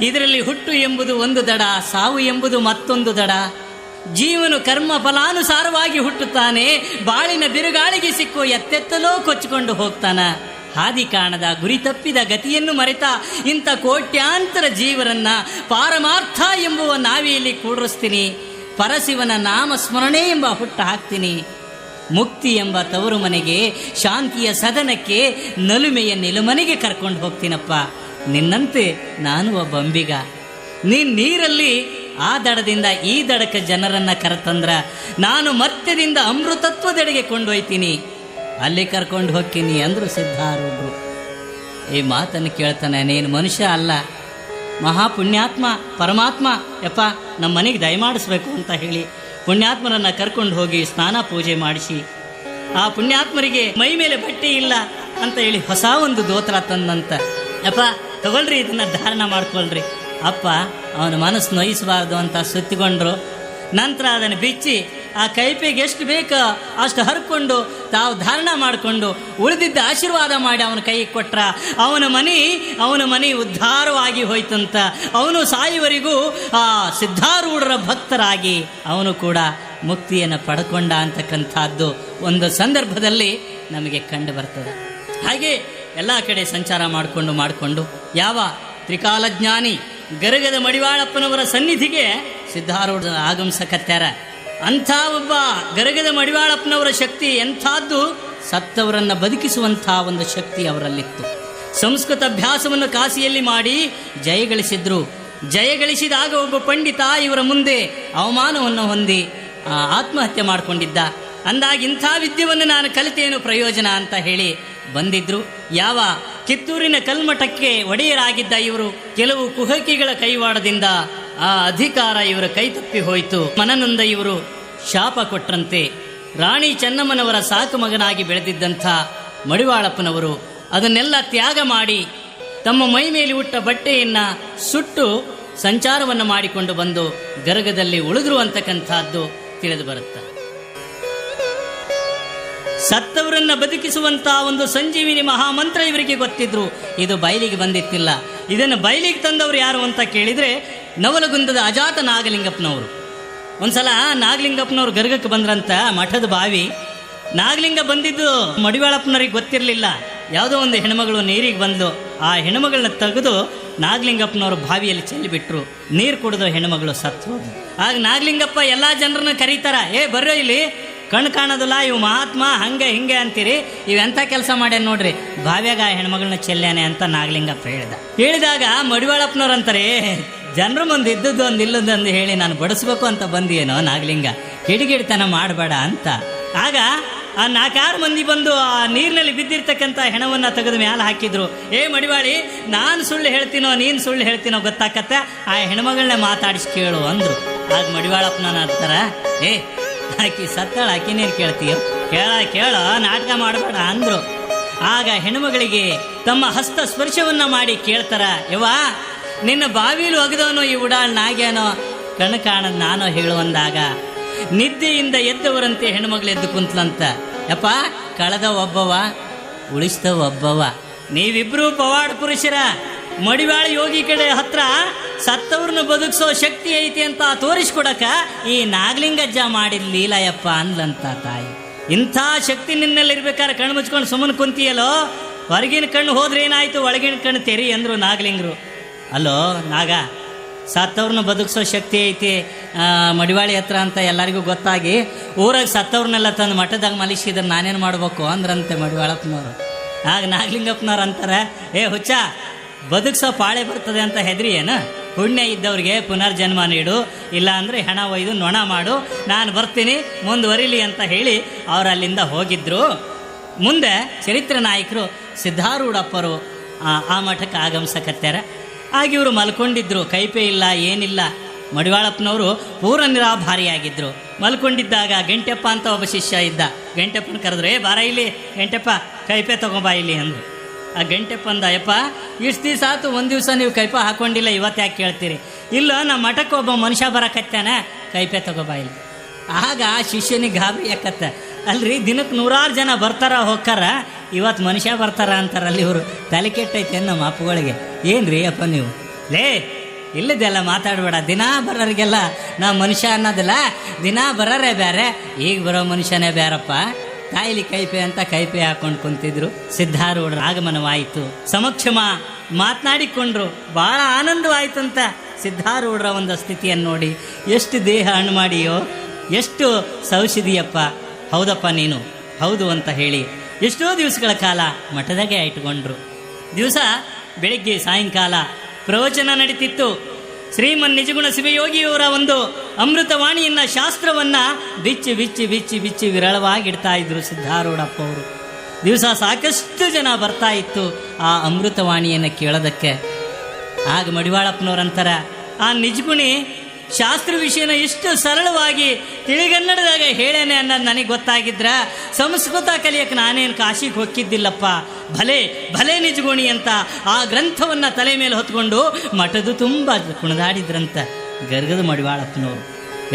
Speaker 1: ಇದರಲ್ಲಿ ಹುಟ್ಟು ಎಂಬುದು ಒಂದು ದಡ, ಸಾವು ಎಂಬುದು ಮತ್ತೊಂದು ದಡ. ಜೀವನು ಕರ್ಮ ಫಲಾನುಸಾರವಾಗಿ ಹುಟ್ಟುತ್ತಾನೆ, ಬಾಳಿನ ಬಿರುಗಾಳಿಗೆ ಸಿಕ್ಕು ಎತ್ತೆತ್ತಲೋ ಕೊಚ್ಚಿಕೊಂಡು ಹೋಗ್ತಾನ. ಹಾದಿ ಕಾಣದ, ಗುರಿ ತಪ್ಪಿದ, ಗತಿಯನ್ನು ಮರೆತ ಇಂಥ ಕೋಟ್ಯಾಂತರ ಜೀವರನ್ನ ಪಾರಮಾರ್ಥ ಎಂಬುವ ನಾವಿಯಲ್ಲಿ ಕೂಡಿಸ್ತೀನಿ. ಪರಶಿವನ ನಾಮ ಸ್ಮರಣೆ ಎಂಬ ಹುಟ್ಟು ಹಾಕ್ತೀನಿ. ಮುಕ್ತಿ ಎಂಬ ತವರು ಮನೆಗೆ, ಶಾಂತಿಯ ಸದನಕ್ಕೆ, ನಲುಮೆಯ ನಿಲುಮನೆಗೆ ಕರ್ಕೊಂಡು ಹೋಗ್ತೀನಪ್ಪ. ನಿನ್ನಂತೆ ನಾನು ಒಬ್ಬ ಅಂಬಿಗ. ನೀನು ನೀರಲ್ಲಿ ಆ ದಡದಿಂದ ಈ ದಡಕ್ಕೆ ಜನರನ್ನ ಕರೆತಂದ್ರ ನಾನು ಮತ್ಯದಿಂದ ಅಮೃತತ್ವದೆಡೆಗೆ ಕೊಂಡೊಯ್ತೀನಿ, ಅಲ್ಲಿ ಕರ್ಕೊಂಡು ಹೋಗ್ತೀನಿ ಅಂದರು ಸಿದ್ಧಾರೂಢರು. ಈ ಮಾತನ್ನು ಕೇಳ್ತಾನೆ, ನೀನು ಮನುಷ್ಯ ಅಲ್ಲ, ಮಹಾಪುಣ್ಯಾತ್ಮ ಪರಮಾತ್ಮ, ಯಪ್ಪ ನಮ್ಮ ಮನೆಗೆ ದಯಮಾಡಿಸ್ಬೇಕು ಅಂತ ಹೇಳಿ ಪುಣ್ಯಾತ್ಮರನ್ನು ಕರ್ಕೊಂಡು ಹೋಗಿ ಸ್ನಾನ ಪೂಜೆ ಮಾಡಿಸಿ, ಆ ಪುಣ್ಯಾತ್ಮರಿಗೆ ಮೈ ಮೇಲೆ ಬಟ್ಟೆ ಇಲ್ಲ ಅಂತ ಹೇಳಿ ಹೊಸ ಒಂದು ದೋತ್ರ ತಂದಂತ. ಯಪ್ಪ ತಗೊಳ್ರಿ, ಇದನ್ನು ಧಾರಣ ಮಾಡ್ಕೊಳ್ರಿ. ಅಪ್ಪ ಅವನ ಮನಸ್ಸು ನೋಯಿಸಬಾರ್ದು ಅಂತ ಸುತ್ತಿಕೊಂಡ್ರು. ನಂತರ ಅದನ್ನು ಬಿಚ್ಚಿ ಆ ಕೈಪೆಗೆ ಎಷ್ಟು ಬೇಕೋ ಅಷ್ಟು ಹರ್ಕೊಂಡು ತಾವು ಧಾರಣ ಮಾಡಿಕೊಂಡು ಉಳಿದಿದ್ದ ಆಶೀರ್ವಾದ ಮಾಡಿ ಅವನ ಕೈಗೆ ಕೊಟ್ರ. ಅವನ ಮನೆ ಉದ್ಧಾರವಾಗಿ ಹೋಯ್ತಂತ. ಅವನು ಸಾಯುವರಿಗೂ ಆ ಸಿದ್ಧಾರೂಢರ ಭಕ್ತರಾಗಿ ಅವನು ಕೂಡ ಮುಕ್ತಿಯನ್ನು ಪಡ್ಕೊಂಡ ಅಂತಕ್ಕಂಥದ್ದು ಒಂದು ಸಂದರ್ಭದಲ್ಲಿ ನಮಗೆ ಕಂಡು ಬರ್ತದೆ. ಹಾಗೆ ಎಲ್ಲ ಕಡೆ ಸಂಚಾರ ಮಾಡಿಕೊಂಡು ಯಾವ ತ್ರಿಕಾಲಜ್ಞಾನಿ ಗರಗದ ಮಡಿವಾಳಪ್ಪನವರ ಸನ್ನಿಧಿಗೆ ಸಿದ್ಧಾರೂಢ ಆಗಮಿಸಕತ್ಯಾರ. ಅಂಥ ಒಬ್ಬ ಗರಗದ ಮಡಿವಾಳಪ್ಪನವರ ಶಕ್ತಿ ಎಂಥದ್ದು, ಸತ್ತವರನ್ನು ಬದುಕಿಸುವಂಥ ಒಂದು ಶಕ್ತಿ ಅವರಲ್ಲಿತ್ತು. ಸಂಸ್ಕೃತ ಅಭ್ಯಾಸವನ್ನು ಕಾಶಿಯಲ್ಲಿ ಮಾಡಿ ಜಯಗಳಿಸಿದ್ರು. ಜಯಗಳಿಸಿದಾಗ ಒಬ್ಬ ಪಂಡಿತ ಇವರ ಮುಂದೆ ಅವಮಾನವನ್ನು ಹೊಂದಿ ಆತ್ಮಹತ್ಯೆ ಮಾಡಿಕೊಂಡಿದ್ದ. ಅಂದಾಗ ಇಂಥ ವಿದ್ಯೆಯನ್ನು ನಾನು ಕಲಿತೇನು ಪ್ರಯೋಜನ ಅಂತ ಹೇಳಿ ಬಂದಿದ್ರು. ಯಾವ ಕಿತ್ತೂರಿನ ಕಲ್ಮಠಕ್ಕೆ ಒಡೆಯರಾಗಿದ್ದ ಇವರು ಕೆಲವು ಕುಹಕಿಗಳ ಕೈವಾಡದಿಂದ ಆ ಅಧಿಕಾರ ಇವರ ಕೈ ತಪ್ಪಿ ಹೋಯಿತು. ಮನನೊಂದ ಇವರು ಶಾಪ ಕೊಟ್ರಂತೆ. ರಾಣಿ ಚೆನ್ನಮ್ಮನವರ ಸಾಕು ಮಗನಾಗಿ ಬೆಳೆದಿದ್ದಂಥ ಮಡಿವಾಳಪ್ಪನವರು ಅದನ್ನೆಲ್ಲ ತ್ಯಾಗ ಮಾಡಿ ತಮ್ಮ ಮೈ ಮೇಲೆ ಹುಟ್ಟ ಬಟ್ಟೆಯನ್ನು ಸುಟ್ಟು ಸಂಚಾರವನ್ನು ಮಾಡಿಕೊಂಡು ಬಂದು ಗರಗದಲ್ಲಿ ಉಳಿದ್ರು ಅಂತಕ್ಕಂಥದ್ದು ತಿಳಿದು ಬರುತ್ತೆ. ಸತ್ತವರನ್ನ ಬದುಕಿಸುವಂತ ಒಂದು ಸಂಜೀವಿನಿ ಮಹಾಮಂತ್ರ ಇವರಿಗೆ ಗೊತ್ತಿದ್ರು. ಇದು ಬಯಲಿಗೆ ಬಂದಿತ್ತಿಲ್ಲ. ಇದನ್ನು ಬಯಲಿಗೆ ತಂದವರು ಯಾರು ಅಂತ ಕೇಳಿದ್ರೆ ನವಲಗುಂದದ ಅಜಾತ ನಾಗಲಿಂಗಪ್ಪನವರು. ಒಂದ್ಸಲ ನಾಗಲಿಂಗಪ್ಪನವ್ರು ಗರ್ಗಕ್ಕೆ ಬಂದ್ರಂತ ಮಠದ ಬಾವಿ. ನಾಗಲಿಂಗ ಬಂದಿದ್ದು ಮಡಿವಾಳಪ್ಪನವ್ರಿಗೆ ಗೊತ್ತಿರಲಿಲ್ಲ. ಯಾವುದೋ ಒಂದು ಹೆಣ್ಮಗಳು ನೀರಿಗೆ ಬಂದು ಆ ಹೆಣ್ಮಗಳನ್ನ ತೆಗೆದು ನಾಗಲಿಂಗಪ್ಪನವರು ಬಾವಿಯಲ್ಲಿ ಚೆಲ್ಲಿಬಿಟ್ರು. ನೀರು ಕುಡಿದು ಹೆಣ್ಮಗಳು ಸತ್ತು ಹೋದ್ರು. ಆಗ ನಾಗಲಿಂಗಪ್ಪ ಎಲ್ಲ ಜನರನ್ನ ಕರೀತಾರ, ಬರ್ರೋ ಇಲ್ಲಿ, ಕಣ್ಣು ಕಾಣೋದಿಲ್ಲ, ಇವು ಮಹಾತ್ಮ ಹಂಗೆ ಹಿಂಗೆ ಅಂತೀರಿ, ಇವೆಂಥ ಕೆಲಸ ಮಾಡ್ಯಾನ ನೋಡ್ರಿ, ಬಾವ್ಯಾಗ ಆ ಹೆಣ್ಮಗಳನ್ನ ಚೆಲ್ಲಾನೆ ಅಂತ ನಾಗಲಿಂಗಪ್ಪ ಹೇಳಿದಾಗ ಮಡಿವಾಳಪ್ಪನವ್ರು ಅಂತಾರೆ, ಜನರ ಮುಂದೆ ಇದ್ದದ್ದು ಒಂದು ಇಲ್ಲದೊಂದು ಹೇಳಿ ನಾನು ಬಡಿಸ್ಬೇಕು ಅಂತ ಬಂದಿಯೇನೋ ನಾಗಲಿಂಗ, ಕಿಡಿಗಿಡಿತನ ಮಾಡಬೇಡ ಅಂತ. ಆಗ ಆ 4-6 ಮಂದಿ ಬಂದು ಆ ನೀರಿನಲ್ಲಿ ಬಿದ್ದಿರ್ತಕ್ಕಂಥ ಹೆಣವನ್ನು ತೆಗೆದು ಮ್ಯಾಲೆ ಹಾಕಿದ್ರು. ಮಡಿವಾಳಿ, ನಾನು ಸುಳ್ಳು ಹೇಳ್ತೀನೋ ನೀನು ಸುಳ್ಳು ಹೇಳ್ತೀನೋ ಗೊತ್ತಾಕತ್ತೆ, ಆ ಹೆಣ್ಮಗಳನ್ನೇ ಮಾತಾಡಿಸಿ ಕೇಳು ಅಂದರು. ಆಗ ಮಡಿವಾಳಪ್ಪನ ಅಂತಾರ, ಆಕಿ ಸತ್ತಾಳ, ಆಕಿ ನೀರು ಕೇಳ್ತೀಯೋ, ಕೇಳೋ ನಾಟಕ ಮಾಡಬೇಡ ಅಂದರು. ಆಗ ಹೆಣ್ಮಗಳಿಗೆ ತಮ್ಮ ಹಸ್ತ ಸ್ಪರ್ಶವನ್ನ ಮಾಡಿ ಕೇಳ್ತಾರ, ಯವ್ವ ನಿನ್ನ ಬಾವಿಲು ಒಗದವನು ಈ ಉಡಾಳ್ ನಾಗ್ಯಾನೋ, ಕಣ್ಣು ಕಾಣದ್ ನಾನೋ ಹೇಳುವಂದಾಗ ನಿದ್ದೆಯಿಂದ ಎದ್ದವರಂತೆ ಹೆಣ್ಮಗಳು ಎದ್ದು ಕುಂತ್ಲಂತ. ಯಪ್ಪ, ಕಳೆದ ಒಬ್ಬವ ಉಳಿಸ್ದ ಒಬ್ಬವ, ನೀವಿಬ್ರು ಪವಾಡ ಪುರುಷರ. ಮಡಿವಾಳ ಯೋಗಿ ಕಡೆ ಹತ್ರ ಸತ್ತವ್ರನ್ನ ಬದುಕಿಸೋ ಶಕ್ತಿ ಐತಿ ಅಂತ ತೋರಿಸ್ಕೊಡಕ ಈ ನಾಗಲಿಂಗಜ್ಜ ಮಾಡಿದ ಲೀಲಾಯಪ್ಪ ಅಂದ್ಲಂತ ತಾಯಿ. ಇಂಥ ಶಕ್ತಿ ನಿನ್ನಲ್ಲಿರ್ಬೇಕಾದ್ರೆ ಕಣ್ಣು ಮುಚ್ಕೊಂಡು ಸುಮ್ಮನೆ ಕುಂತಿಯಲ್ಲೋ, ಹೊರಗಿನ ಕಣ್ಣು ಹೋದ್ರೆ ಏನಾಯ್ತು, ಒಳಗಿನ ಕಣ್ಣು ತೆರಿ ಅಂದ್ರು ನಾಗಲಿಂಗರು. ಅಲ್ಲೋ ನಾಗ, ಸತ್ತವ್ರನ್ನ ಬದುಕಿಸೋ ಶಕ್ತಿ ಐತಿ ಮಡಿವಾಳಿ ಹತ್ರ ಅಂತ ಎಲ್ಲರಿಗೂ ಗೊತ್ತಾಗಿ ಊರಾಗ ಸತ್ತವ್ರನ್ನೆಲ್ಲ ತಂದು ಮಠದಾಗ ಮಲಿಸಿದ್ರೆ ನಾನೇನು ಮಾಡ್ಬೇಕು ಅಂದ್ರಂತೆ ಮಡಿವಾಳಪ್ಪನವರು. ಆಗ ನಾಗಲಿಂಗಪ್ಪನವ್ರು ಅಂತಾರೆ, ಹುಚ್ಚ, ಬದುಕ್ಸೋ ಪಾಳೆ ಬರ್ತದೆ ಅಂತ ಹೆದ್ರಿ ಏನು? ಪುಣ್ಯ ಇದ್ದವ್ರಿಗೆ ಪುನರ್ಜನ್ಮ ನೀಡು, ಇಲ್ಲ ಅಂದರೆ ಹೆಣ ಒಯ್ದು ನೊಣ ಮಾಡು, ನಾನು ಬರ್ತೀನಿ ಮುಂದುವರಿಲಿ ಅಂತ ಹೇಳಿ ಅವ್ರು ಅಲ್ಲಿಂದ ಹೋಗಿದ್ರು. ಮುಂದೆ ಚರಿತ್ರ ನಾಯಕರು ಸಿದ್ಧಾರೂಢಪ್ಪರು ಆ ಮಠಕ್ಕೆ ಆಗಮಿಸಕತ್ಯಾರ. ಆಗ ಇವರು ಮಲ್ಕೊಂಡಿದ್ರು, ಕೈಪೆ ಇಲ್ಲ ಏನಿಲ್ಲ. ಮಡಿವಾಳಪ್ಪನವರು ಪೂರ್ಣ ನಿರಾಭಾರಿಯಾಗಿದ್ದರು. ಮಲ್ಕೊಂಡಿದ್ದಾಗ ಗಂಟೆಪ್ಪ ಅಂತ ಒಬ್ಬ ಶಿಷ್ಯ ಇದ್ದ. ಗಂಟೆಪ್ಪನ ಕರೆದ್ರು, ಬಾರ ಇಲ್ಲಿ ಗಂಟೆಪ್ಪ, ಕೈಪೆ ತಗೊಂಬಾ ಇಲ್ಲಿ ಅಂದರು. ಆ ಗಂಟೆಪ್ಪ ಅಂದ, ಯಪ್ಪ ಇಷ್ಟು ದಿವಸ ಆಯ್ತು, ಒಂದು ದಿವಸ ನೀವು ಕೈಪ ಹಾಕೊಂಡಿಲ್ಲ, ಇವತ್ತು ಯಾಕೆ ಕೇಳ್ತೀರಿ? ಇಲ್ಲ, ನಮ್ಮ ಮಠಕ್ಕೆ ಒಬ್ಬ ಮನುಷ್ಯ ಬರಕತ್ತಾನ, ಕೈಪೆ ತಗೋಬಾ ಇಲ್ಲಿ. ಆಗ ಶಿಷ್ಯನಿಗೆ ಗಾಬರಿ ಯಾಕತ್ತ, ಅಲ್ರಿ ದಿನಕ್ಕೆ 100 ಜನ ಬರ್ತಾರ ಹೋಗ್ತಾರ, ಇವತ್ತು ಮನುಷ್ಯ ಬರ್ತಾರ ಅಂತಾರಲ್ಲಿ ಇವರು. ತಲೆ ಕೆಟ್ಟೈತೆ ನಮ್ಮ ಅಪ್ಪಗಳಿಗೆ. ಏನ್ರಿ ಅಪ್ಪ ನೀವು ಇಲ್ಲದೆಲ್ಲ ಮಾತಾಡಬೇಡ, ದಿನಾ ಬರೋರಿಗೆಲ್ಲ ನಾವು ಮನುಷ್ಯ ಅನ್ನೋದಿಲ್ಲ, ದಿನಾ ಬರೋರೇ ಬೇರೆ, ಈಗ ಬರೋ ಮನುಷ್ಯನೇ ಬೇರಪ್ಪ, ತಾಯಿಲಿ ಕೈಪೆ ಅಂತ ಕೈಪೆ ಹಾಕೊಂಡು ಕುಂತಿದ್ರು. ಸಿದ್ಧಾರೂಢರ ಆಗಮನವಾಯಿತು. ಸಮಕ್ಷಮ ಮಾತನಾಡಿಕೊಂಡ್ರು. ಭಾಳ ಆನಂದವಾಯ್ತಂತ. ಸಿದ್ಧಾರೂಢರ ಒಂದು ಸ್ಥಿತಿಯನ್ನು ನೋಡಿ, ಎಷ್ಟು ದೇಹ ಹಣ್ಣು ಮಾಡಿಯೋ, ಎಷ್ಟು ಸೌಷಧಿಯಪ್ಪ, ಹೌದಪ್ಪ ನೀನು ಹೌದು ಅಂತ ಹೇಳಿ ಎಷ್ಟೋ ದಿವಸಗಳ ಕಾಲ ಮಠದಾಗೆ ಇಟ್ಕೊಂಡ್ರು. ದಿವಸ ಬೆಳಿಗ್ಗೆ ಸಾಯಂಕಾಲ ಪ್ರವಚನ ನಡೀತಿತ್ತು. ಶ್ರೀಮನ್ ನಿಜಗುಣ ಶಿವಯೋಗಿಯವರ ಒಂದು ಅಮೃತವಾಣಿಯನ್ನ, ಶಾಸ್ತ್ರವನ್ನ ಬಿಚ್ಚಿ ಬಿಚ್ಚಿ ಬಿಚ್ಚಿ ಬಿಚ್ಚಿ ವಿರಳವಾಗಿಡ್ತಾ ಇದ್ರು ಸಿದ್ಧಾರೂಢಪ್ಪ ಅವರು. ದಿವಸ ಸಾಕಷ್ಟು ಜನ ಬರ್ತಾ ಇತ್ತು ಆ ಅಮೃತವಾಣಿಯನ್ನು ಕೇಳೋದಕ್ಕೆ. ಆಗ ಮಡಿವಾಳಪ್ಪನವರಂತರ, ಆ ನಿಜಗುಣಿ ಶಾಸ್ತ್ರ ವಿಷಯನ ಎಷ್ಟು ಸರಳವಾಗಿ ತಿಳಿಗನ್ನಡದಾಗ ಹೇಳೇನೆ ಅನ್ನೋದು ನನಗೆ ಗೊತ್ತಾಗಿದ್ರ ಸಂಸ್ಕೃತ ಕಲಿಯಕ್ಕೆ ನಾನೇನು ಕಾಶಿಗೆ ಹೊಕ್ಕಿದ್ದಿಲ್ಲಪ್ಪ. ಭಲೆ ಭಲೆ ನಿಜಗುಣಿ ಅಂತ ಆ ಗ್ರಂಥವನ್ನು ತಲೆ ಮೇಲೆ ಹೊತ್ಕೊಂಡು ಮಠದ ತುಂಬ ಕುಣಿದಾಡಿದ್ರಂತ ಗರ್ಗದ ಮಡಿವಾಳಪ್ಪನವರು.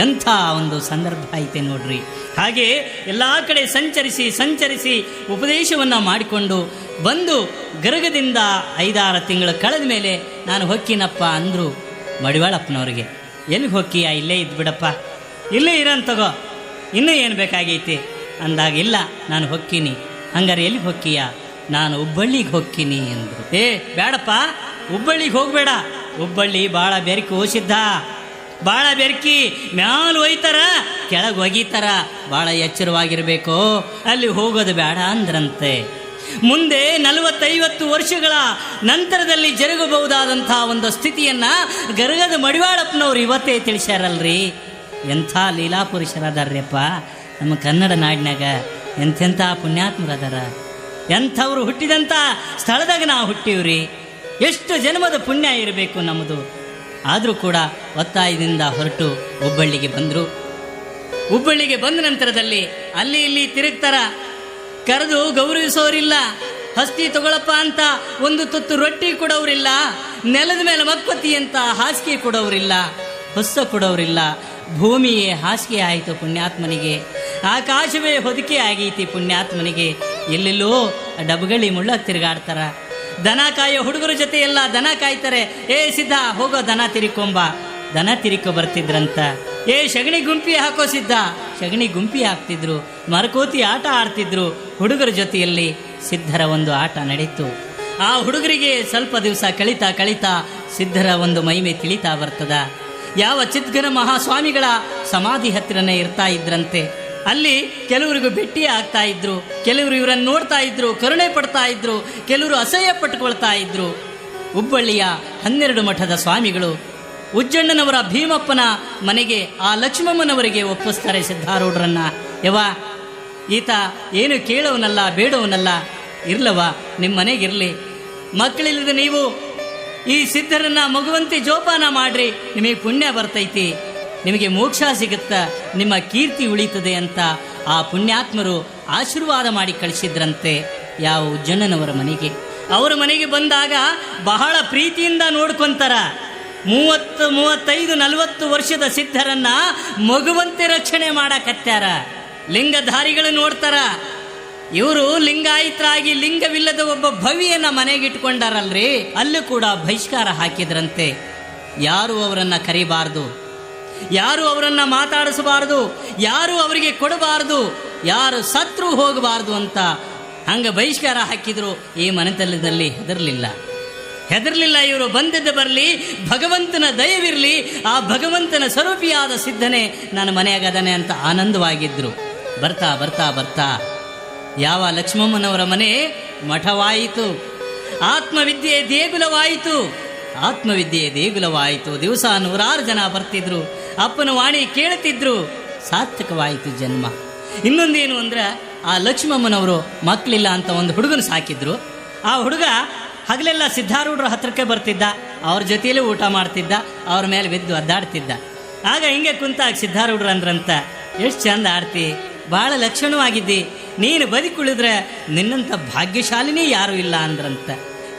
Speaker 1: ಎಂಥ ಒಂದು ಸಂದರ್ಭ ಐತೆ ನೋಡ್ರಿ. ಹಾಗೆ ಎಲ್ಲ ಕಡೆ ಸಂಚರಿಸಿ ಸಂಚರಿಸಿ ಉಪದೇಶವನ್ನು ಮಾಡಿಕೊಂಡು ಬಂದು ಗರ್ಗದಿಂದ 5-6 ತಿಂಗಳು ಕಳೆದ ಮೇಲೆ ನಾನು ಹೊಕ್ಕಿನಪ್ಪ ಅಂದರು ಮಡಿವಾಳಪ್ಪನವ್ರಿಗೆ. ಎಲ್ಲಿಗೆ ಹೊಕ್ಕಿಯ? ಇಲ್ಲೇ ಇದ್ಬಿಡಪ್ಪ, ಇಲ್ಲೇ ಇರೋನ್ ತಗೋ, ಇನ್ನೂ ಏನು ಬೇಕಾಗೈತಿ ಅಂದಾಗ, ಇಲ್ಲ ನಾನು ಹೊಕ್ಕಿನಿ. ಹಂಗಾರೆ ಎಲ್ಲಿಗೆ ಹೊಕ್ಕಿಯ? ನಾನು ಹುಬ್ಬಳ್ಳಿಗೆ ಹೊಕ್ಕಿನಿ ಅಂದರು. ಬೇಡಪ್ಪ, ಹುಬ್ಬಳ್ಳಿಗೆ ಹೋಗಬೇಡ, ಹುಬ್ಬಳ್ಳಿ ಭಾಳ ಬೆರಕಿ ಓಸಿದ್ದ, ಭಾಳ ಬೆರಕಿ, ಮ್ಯಾಲ ಒಯ್ತಾರ ಕೆಳಗೆ ಒಗಿತಾರ, ಭಾಳ ಎಚ್ಚರವಾಗಿರಬೇಕು, ಅಲ್ಲಿ ಹೋಗೋದು ಬೇಡ ಅಂದ್ರಂತೆ. ಮುಂದೆ 40-50 ವರ್ಷಗಳ ನಂತರದಲ್ಲಿ ಜರುಗಬಹುದಾದಂಥ ಒಂದು ಸ್ಥಿತಿಯನ್ನ ಗರ್ಗದ ಮಡಿವಾಳಪ್ಪನವ್ರು ಇವತ್ತೇ ತಿಳಿಸ್ಯಾರಲ್ರಿ. ಎಂಥ ಲೀಲಾ ಪುರುಷರದಾರ್ಯಪ್ಪ ನಮ್ಮ ಕನ್ನಡ ನಾಡಿನಾಗ. ಎಂಥೆಂಥ ಪುಣ್ಯಾತ್ಮರದಾರ, ಎಂಥವ್ರು ಹುಟ್ಟಿದಂಥ ಸ್ಥಳದಾಗ ನಾವು ಹುಟ್ಟಿವ್ರಿ. ಎಷ್ಟು ಜನ್ಮದ ಪುಣ್ಯ ಇರಬೇಕು ನಮ್ಮದು. ಆದರೂ ಕೂಡ ಒತ್ತಾಯದಿಂದ ಹೊರಟು ಹುಬ್ಬಳ್ಳಿಗೆ ಬಂದರು. ಹುಬ್ಬಳ್ಳಿಗೆ ಬಂದ ನಂತರದಲ್ಲಿ ಅಲ್ಲಿ ಇಲ್ಲಿ ತಿರುಗ್ತಾರ, ಕರೆದು ಗೌರವಿಸೋರಿಲ್ಲ. ಹಸ್ತಿ ತಗೊಳಪ್ಪ ಅಂತ ಒಂದು ತುತ್ತು ರೊಟ್ಟಿ ಕೊಡೋರಿಲ್ಲ, ನೆಲದ ಮೇಲೆ ಮಕ್ಕೊತ್ತಿ ಅಂತ ಹಾಸಿಗೆ ಕೊಡೋರಿಲ್ಲ, ಹೊಸ ಕೊಡೋರಿಲ್ಲ. ಭೂಮಿಯೇ ಹಾಸಿಗೆ ಆಯಿತು ಪುಣ್ಯಾತ್ಮನಿಗೆ, ಆಕಾಶವೇ ಹೊದಿಕೆ ಆಗೈತಿ ಪುಣ್ಯಾತ್ಮನಿಗೆ. ಎಲ್ಲೆಲ್ಲೋ ಡಬ್ಗಳಿ ಮುಳ್ಳಕ್ಕೆ ತಿರುಗಾಡ್ತಾರ. ದನ ಕಾಯೋ ಹುಡುಗರ ಜೊತೆ ಎಲ್ಲ ದನ ಕಾಯ್ತಾರೆ. ಏ ಸಿದ್ಧ ಹೋಗೋ ದನ ತಿರ್ಕೊಂಬ, ದನ ತಿರ್ಕೊ ಬರ್ತಿದ್ರಂತ. ಏ ಸಗಣಿ ಗುಂಪಿ ಹಾಕೋ ಸಿದ್ಧ, ಸಗಣಿ ಗುಂಪಿ ಹಾಕ್ತಿದ್ರು. ಮರಕೋತಿ ಆಟ ಆಡ್ತಿದ್ರು ಹುಡುಗರ ಜೊತೆಯಲ್ಲಿ. ಸಿದ್ಧರ ಒಂದು ಆಟ ನಡೀತು. ಆ ಹುಡುಗರಿಗೆ ಸ್ವಲ್ಪ ದಿವಸ ಕಳಿತಾ ಸಿದ್ಧರ ಒಂದು ಮೈಮೆ ತಿಳಿತಾ ಬರ್ತದ. ಯಾವ ಚಿದ್ಘನ ಮಹಾಸ್ವಾಮಿಗಳ ಸಮಾಧಿ ಹತ್ತಿರನೇ ಇರ್ತಾ ಇದ್ರಂತೆ. ಅಲ್ಲಿ ಕೆಲವರಿಗೂ ಭೇಟಿ ಆಗ್ತಾ ಇದ್ರು, ಕೆಲವರು ಇವರನ್ನು ನೋಡ್ತಾ ಇದ್ರು, ಕರುಣೆ ಪಡ್ತಾ ಇದ್ರು, ಕೆಲವರು ಅಸಹ್ಯ ಪಟ್ಕೊಳ್ತಾ ಇದ್ರು. ಹುಬ್ಬಳ್ಳಿಯ 12 ಮಠದ ಸ್ವಾಮಿಗಳು ಉಜ್ಜಣ್ಣನವರ ಭೀಮಪ್ಪನ ಮನೆಗೆ ಆ ಲಕ್ಷ್ಮಮ್ಮನವರಿಗೆ ಒಪ್ಪಿಸ್ತಾರೆ ಸಿದ್ಧಾರೂಢರನ್ನ. ಯವಾ ಈತ ಏನು ಕೇಳೋವನಲ್ಲ, ಬೇಡವನಲ್ಲ, ಇರ್ಲವ ನಿಮ್ಮ ಮನೆಗಿರಲಿ. ಮಕ್ಕಳಿಲ್ಲದ ನೀವು ಈ ಸಿದ್ಧರನ್ನ ಮಗುವಂತೆ ಜೋಪಾನ ಮಾಡ್ರಿ, ನಿಮಗೆ ಪುಣ್ಯ ಬರ್ತೈತಿ, ನಿಮಗೆ ಮೋಕ್ಷ ಸಿಗುತ್ತ, ನಿಮ್ಮ ಕೀರ್ತಿ ಉಳಿತದೆ ಅಂತ ಆ ಪುಣ್ಯಾತ್ಮರು ಆಶೀರ್ವಾದ ಮಾಡಿ ಕಳಿಸಿದ್ರಂತೆ ಯಾವ ಉಜ್ಜಣ್ಣನವರ ಮನೆಗೆ. ಅವರ ಮನೆಗೆ ಬಂದಾಗ ಬಹಳ ಪ್ರೀತಿಯಿಂದ ನೋಡ್ಕೊಂತಾರ. 30, 35, 40 ವರ್ಷದ ಸಿದ್ಧರನ್ನ ಮಗುವಂತೆ ರಕ್ಷಣೆ ಮಾಡಕತ್ಯಾರ. ಲಿಂಗಧಾರಿಗಳು ನೋಡ್ತಾರ, ಇವರು ಲಿಂಗಾಯತರಾಗಿ ಲಿಂಗವಿಲ್ಲದ ಒಬ್ಬ ಭವಿಯನ್ನ ಮನೆಗಿಟ್ಕೊಂಡಾರಲ್ರಿ, ಅಲ್ಲೂ ಕೂಡ ಬಹಿಷ್ಕಾರ ಹಾಕಿದ್ರಂತೆ. ಯಾರು ಅವರನ್ನ ಕರಿಬಾರ್ದು, ಯಾರು ಅವರನ್ನ ಮಾತಾಡಿಸಬಾರ್ದು, ಯಾರು ಅವರಿಗೆ ಕೊಡಬಾರ್ದು, ಯಾರು ಸತ್ರು ಹೋಗಬಾರ್ದು ಅಂತ ಹಂಗ ಬಹಿಷ್ಕಾರ ಹಾಕಿದ್ರು. ಈ ಮನೆತನದಲ್ಲಿ ಹೆದರ್ಲಿಲ್ಲ. ಇವರು ಬಂದಿದ್ದ ಬರಲಿ, ಭಗವಂತನ ದಯವಿರಲಿ, ಆ ಭಗವಂತನ ಸ್ವರೂಪಿಯಾದ ಸಿದ್ಧನೇ ನನ್ನ ಮನೆಯಾಗದಾನೆ ಅಂತ ಆನಂದವಾಗಿದ್ರು. ಬರ್ತಾ ಯಾವ ಲಕ್ಷ್ಮಮ್ಮನವರ ಮನೆ ಮಠವಾಯಿತು. ಆತ್ಮವಿದ್ಯೆ ದೇಗುಲವಾಯಿತು. ದಿವಸ 100 ಜನ ಬರ್ತಿದ್ರು, ಅಪ್ಪನ ವಾಣಿ ಕೇಳ್ತಿದ್ರು. ಸಾರ್ಥಕವಾಯಿತು ಜನ್ಮ. ಇನ್ನೊಂದೇನು ಅಂದ್ರೆ, ಆ ಲಕ್ಷ್ಮಮ್ಮನವರು ಮಕ್ಕಳಿಲ್ಲ ಅಂತ ಒಂದು ಹುಡುಗನ ಸಾಕಿದ್ರು. ಆ ಹುಡುಗ ಹಗಲೆಲ್ಲ ಸಿದ್ಧಾರೂಢರ ಹತ್ರಕ್ಕೆ ಬರ್ತಿದ್ದ, ಅವ್ರ ಜೊತೆಯಲ್ಲೇ ಊಟ ಮಾಡ್ತಿದ್ದ, ಅವ್ರ ಮೇಲೆ ಬಿದ್ದು ಅದ್ದಾಡ್ತಿದ್ದ. ಆಗ ಹಿಂಗೆ ಕುಂತಾಗ ಸಿದ್ಧಾರೂಢರು ಅಂದ್ರಂತ, ಎಷ್ಟು ಚಂದ ಆಡ್ತಿ, ಭಾಳ ಲಕ್ಷಣವಾಗಿದ್ದಿ, ನೀನು ಬದುಕುಳಿದ್ರೆ ನಿನ್ನಂಥ ಭಾಗ್ಯಶಾಲಿನೇ ಯಾರೂ ಇಲ್ಲ ಅಂದ್ರಂತ.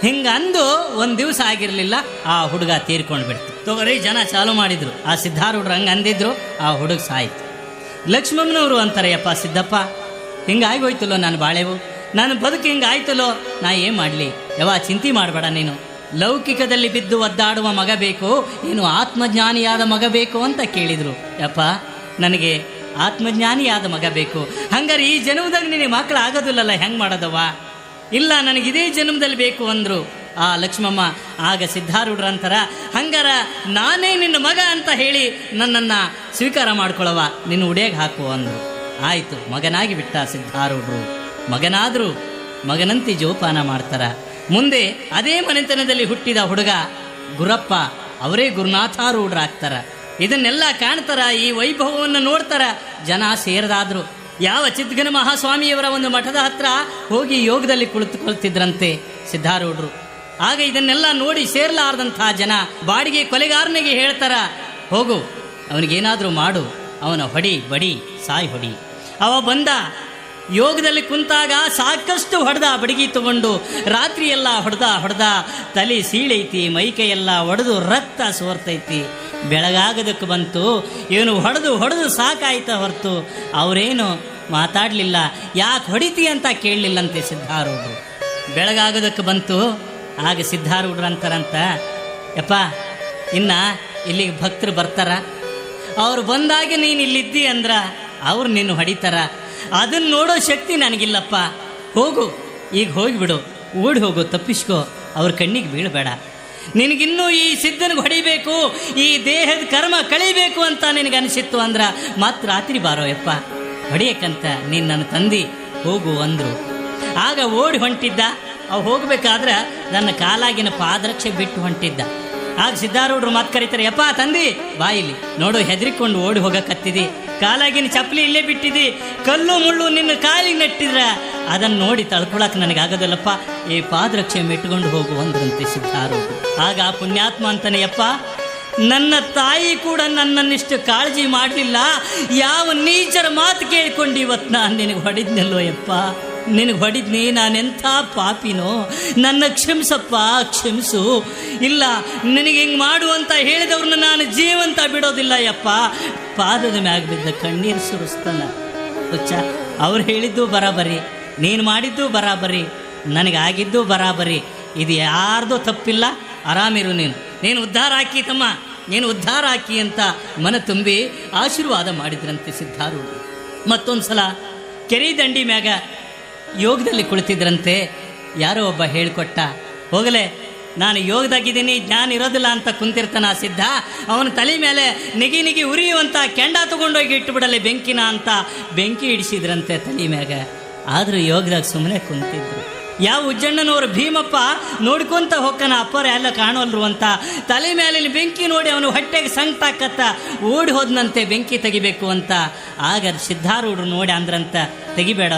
Speaker 1: ಹಿಂಗಂದು ಒಂದು ದಿವಸ ಆಗಿರಲಿಲ್ಲ, ಆ ಹುಡುಗ ತೀರ್ಕೊಂಡು ಬಿಡ್ತು. ತಗೋರಿ ಜನ ಚಾಲು ಮಾಡಿದ್ರು. ಆ ಸಿದ್ಧಾರೂಢರು ಹಂಗೆ ಅಂದಿದ್ರು, ಆ ಹುಡುಗ ಸಾಯ್ತು. ಲಕ್ಷ್ಮಮ್ಮನವರು ಅಂತಾರೆ, ಯಪ್ಪ ಸಿದ್ದಪ್ಪ, ಹಿಂಗಾಗಿ ಹೋಯ್ತಲ್ಲೋ ನಾನು ಬಾಳೆವು, ನಾನು ಬದುಕು ಹಿಂಗಾಯ್ತಲ್ಲೋ, ನಾ ಏನು ಮಾಡಲಿ? ಯವ್ವ ಚಿಂತೆ ಮಾಡಬೇಡ ನೀನು. ಲೌಕಿಕದಲ್ಲಿ ಬಿದ್ದು ಒದ್ದಾಡುವ ಮಗ ಬೇಕು, ಏನು ಆತ್ಮಜ್ಞಾನಿಯಾದ ಮಗ ಬೇಕು ಅಂತ ಕೇಳಿದರು. ಯಪ್ಪ ನನಗೆ ಆತ್ಮಜ್ಞಾನಿಯಾದ ಮಗ ಬೇಕು. ಹಂಗಾರೆ ಈ ಜನ್ಮದಾಗ ನಿನಗೆ ಮಕ್ಕಳು ಆಗೋದಿಲ್ಲಲ್ಲ, ಹೆಂಗೆ ಮಾಡೋದವ್ವ? ಇಲ್ಲ ನನಗಿದೇ ಜನ್ಮದಲ್ಲಿ ಬೇಕು ಅಂದರು ಆ ಲಕ್ಷ್ಮಮ್ಮ. ಆಗ ಸಿದ್ಧಾರೂಢರ ಅಂತಾರ, ಹಂಗಾರ ನಾನೇ ನಿನ್ನ ಮಗ ಅಂತ ಹೇಳಿ ನನ್ನನ್ನು ಸ್ವೀಕಾರ ಮಾಡ್ಕೊಳ್ಳವ, ನಿನ್ನ ಉಡಿಯಾಗ ಹಾಕು ಅಂದರು. ಆಯಿತು, ಮಗನಾಗಿ ಬಿಟ್ಟ ಸಿದ್ಧಾರೂಢರು. ಮಗನಾದರೂ ಮಗನಂತೆ ಜೋಪಾನ ಮಾಡ್ತಾರ. ಮುಂದೆ ಅದೇ ಮನೆತನದಲ್ಲಿ ಹುಟ್ಟಿದ ಹುಡುಗ ಗುರಪ್ಪ, ಅವರೇ ಗುರುನಾಥಾರೂಢರಾಗ್ತಾರ. ಇದನ್ನೆಲ್ಲ ಕಾಣ್ತಾರ, ಈ ವೈಭವವನ್ನು ನೋಡ್ತಾರ. ಜನ ಸೇರದಾದ್ರು. ಯಾವ ಚಿದ್ಘನ ಮಹಾಸ್ವಾಮಿಯವರ ಒಂದು ಮಠದ ಹತ್ರ ಹೋಗಿ ಯೋಗದಲ್ಲಿ ಕುಳಿತುಕೊಳ್ತಿದ್ರಂತೆ ಸಿದ್ಧಾರೂಢರು. ಆಗ ಇದನ್ನೆಲ್ಲ ನೋಡಿ ಸೇರ್ಲಾರ್ದಂತಹ ಜನ ಬಾಡಿಗೆ ಕೊಲೆಗಾರನಿಗೆ ಹೇಳ್ತಾರ, ಹೋಗು ಅವನಿಗೇನಾದರೂ ಮಾಡು, ಅವನ ಹೊಡಿ ಸಾಯಿ ಹೊಡಿ. ಅವ ಬಂದ, ಯೋಗದಲ್ಲಿ ಕುಂತಾಗ ಸಾಕಷ್ಟು ಹೊಡೆದ, ಬಡಗಿ ತಗೊಂಡು ರಾತ್ರಿ ಎಲ್ಲ ಹೊಡೆದ ತಲೆ ಸೀಳೈತಿ, ಮೈಕೈಯೆಲ್ಲ ಒಡೆದು ರಕ್ತ ಸೋರ್ತೈತಿ. ಬೆಳಗಾಗೋದಕ್ಕೆ ಬಂತು, ಏನು ಹೊಡೆದು ಸಾಕಾಯ್ತ ಹೊರತು ಅವರೇನು ಮಾತಾಡಲಿಲ್ಲ. ಯಾಕೆ ಹೊಡಿತಿ ಅಂತ ಕೇಳಲಿಲ್ಲಂತೆ ಸಿದ್ಧಾರೂಢರು. ಬೆಳಗಾಗೋದಕ್ಕೆ ಬಂತು. ಆಗ ಸಿದ್ಧಾರೂಢರು ಅಂತಾರಂತ, ಯಪ್ಪ ಇನ್ನು ಇಲ್ಲಿಗೆ ಭಕ್ತರು ಬರ್ತಾರ, ಅವ್ರು ಬಂದಾಗ ನೀನು ಇಲ್ಲಿದ್ದಿ ಅಂದ್ರ ಅವ್ರು ನಿನ್ನ ಹೊಡಿತಾರ. ಅದನ್ನು ನೋಡೋ ಶಕ್ತಿ ನನಗಿಲ್ಲಪ್ಪ. ಹೋಗು, ಈಗ ಹೋಗಿಬಿಡು, ಓಡಿ ಹೋಗು, ತಪ್ಪಿಸ್ಕೋ, ಅವ್ರ ಕಣ್ಣಿಗೆ ಬೀಳಬೇಡ. ನಿನಗಿನ್ನೂ ಈ ಸಿದ್ಧನಿಗೆ ಹೊಡಿಬೇಕು, ಈ ದೇಹದ ಕರ್ಮ ಕಳಿಬೇಕು ಅಂತ ನಿನಗನಿಸಿತ್ತು ಅಂದ್ರೆ ಮತ್ತೆ ರಾತ್ರಿ ಬಾರೋ ಯಪ್ಪ ಹೊಡಿಯಕ್ಕಂತ ನೀನು ನನ್ನ ತಂದಿ, ಹೋಗು ಅಂದರು. ಆಗ ಓಡಿ ಹೊಂಟಿದ್ದ. ಅವು ಹೋಗ್ಬೇಕಾದ್ರೆ ನನ್ನ ಕಾಲಾಗಿನ ಪಾದರಕ್ಷೆ ಬಿಟ್ಟು ಹೊಂಟಿದ್ದ. ಆಗ ಸಿದ್ಧಾರೂಢರು ಮಾತು ಕರೀತಾರೆ, ಯಪ್ಪ ತಂದಿ ಬಾಯಿಲಿ ನೋಡು, ಹೆದರಿಕೊಂಡು ಓಡಿ ಹೋಗಕತ್ತಿದಿ, ಕಾಲಾಗಿನ ಚಪ್ಪಲಿ ಇಲ್ಲೇ ಬಿಟ್ಟಿದಿ, ಕಲ್ಲು ಮುಳ್ಳು ನಿನ್ನ ಕಾಲಿಗೆ ನೆಟ್ಟಿದ್ರ ಅದನ್ನು ನೋಡಿ ತಳ್ಕೊಳಕ್ಕೆ ನನಗಾಗೋದಿಲ್ಲಪ್ಪ, ಈ ಪಾದರಕ್ಷೆ ಮೆಟ್ಕೊಂಡು ಹೋಗು ಅಂದ್ರಂತೆ ಸಿದ್ಧಾರೂಢರು. ಆಗ ಪುಣ್ಯಾತ್ಮ ಅಂತಾನೆ, ಯಪ್ಪ ನನ್ನ ತಾಯಿ ಕೂಡ ನನ್ನನ್ನಿಷ್ಟು ಕಾಳಜಿ ಮಾಡಲಿಲ್ಲ, ಯಾವ ನೀಚರ ಮಾತು ಕೇಳಿಕೊಂಡು ಇವತ್ತು ನಾನು ನಿನಗೆ ಹೊಡಿದ್ನಲ್ಲೋ ಯಪ್ಪ, ನಿನಗೆ ಹೊಡಿದ್ನಿ, ನಾನೆಂಥ ಪಾಪಿನೋ, ನನ್ನ ಕ್ಷಮಿಸಪ್ಪ, ಕ್ಷಮಿಸು. ಇಲ್ಲ, ನಿನಗೆ ಹಿಂಗೆ ಮಾಡು ಅಂತ ಹೇಳಿದವ್ರನ್ನ ನಾನು ಜೀವಂತ ಬಿಡೋದಿಲ್ಲ ಯಪ್ಪ. ಪಾದದ ಮ್ಯಾಗ ಬಿದ್ದ ಕಣ್ಣೀರು ಸುರಿಸ್ತಾನ. ಹುಚ್ಚ, ಅವ್ರು ಹೇಳಿದ್ದು ಬರಾಬರಿ, ನೀನು ಮಾಡಿದ್ದು ಬರಾಬರಿ, ನನಗಾಗಿದ್ದು ಬರಾಬರಿ, ಇದು ಯಾರ್ದೋ ತಪ್ಪಿಲ್ಲ, ಆರಾಮಿರು, ನೀನು ಉದ್ಧಾರ ಹಾಕಿ ತಮ್ಮ, ನೀನು ಉದ್ಧಾರ ಹಾಕಿ ಅಂತ ಮನ ತುಂಬಿ ಆಶೀರ್ವಾದ ಮಾಡಿದ್ರಂತೆ ಸಿದ್ಧಾರೂಢ. ಮತ್ತೊಂದು ಸಲ ಕೆರೆ ದಂಡಿ ಮ್ಯಾಗ ಯೋಗದಲ್ಲಿ ಕುಳಿತಿದ್ರಂತೆ. ಯಾರೋ ಒಬ್ಬ ಹೇಳಿಕೊಟ್ಟ, ಹೋಗಲೇ ನಾನು ಯೋಗದಾಗಿದ್ದೀನಿ, ಜ್ಞಾನ ಇರೋದಿಲ್ಲ ಅಂತ ಕುಂತಿರ್ತಾನ ಸಿದ್ಧ, ಅವನ ತಲೆ ಮೇಲೆ ನಿಗಿ ಉರಿಯುವಂಥ ಕೆಂಡ ತಗೊಂಡೋಗಿ ಇಟ್ಟುಬಿಡಲೆ ಬೆಂಕಿನ ಅಂತ ಬೆಂಕಿ ಇಡಿಸಿದ್ರಂತೆ ತಲೆ ಮ್ಯಾಗ. ಆದರೂ ಯೋಗದಾಗ ಸುಮ್ಮನೆ ಕುಂತಿದ್ರು. ಯಾವ ಉಜ್ಜಣ್ಣನವರು ಭೀಮಪ್ಪ ನೋಡ್ಕೊಂತ ಹೊಕ್ಕನ, ಅಪ್ಪರ ಎಲ್ಲ ಕಾಣೋಲ್ರು ಅಂತ ತಲೆ ಮೇಲಿನ ಬೆಂಕಿ ನೋಡಿ ಅವನು ಹೊಟ್ಟೆಗೆ ಸಂಕಟಾಕತ್ತ ಓಡಿ ಹೋದ್ನಂತೆ ಬೆಂಕಿ ತೆಗಿಬೇಕು ಅಂತ. ಆಗ ಸಿದ್ಧಾರೂಢರು ನೋಡಿ ಅಂದ್ರಂತ, ತೆಗಿಬೇಡ,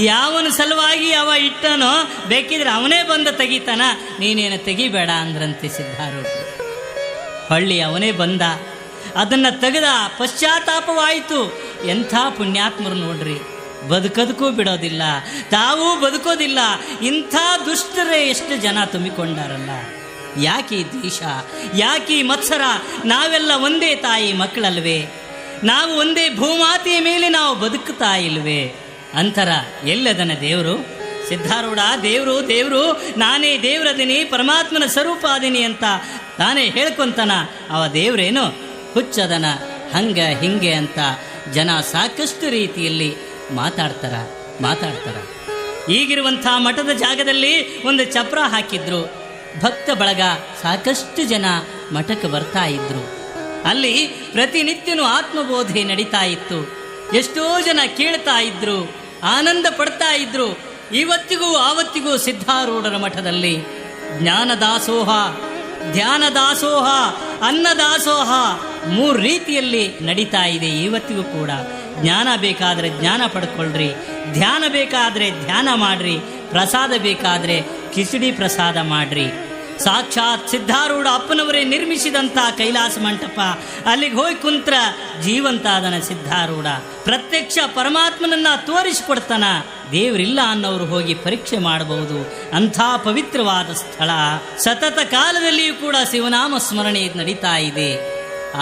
Speaker 1: ಯಾವನ ಸಲುವಾಗಿ ಅವ ಇಟ್ಟನೋ ಬೇಕಿದ್ರೆ ಅವನೇ ಬಂದು ತೆಗಿತಾನ, ನೀನೇನು ತೆಗಿಬೇಡ ಅಂದ್ರಂತೆ ಸಿದ್ಧಾರೂಢರು. ಹೊಳ್ಳಿ ಅವನೇ ಬಂದ, ಅದನ್ನು ತೆಗೆದ, ಪಶ್ಚಾತ್ತಾಪವಾಯಿತು. ಎಂಥ ಪುಣ್ಯಾತ್ಮರು ನೋಡ್ರಿ, ಬದುಕೋದಕ್ಕೂ ಬಿಡೋದಿಲ್ಲ, ತಾವೂ ಬದುಕೋದಿಲ್ಲ. ಇಂಥ ದುಷ್ಟರೇ ಎಷ್ಟು ಜನ ತುಂಬಿಕೊಂಡಾರಲ್ಲ. ಯಾಕೆ ದ್ವೇಷ, ಯಾಕೆ ಮತ್ಸರ? ನಾವೆಲ್ಲ ಒಂದೇ ತಾಯಿ ಮಕ್ಕಳಲ್ವೇ? ನಾವು ಒಂದೇ ಭೂಮಾತೆಯ ಮೇಲೆ ನಾವು ಬದುಕ್ತಾ ಇಲ್ವೇ? ಅಂತರ ಎಲ್ಲದನ ದೇವರು ಸಿದ್ಧಾರೂಢ. ದೇವರು ನಾನೇ ದೇವರದಿನಿ, ಪರಮಾತ್ಮನ ಸ್ವರೂಪ ಅದೀನಿ ಅಂತ ತಾನೇ ಹೇಳ್ಕೊಂತಾನ. ಅವ ದೇವ್ರೇನು ಹುಚ್ಚದನ, ಹಂಗ ಹಿಂಗೆ ಅಂತ ಜನ ಸಾಕಷ್ಟು ರೀತಿಯಲ್ಲಿ ಮಾತಾಡ್ತಾರ. ಈಗಿರುವಂಥ ಮಠದ ಜಾಗದಲ್ಲಿ ಒಂದು ಚಪ್ರ ಹಾಕಿದ್ರು. ಭಕ್ತ ಬಳಗ ಸಾಕಷ್ಟು ಜನ ಮಠಕ್ಕೆ ಬರ್ತಾ ಇದ್ರು. ಅಲ್ಲಿ ಪ್ರತಿನಿತ್ಯನೂ ಆತ್ಮಬೋಧೆ ನಡೀತಾ ಇತ್ತು. ಎಷ್ಟೋ ಜನ ಕೇಳ್ತಾ ಇದ್ರು, ಆನಂದ ಪಡ್ತಾ ಇದ್ರು. ಇವತ್ತಿಗೂ ಆವತ್ತಿಗೂ ಸಿದ್ಧಾರೂಢರ ಮಠದಲ್ಲಿ ಜ್ಞಾನದಾಸೋಹ, ಧ್ಯಾನದಾಸೋಹ, ಅನ್ನದಾಸೋಹ 3 ರೀತಿಯಲ್ಲಿ ನಡೀತಾ ಇದೆ. ಇವತ್ತಿಗೂ ಕೂಡ ಜ್ಞಾನ ಬೇಕಾದರೆ ಜ್ಞಾನ ಪಡ್ಕೊಳ್ರಿ, ಧ್ಯಾನ ಬೇಕಾದರೆ ಧ್ಯಾನ ಮಾಡ್ರಿ, ಪ್ರಸಾದ ಬೇಕಾದರೆ ಕಿಚಡಿ ಪ್ರಸಾದ ಮಾಡ್ರಿ. ಸಾಕ್ಷಾತ್ ಸಿದ್ಧಾರೂಢ ಅಪ್ಪನವರೇ ನಿರ್ಮಿಸಿದಂಥ ಕೈಲಾಸ ಮಂಟಪ, ಅಲ್ಲಿಗೆ ಹೋಗಿ ಕುಂತ್ರ ಜೀವಂತ ಅದನ ಸಿದ್ಧಾರೂಢ. ಪ್ರತ್ಯಕ್ಷ ಪರಮಾತ್ಮನನ್ನ ತೋರಿಸಿಕೊಡ್ತಾನ. ದೇವರಿಲ್ಲ ಅನ್ನೋರು ಹೋಗಿ ಪರೀಕ್ಷೆ ಮಾಡಬಹುದು. ಅಂಥ ಪವಿತ್ರವಾದ ಸ್ಥಳ. ಸತತ ಕಾಲದಲ್ಲಿಯೂ ಕೂಡ ಶಿವನಾಮ ಸ್ಮರಣೆ ನಡೀತಾ ಇದೆ.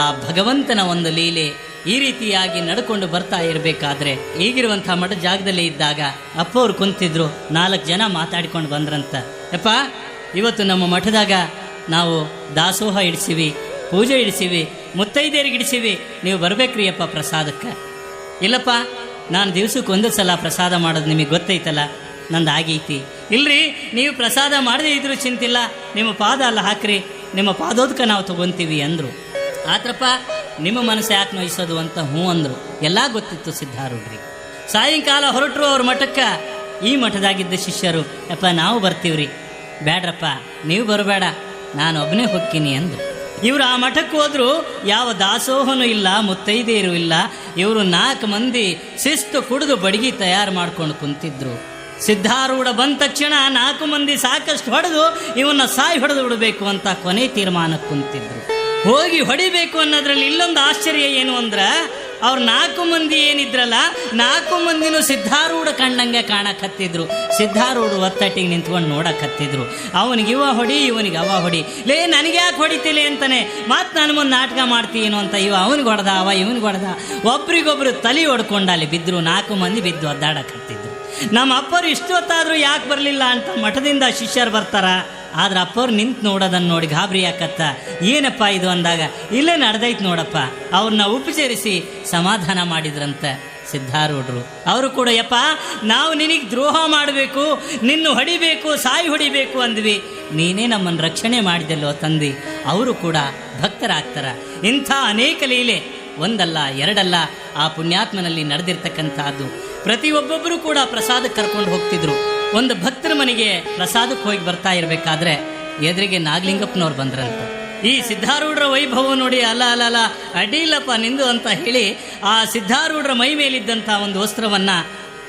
Speaker 1: ಆ ಭಗವಂತನ ಒಂದು ಲೀಲೆ ಈ ರೀತಿಯಾಗಿ ನಡ್ಕೊಂಡು ಬರ್ತಾ ಇರಬೇಕಾದ್ರೆ, ಈಗಿರುವಂಥ ಮಠ ಜಾಗದಲ್ಲಿ ಇದ್ದಾಗ ಅಪ್ಪವ್ರು ಕುಂತಿದ್ರು. 4 ಜನ ಮಾತಾಡಿಕೊಂಡು ಬಂದ್ರಂತ, ಯಪ್ಪ ಇವತ್ತು ನಮ್ಮ ಮಠದಾಗ ನಾವು ದಾಸೋಹ ಇಡಿಸಿವಿ, ಪೂಜೆ ಇಡಿಸಿವಿ, ಮುತ್ತೈದೇರಿಗೆ ಇಡಿಸಿವಿ, ನೀವು ಬರ್ಬೇಕ್ರಿ ಅಪ್ಪ ಪ್ರಸಾದಕ್ಕೆ. ಇಲ್ಲಪ್ಪ, ನಾನು ದಿವಸಕ್ಕೆ 1 ಸಲ ಪ್ರಸಾದ ಮಾಡೋದು ನಿಮಗೆ ಗೊತ್ತೈತಲ್ಲ, ನಂದು ಆಗೈತಿ. ಇಲ್ರಿ, ನೀವು ಪ್ರಸಾದ ಮಾಡದೇ ಇದ್ರೂ ಚಿಂತಿಲ್ಲ, ನಿಮ್ಮ ಪಾದ ಅಲ್ಲ ಹಾಕ್ರಿ, ನಿಮ್ಮ ಪಾದೋದಕ್ಕೆ ನಾವು ತಗೊಂತೀವಿ ಅಂದರು. ಆತ್ರಪ್ಪ, ನಿಮ್ಮ ಮನಸ್ಸು ಯಾಕೆ ನೋಯಿಸೋದು ಅಂತ ಹ್ಞೂ ಅಂದರು. ಎಲ್ಲ ಗೊತ್ತಿತ್ತು ಸಿದ್ಧಾರೂಢ್ರಿ. ಸಾಯಂಕಾಲ ಹೊರಟರು ಅವ್ರ ಮಠಕ್ಕೆ. ಈ ಮಠದಾಗಿದ್ದ ಶಿಷ್ಯರು, ಯಪ್ಪ ನಾವು ಬರ್ತೀವ್ರಿ. ಬೇಡ್ರಪ್ಪ, ನೀವು ಬರಬೇಡ, ನಾನು ಒಬ್ಬನೇ ಹೊಕ್ಕಿನಿ ಅಂದರು. ಇವರು ಆ ಮಠಕ್ಕೆ ಹೋದ್ರು. ಯಾವ ದಾಸೋಹನೂ ಇಲ್ಲ, ಮುತ್ತೈದೆಯರು ಇಲ್ಲ. ಇವರು 4 ಮಂದಿ ಶಿಸ್ತು ಕುಡಿದು ಬಡಗಿ ತಯಾರು ಮಾಡ್ಕೊಂಡು ಕುಂತಿದ್ರು. ಸಿದ್ಧಾರೂಢ ಬಂದ ತಕ್ಷಣ 4 ಮಂದಿ ಸಾಕಷ್ಟು ಹೊಡೆದು ಇವನ್ನ ಸಾಯಿ ಹೊಡೆದು ಬಿಡಬೇಕು ಅಂತ ಕೊನೆ ತೀರ್ಮಾನಕ್ಕೆ ಕುಂತಿದ್ರು. ಹೋಗಿ ಹೊಡಿಬೇಕು ಅನ್ನೋದ್ರಲ್ಲಿ ಇಲ್ಲೊಂದು ಆಶ್ಚರ್ಯ ಏನು ಅಂದ್ರೆ, ಅವ್ರು 4 ಮಂದಿ ಏನಿದ್ರಲ್ಲ, 4 ಮಂದಿನೂ ಸಿದ್ಧಾರೂಢ ಕಣ್ಣಂಗೆ ಕಾಣಕತ್ತಿದ್ರು. ಸಿದ್ಧಾರೂಢ ಒತ್ತಟ್ಟಿಗೆ ನಿಂತ್ಕೊಂಡು ನೋಡಕತ್ತಿದ್ರು. ಅವನಿಗೆ ಇವ ಹೊಡಿ, ಇವನಿಗೆ ಅವ ಹೊಡಿ. ಲೇ ನನಗೆ ಯಾಕೆ ಹೊಡಿತಿಲಿ ಅಂತಾನೆ, ಮತ್ತೆ ನನ್ನ ಮುಂದೆ ನಾಟಕ ಮಾಡ್ತೀನೋ ಅಂತ ಇವ ಅವನಿಗೆ ಹೊಡೆದ, ಅವ ಇವನಿಗೆ ಹೊಡೆದ. ಒಬ್ರಿಗೊಬ್ರು ತಲೆ ಹೊಡ್ಕೊಂಡು ಅಲ್ಲಿ ಬಿದ್ದರು. 4 ಮಂದಿ ಬಿದ್ದು ಒದ್ದಾಡಕತ್ತಿದ್ರು. ನಮ್ಮ ಅಪ್ಪರು ಇಷ್ಟೊತ್ತಾದರೂ ಯಾಕೆ ಬರಲಿಲ್ಲ ಅಂತ ಮಠದಿಂದ ಶಿಷ್ಯರು ಬರ್ತಾರ. ಆದ್ರೆ ಅಪ್ಪವ್ರು ನಿಂತು ನೋಡೋದನ್ನು ನೋಡಿ ಗಾಬರಿ ಯಾಕತ್ತ. ಏನಪ್ಪ ಇದು ಅಂದಾಗ, ಇಲ್ಲೇ ನಡೆದೈತೆ ನೋಡಪ್ಪ. ಅವ್ರನ್ನ ಉಪಚರಿಸಿ ಸಮಾಧಾನ ಮಾಡಿದ್ರಂತ ಸಿದ್ಧಾರೂಢರು. ಅವರು ಕೂಡ, ಯಪ್ಪ ನಾವು ನಿನಗೆ ದ್ರೋಹ ಮಾಡಬೇಕು, ನಿನ್ನ ಹೊಡಿಬೇಕು, ಸಾಯಿ ಹೊಡಿಬೇಕು ಅಂದ್ವಿ, ನೀನೇ ನಮ್ಮನ್ನು ರಕ್ಷಣೆ ಮಾಡಿದೆಲ್ಲೋ ತಂದು. ಅವರು ಕೂಡ ಭಕ್ತರಾಗ್ತಾರ. ಇಂಥ ಅನೇಕ ಲೀಲೆ ಒಂದಲ್ಲ ಎರಡಲ್ಲ ಆ ಪುಣ್ಯಾತ್ಮನಲ್ಲಿ ನಡೆದಿರ್ತಕ್ಕಂಥದ್ದು. ಪ್ರತಿಯೊಬ್ಬೊಬ್ಬರು ಕೂಡ ಪ್ರಸಾದಕ್ಕೆ ಕರ್ಕೊಂಡು ಹೋಗ್ತಿದ್ರು. ಒಂದು ಭಕ್ತರ ಮನೆಗೆ ಪ್ರಸಾದಕ್ಕೆ ಹೋಗಿ ಬರ್ತಾ ಇರಬೇಕಾದ್ರೆ ಎದುರಿಗೆ ನಾಗಲಿಂಗಪ್ಪನವ್ರು ಬಂದ್ರಂತೆ. ಈ ಸಿದ್ಧಾರೂಢರ ವೈಭವ ನೋಡಿ, ಅಲ್ಲ ಅಡ್ಡಿಲ್ಲಪ್ಪ ನಿಂದು ಅಂತ ಹೇಳಿ ಆ ಸಿದ್ಧಾರೂಢರ ಮೈ ಮೇಲಿದ್ದಂಥ ಒಂದು ವಸ್ತ್ರವನ್ನು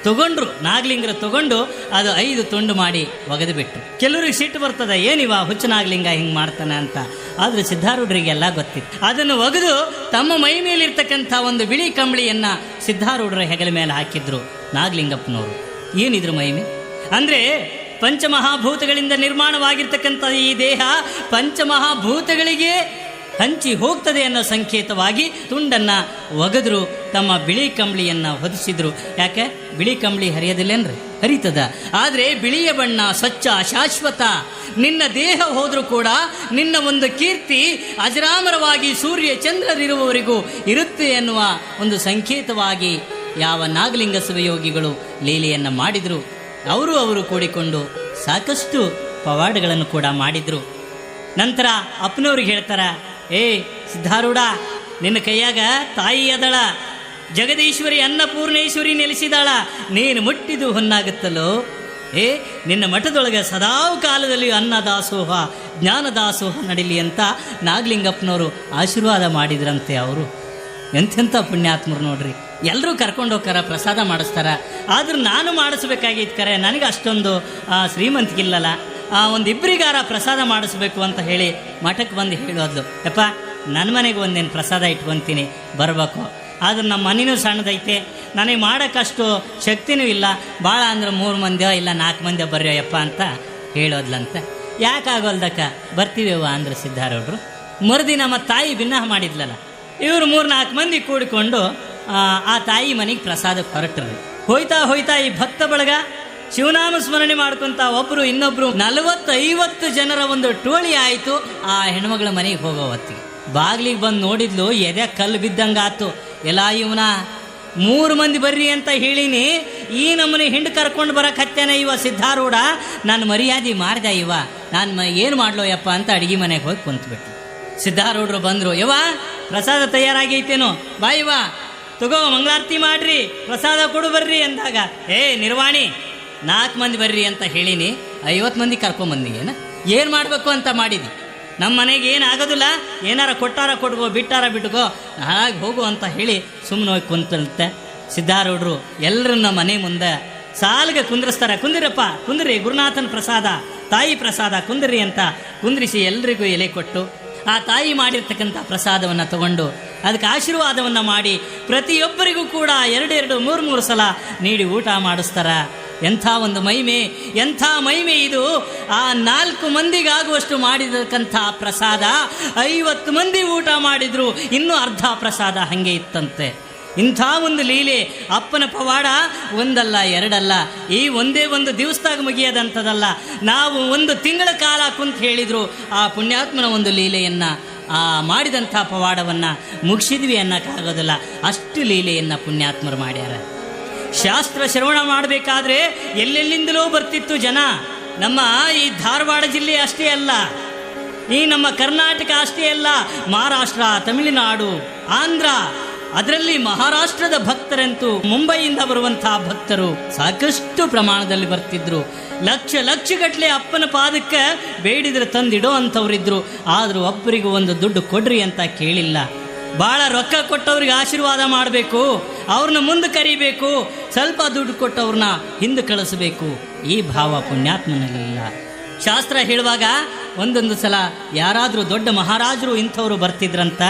Speaker 1: ತಗೊಂಡ್ರು. ನಾಗಲಿಂಗರು ತಗೊಂಡು ಅದು 5 ತುಂಡು ಮಾಡಿ ಒಗೆದು ಬಿಟ್ರು. ಕೆಲವ್ರಿಗೆ ಸಿಟ್ಟು ಬರ್ತದೆ, ಏನಿವ ಹುಚ್ಚ ನಾಗಲಿಂಗ ಹಿಂಗೆ ಮಾಡ್ತಾನೆ ಅಂತ. ಆದರೆ ಸಿದ್ಧಾರೂಢರಿಗೆಲ್ಲ ಗೊತ್ತಿತ್ತು. ಅದನ್ನು ಒಗೆದು ತಮ್ಮ ಮೈ ಮೇಲಿರ್ತಕ್ಕಂಥ ಒಂದು ಬಿಳಿ ಕಂಬಳಿಯನ್ನು ಸಿದ್ಧಾರೂಢರ ಹೆಗಲ ಮೇಲೆ ಹಾಕಿದ್ರು ನಾಗಲಿಂಗಪ್ಪನವರು. ಏನಿದ್ರು ಮಹಿಮೆ ಅಂದರೆ ಪಂಚಮಹಾಭೂತಗಳಿಂದ ನಿರ್ಮಾಣವಾಗಿರ್ತಕ್ಕಂಥ ಈ ದೇಹ ಪಂಚಮಹಾಭೂತಗಳಿಗೆ ಹಂಚಿ ಹೋಗ್ತದೆ ಅನ್ನೋ ಸಂಕೇತವಾಗಿ ತುಂಡನ್ನು ಒಗೆದ್ರು, ತಮ್ಮ ಬಿಳಿ ಕಂಬಳಿಯನ್ನು ಹೊದಿಸಿದ್ರು. ಯಾಕೆ ಬಿಳಿ ಕಂಬಳಿ ಹರಿಯೋದಿಲ್ಲೇನ್ರಿ? ಹರಿತದ. ಆದರೆ ಬಿಳಿಯ ಬಣ್ಣ ಸ್ವಚ್ಛ ಶಾಶ್ವತ. ನಿನ್ನ ದೇಹ ಹೋದರೂ ಕೂಡ ನಿನ್ನ ಒಂದು ಕೀರ್ತಿ ಅಜರಾಮರವಾಗಿ ಸೂರ್ಯ ಚಂದ್ರರಿರುವವರೆಗೂ ಇರುತ್ತೆ ಎನ್ನುವ ಒಂದು ಸಂಕೇತವಾಗಿ ಯಾವ ನಾಗಲಿಂಗ ಶಿವಯೋಗಿಗಳು ಲೀಲೆಯನ್ನು ಮಾಡಿದರು. ಅವರು ಕೂಡಿಕೊಂಡು ಸಾಕಷ್ಟು ಪವಾಡಗಳನ್ನು ಕೂಡ ಮಾಡಿದರು. ನಂತರ ಅಪ್ಪನವ್ರಿಗೆ ಹೇಳ್ತಾರ, ಏ ಸಿದ್ಧಾರೂಢ, ನಿನ್ನ ಕೈಯಾಗ ತಾಯಿ ಅದಳ, ಜಗದೀಶ್ವರಿ ಅನ್ನಪೂರ್ಣೇಶ್ವರಿ ನೆಲೆಸಿದಾಳ, ನೀನು ಮುಟ್ಟಿದು ಹೊನ್ನಾಗುತ್ತಲ್ಲೋ. ನಿನ್ನ ಮಠದೊಳಗೆ ಸದಾ ಕಾಲದಲ್ಲಿ ಅನ್ನದಾಸೋಹ ಜ್ಞಾನದಾಸೋಹ ನಡೀಲಿ ಅಂತ ನಾಗಲಿಂಗಪ್ಪನವರು ಆಶೀರ್ವಾದ ಮಾಡಿದ್ರಂತೆ. ಅವರು ಎಂಥೆಂಥ ಪುಣ್ಯಾತ್ಮರು ನೋಡ್ರಿ. ಎಲ್ಲರೂ ಕರ್ಕೊಂಡು ಹೋಗ್ತಾರ, ಪ್ರಸಾದ ಮಾಡಿಸ್ತಾರ. ಆದ್ರೂ ನಾನು ಮಾಡಿಸ್ಬೇಕಾಗಿತ್ತು ಕರೆ, ನನಗೆ ಅಷ್ಟೊಂದು ಶ್ರೀಮಂತಿಗಿಲ್ಲಲ್ಲ, ಒಂದಿಬ್ಬರಿಗಾರ ಪ್ರಸಾದ ಮಾಡಿಸ್ಬೇಕು ಅಂತ ಹೇಳಿ ಮಠಕ್ಕೆ ಬಂದು ಹೇಳೋದ್ಲು, ಯಪ್ಪ ನನ್ನ ಮನೆಗೆ ಒಂದೇನು ಪ್ರಸಾದ ಇಟ್ಕೊತೀನಿ ಬರಬೇಕು, ಆದ್ರೆ ನಮ್ಮ ಮನೆಯೂ ಸಣ್ಣದೈತೆ, ನನಗೆ ಮಾಡೋಕ್ಕಷ್ಟು ಶಕ್ತಿನೂ ಇಲ್ಲ, ಭಾಳ ಅಂದ್ರೆ 3 ಮಂದಿಯೋ ಇಲ್ಲ 4 ಮಂದಿಯೋ ಬರ್ರಿಯಪ್ಪ ಅಂತ ಹೇಳೋದ್ಲಂತ. ಯಾಕಾಗೋಲ್ದಕ್ಕ ಬರ್ತೀವವ ಅಂದ್ರೆ ಸಿದ್ಧಾರೂಢರು. ಮರುದಿನ ನಮ್ಮ ತಾಯಿ ಭಿನ್ನ ಮಾಡಿದ್ಲಲ್ಲ, ಇವರು 3-4 ಮಂದಿ ಕೂಡಿಕೊಂಡು ಆ ತಾಯಿ ಮನೆಗೆ ಪ್ರಸಾದಕ್ಕೆ ಹೊರಟ್ರಿ. ಹೋಯ್ತಾ ಈ ಭಕ್ತ ಬಳಗ ಶಿವನಾಮ ಸ್ಮರಣೆ ಮಾಡ್ಕೊಂತ ಒಬ್ರು ಇನ್ನೊಬ್ರು 40-50 ಜನರ ಒಂದು ಟೋಳಿ ಆಯಿತು. ಆ ಹೆಣ್ಮಗಳ ಮನೆಗೆ ಹೋಗೋ ಹೊತ್ತಿಗೆ ಬಾಗ್ಲಿಗೆ ಬಂದು ನೋಡಿದ್ಲು, ಎದೆ ಕಲ್ಲು ಬಿದ್ದಂಗಾತು. ಎಲ್ಲ ಇವನ 3 ಮಂದಿ ಬರ್ರಿ ಅಂತ ಹೇಳಿನಿ, ಈ ನಮ್ಮನೆ ಹಿಂಡು ಕರ್ಕೊಂಡು ಬರಕ್ಕೆ ಹತ್ತೇನೆ ಇವ ಸಿದ್ಧಾರೂಢ, ನಾನು ಮರ್ಯಾದೆ ಮಾರ್ದೆ ಇವ, ನಾನು ಏನು ಮಾಡ್ಲೋ ಯಪ್ಪ ಅಂತ ಅಡುಗೆ ಮನೆಗೆ ಹೋಗಿ ಕುಂತ್ಬಿಟ್ಟು. ಸಿದ್ಧಾರೂಢರು ಬಂದರು, ಯವ್ವ ಪ್ರಸಾದ ತಯಾರಾಗೈತೇನೋ, ಬಾ ಇವ ತಗೋ ಮಂಗಳಾರತಿ ಮಾಡ್ರಿ, ಪ್ರಸಾದ ಕೊಡು ಬರ್ರಿ ಅಂದಾಗ, ನಿರ್ವಾಣಿ 4 ಮಂದಿ ಬರ್ರಿ ಅಂತ ಹೇಳಿನಿ, 50 ಮಂದಿ ಕರ್ಕೊಂಬಂದಿ, ಏನು ಮಾಡಬೇಕು ಅಂತ ಮಾಡಿದಿ, ನಮ್ಮ ಮನೆಗೆ ಏನು ಆಗೋದಿಲ್ಲ, ಏನಾರ ಕೊಟ್ಟಾರ ಕೊಟ್ಕೋ, ಬಿಟ್ಟಾರ ಬಿಟ್ಕೋ, ಹಾಗೆ ಹೋಗು ಅಂತ ಹೇಳಿ ಸುಮ್ಮನೆ ಹೋಗಿ ಕುಂತಂತೆ. ಸಿದ್ಧಾರೂಢರು ಎಲ್ಲರನ್ನ ಮನೆ ಮುಂದೆ ಸಾಲಿಗೆ ಕುಂದ್ರಿಸ್ತಾರೆ. ಕುಂದಿರಪ್ಪ ಕುಂದ್ರಿ, ಗುರುನಾಥನ ಪ್ರಸಾದ, ತಾಯಿ ಪ್ರಸಾದ ಕುಂದ್ರಿ ಅಂತ ಕುಂದ್ರಿಸಿ ಎಲ್ರಿಗೂ ಎಲೆ ಕೊಟ್ಟು ಆ ತಾಯಿ ಮಾಡಿರ್ತಕ್ಕಂಥ ಪ್ರಸಾದವನ್ನು ತಗೊಂಡು ಅದಕ್ಕೆ ಆಶೀರ್ವಾದವನ್ನು ಮಾಡಿ ಪ್ರತಿಯೊಬ್ಬರಿಗೂ ಕೂಡ 2-3 ಸಲ ನೀಡಿ ಊಟ ಮಾಡಿಸ್ತಾರ. ಎಂಥ ಒಂದು ಎಂಥ ಮಹಿಮೆ ಇದು! ಆ 4 ಮಂದಿಗಾಗುವಷ್ಟು ಮಾಡಿದಕ್ಕಂಥ ಪ್ರಸಾದ 50 ಮಂದಿ ಊಟ ಮಾಡಿದ್ರು, ಇನ್ನೂ ಅರ್ಧ ಪ್ರಸಾದ ಹಾಗೆ ಇತ್ತಂತೆ. ಇಂಥ ಒಂದು ಲೀಲೆ ಅಪ್ಪನ ಪವಾಡ ಒಂದಲ್ಲ ಎರಡಲ್ಲ, ಈ ಒಂದೇ ಒಂದು ದಿವಸದಾಗ ಮುಗಿಯೋದಂಥದ್ದಲ್ಲ. ನಾವು 1 ತಿಂಗಳ ಕಾಲ ಕುಂತ ಹೇಳಿದ್ರು ಆ ಪುಣ್ಯಾತ್ಮನ ಒಂದು ಲೀಲೆಯನ್ನು, ಆ ಮಾಡಿದಂಥ ಪವಾಡವನ್ನು ಮುಗಿಸಿದ್ವಿ ಅನ್ನೋಕ್ಕಾಗೋದಿಲ್ಲ. ಅಷ್ಟು ಲೀಲೆಯನ್ನು ಪುಣ್ಯಾತ್ಮರು ಮಾಡ್ಯಾರ. ಶಾಸ್ತ್ರ ಶ್ರವಣ ಮಾಡಬೇಕಾದ್ರೆ ಎಲ್ಲೆಲ್ಲಿಂದಲೂ ಬರ್ತಿತ್ತು ಜನ. ನಮ್ಮ ಈ ಧಾರವಾಡ ಜಿಲ್ಲೆ ಅಷ್ಟೇ ಅಲ್ಲ, ಈ ನಮ್ಮ ಕರ್ನಾಟಕ ಅಷ್ಟೇ ಅಲ್ಲ, ಮಹಾರಾಷ್ಟ್ರ, ತಮಿಳುನಾಡು, ಆಂಧ್ರ, ಅದರಲ್ಲಿ ಮಹಾರಾಷ್ಟ್ರದ ಭಕ್ತರಂತೂ ಮುಂಬೈಯಿಂದ ಬರುವಂತಹ ಭಕ್ತರು ಸಾಕಷ್ಟು ಪ್ರಮಾಣದಲ್ಲಿ ಬರ್ತಿದ್ರು. ಲಕ್ಷಗಟ್ಟಲೆ ಅಪ್ಪನ ಪಾದಕ್ಕೆ ಬೇಡಿದ್ರೆ ತಂದಿಡೋ ಅಂಥವ್ರಿದ್ರು. ಆದರೂ ಒಬ್ಬರಿಗೂ ಒಂದು ದುಡ್ಡು ಕೊಡ್ರಿ ಅಂತ ಕೇಳಿಲ್ಲ. ಭಾಳ ರೊಕ್ಕ ಕೊಟ್ಟವ್ರಿಗೆ ಆಶೀರ್ವಾದ ಮಾಡಬೇಕು, ಅವ್ರನ್ನ ಮುಂದೆ ಕರಿಬೇಕು, ಸ್ವಲ್ಪ ದುಡ್ಡು ಕೊಟ್ಟವ್ರನ್ನ ಹಿಂದೆ ಕಳಿಸಬೇಕು, ಈ ಭಾವ ಪುಣ್ಯಾತ್ಮನಲ್ಲಿಲ್ಲ. ಶಾಸ್ತ್ರ ಹೇಳುವಾಗ ಒಂದೊಂದು ಸಲ ಯಾರಾದರೂ ದೊಡ್ಡ ಮಹಾರಾಜರು ಇಂಥವ್ರು ಬರ್ತಿದ್ರಂತ.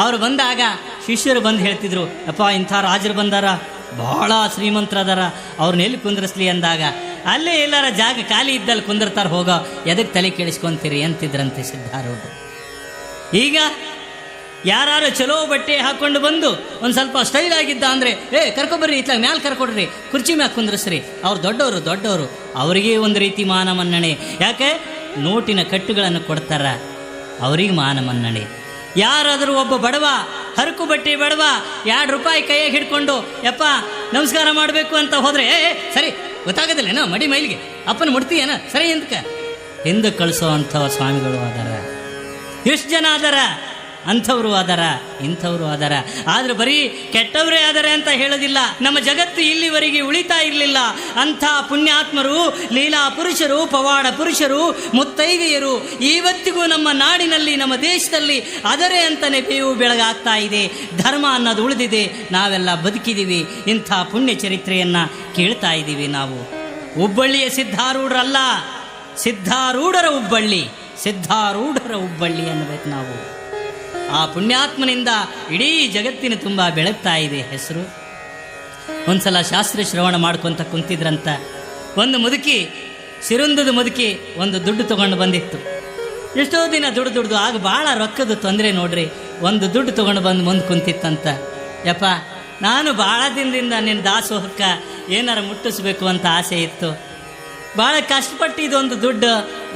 Speaker 1: ಅವರು ಬಂದಾಗ ಶಿಷ್ಯರು ಬಂದು ಹೇಳ್ತಿದ್ರು, ಅಪ್ಪ ಇಂಥ ರಾಜರು ಬಂದಾರ, ಭಾಳ ಶ್ರೀಮಂತರದಾರ, ಅವ್ರನ್ನ ಎಲ್ಲಿ ಕುಂದ್ರಿಸ್ಲಿ ಅಂದಾಗ, ಅಲ್ಲೇ ಎಲ್ಲಾರ ಜಾಗ ಖಾಲಿ ಇದ್ದಲ್ಲಿ ಕುಂದಿರ್ತಾರೆ, ಹೋಗೋ ಎದಕ್ಕೆ ತಲೆ ಕೇಳಿಸ್ಕೊಂತೀರಿ ಅಂತಿದ್ರಂತೆ ಸಿದ್ಧಾರೂಢರು. ಈಗ ಯಾರು ಚಲೋ ಬಟ್ಟೆ ಹಾಕ್ಕೊಂಡು ಬಂದು ಒಂದು ಸ್ವಲ್ಪ ಸ್ಟೈಲ್ ಆಗಿದ್ದ ಅಂದರೆ ಕರ್ಕೊಬರ್ರಿ, ಇತ್ಲಾಗ ಮ್ಯಾಲೆ ಕರ್ಕೊಡ್ರಿ, ಕುರ್ಚಿ ಮ್ಯಾಲೆ ಕುಂದ್ರಿಸ್ರಿ, ಅವ್ರು ದೊಡ್ಡವರು, ಅವರಿಗೆ ಒಂದು ರೀತಿ ಮಾನ ಮನ್ನಣೆ. ಯಾಕೆ ನೋಟಿನ ಕಟ್ಟುಗಳನ್ನು ಕೊಡ್ತಾರ, ಅವ್ರಿಗೆ ಮಾನ ಮನ್ನಣೆ. ಯಾರಾದರೂ ಒಬ್ಬ ಬಡವ, ಹರಕು ಬಟ್ಟೆ ಬಡವ, 2 ರೂಪಾಯಿ ಕೈಯಾಗಿ ಹಿಡ್ಕೊಂಡು ಯಪ್ಪ ನಮಸ್ಕಾರ ಮಾಡಬೇಕು ಅಂತ ಹೋದರೆ, ಸರಿ ಗೊತ್ತಾಗೋದಿಲ್ಲೇನೋ ಮಡಿ ಮೈಲಿಗೆ ಅಪ್ಪನ ಮುಡ್ತೀಯೇನ ಸರಿ ಎಂದಕ್ಕೆ ಹಿಂದೆ ಕಳಿಸೋ ಅಂಥವ ಸ್ವಾಮಿಗಳು ಅದಾರ. ಎಷ್ಟು ಜನ ಅದಾರ, ಅಂಥವ್ರು ಅದಾರ, ಇಂಥವ್ರು ಅದಾರ. ಆದ್ರೆ ಬರೀ ಕೆಟ್ಟವರೇ ಆದರೆ ಅಂತ ಹೇಳೋದಿಲ್ಲ. ನಮ್ಮ ಜಗತ್ತು ಇಲ್ಲಿವರೆಗೆ ಉಳಿತಾ ಇರಲಿಲ್ಲ. ಅಂಥ ಪುಣ್ಯಾತ್ಮರು, ಲೀಲಾ ಪುರುಷರು, ಪವಾಡ ಪುರುಷರು, ಮುತ್ತೈದೆಯರು ಇವತ್ತಿಗೂ ನಮ್ಮ ನಾಡಿನಲ್ಲಿ, ನಮ್ಮ ದೇಶದಲ್ಲಿ ಅದರೇ ಅಂತಲೇ ಬೇವು ಬೆಳಗಾಗ್ತಾ ಇದೆ. ಧರ್ಮ ಅನ್ನೋದು ಉಳಿದಿದೆ, ನಾವೆಲ್ಲ ಬದುಕಿದ್ದೀವಿ. ಇಂಥ ಪುಣ್ಯ ಚರಿತ್ರೆಯನ್ನು ಕೇಳ್ತಾ ಇದ್ದೀವಿ ನಾವು. ಹುಬ್ಬಳ್ಳಿಯ ಸಿದ್ಧಾರೂಢರಲ್ಲ, ಸಿದ್ಧಾರೂಢರ ಹುಬ್ಬಳ್ಳಿ, ಸಿದ್ಧಾರೂಢರ ಹುಬ್ಬಳ್ಳಿ ಅನ್ನಬೇಕು ನಾವು. ಆ ಪುಣ್ಯಾತ್ಮನಿಂದ ಇಡೀ ಜಗತ್ತಿನ ತುಂಬ ಬೆಳಗ್ತಾ ಇದೆ ಹೆಸರು. ಒಂದ್ಸಲ ಶಾಸ್ತ್ರ ಶ್ರವಣ ಮಾಡ್ಕೊತ ಕುಂತಿದ್ರಂತ. ಒಂದು ಮುದುಕಿ, ಸಿರುಂದದ ಮುದುಕಿ, ಒಂದು ದುಡ್ಡು ತೊಗೊಂಡು ಬಂದಿತ್ತು. ಎಷ್ಟೋ ದಿನ ದುಡ್ದು ಆಗ ಭಾಳ ರೊಕ್ಕದ ತೊಂದರೆ ನೋಡ್ರಿ. ಒಂದು ದುಡ್ಡು ತೊಗೊಂಡು ಬಂದು ಮುಂದೆ ಕುಂತಿತ್ತಂತ. ಯಪ್ಪ, ನಾನು ಭಾಳ ದಿನದಿಂದ ನಿನ್ನ ದಾಸೋಹಕ್ಕೆ ಏನಾರು ಮುಟ್ಟಿಸ್ಬೇಕು ಅಂತ ಆಸೆ ಇತ್ತು. ಭಾಳ ಕಷ್ಟಪಟ್ಟು ಇದೊಂದು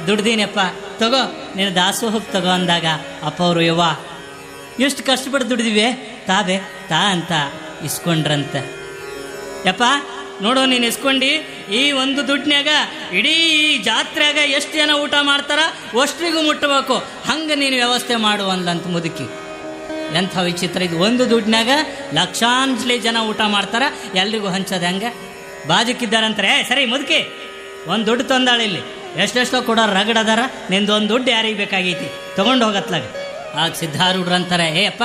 Speaker 1: ದುಡ್ದೀನಪ್ಪ, ತಗೋ ನಿನ್ನ ದಾಸೋಹಕ್ಕೆ ತಗೋ ಅಂದಾಗ ಅಪ್ಪ ಅವರು, ಯವ್ವ ಎಷ್ಟು ಕಷ್ಟಪಟ್ಟು ದುಡ್ದಿವೆ, ತಾಬೆ ತಾ ಅಂತ ಇಸ್ಕೊಂಡ್ರಂತ. ಯಪ್ಪ ನೋಡು, ನೀನು ಇಸ್ಕೊಂಡು ಈ ಒಂದು ದುಡ್ಡಿನಾಗ ಇಡೀ ಜಾತ್ರೆಯಾಗ ಎಷ್ಟು ಜನ ಊಟ ಮಾಡ್ತಾರ ಅಷ್ಟ್ರಿಗೂ ಮುಟ್ಟಬೇಕು, ಹಂಗೆ ನೀನು ವ್ಯವಸ್ಥೆ ಮಾಡು ಅಂದಂತ ಮುದುಕಿ. ಎಂಥ ವಿಚಿತ್ರ ಇದು! ಒಂದು ದುಡ್ಡಿನಾಗ ಲಕ್ಷಾಂಶಲಿ ಜನ ಊಟ ಮಾಡ್ತಾರ, ಎಲ್ರಿಗೂ ಹಂಚೋದು ಹೆಂಗೆ? ಬಾಜುಕಿದ್ದಾರಂತಾರೆ, ಸರಿ ಮುದುಕಿ ಒಂದು ದುಡ್ಡು ತಂದಾಳೆ, ಇಲ್ಲಿ ಎಷ್ಟೆಷ್ಟೋ ಕೊಡೋರು ರಗಡದಾರ, ನಿಂದು ಒಂದು ದುಡ್ಡು ಯಾರಿಗೆ ಬೇಕಾಗೈತಿ ತೊಗೊಂಡು ಹೋಗತ್ಲಾಗ. ಆಗ ಸಿದ್ಧಾರೂಢರು ಅಂತಾರೆ, ಅಪ್ಪ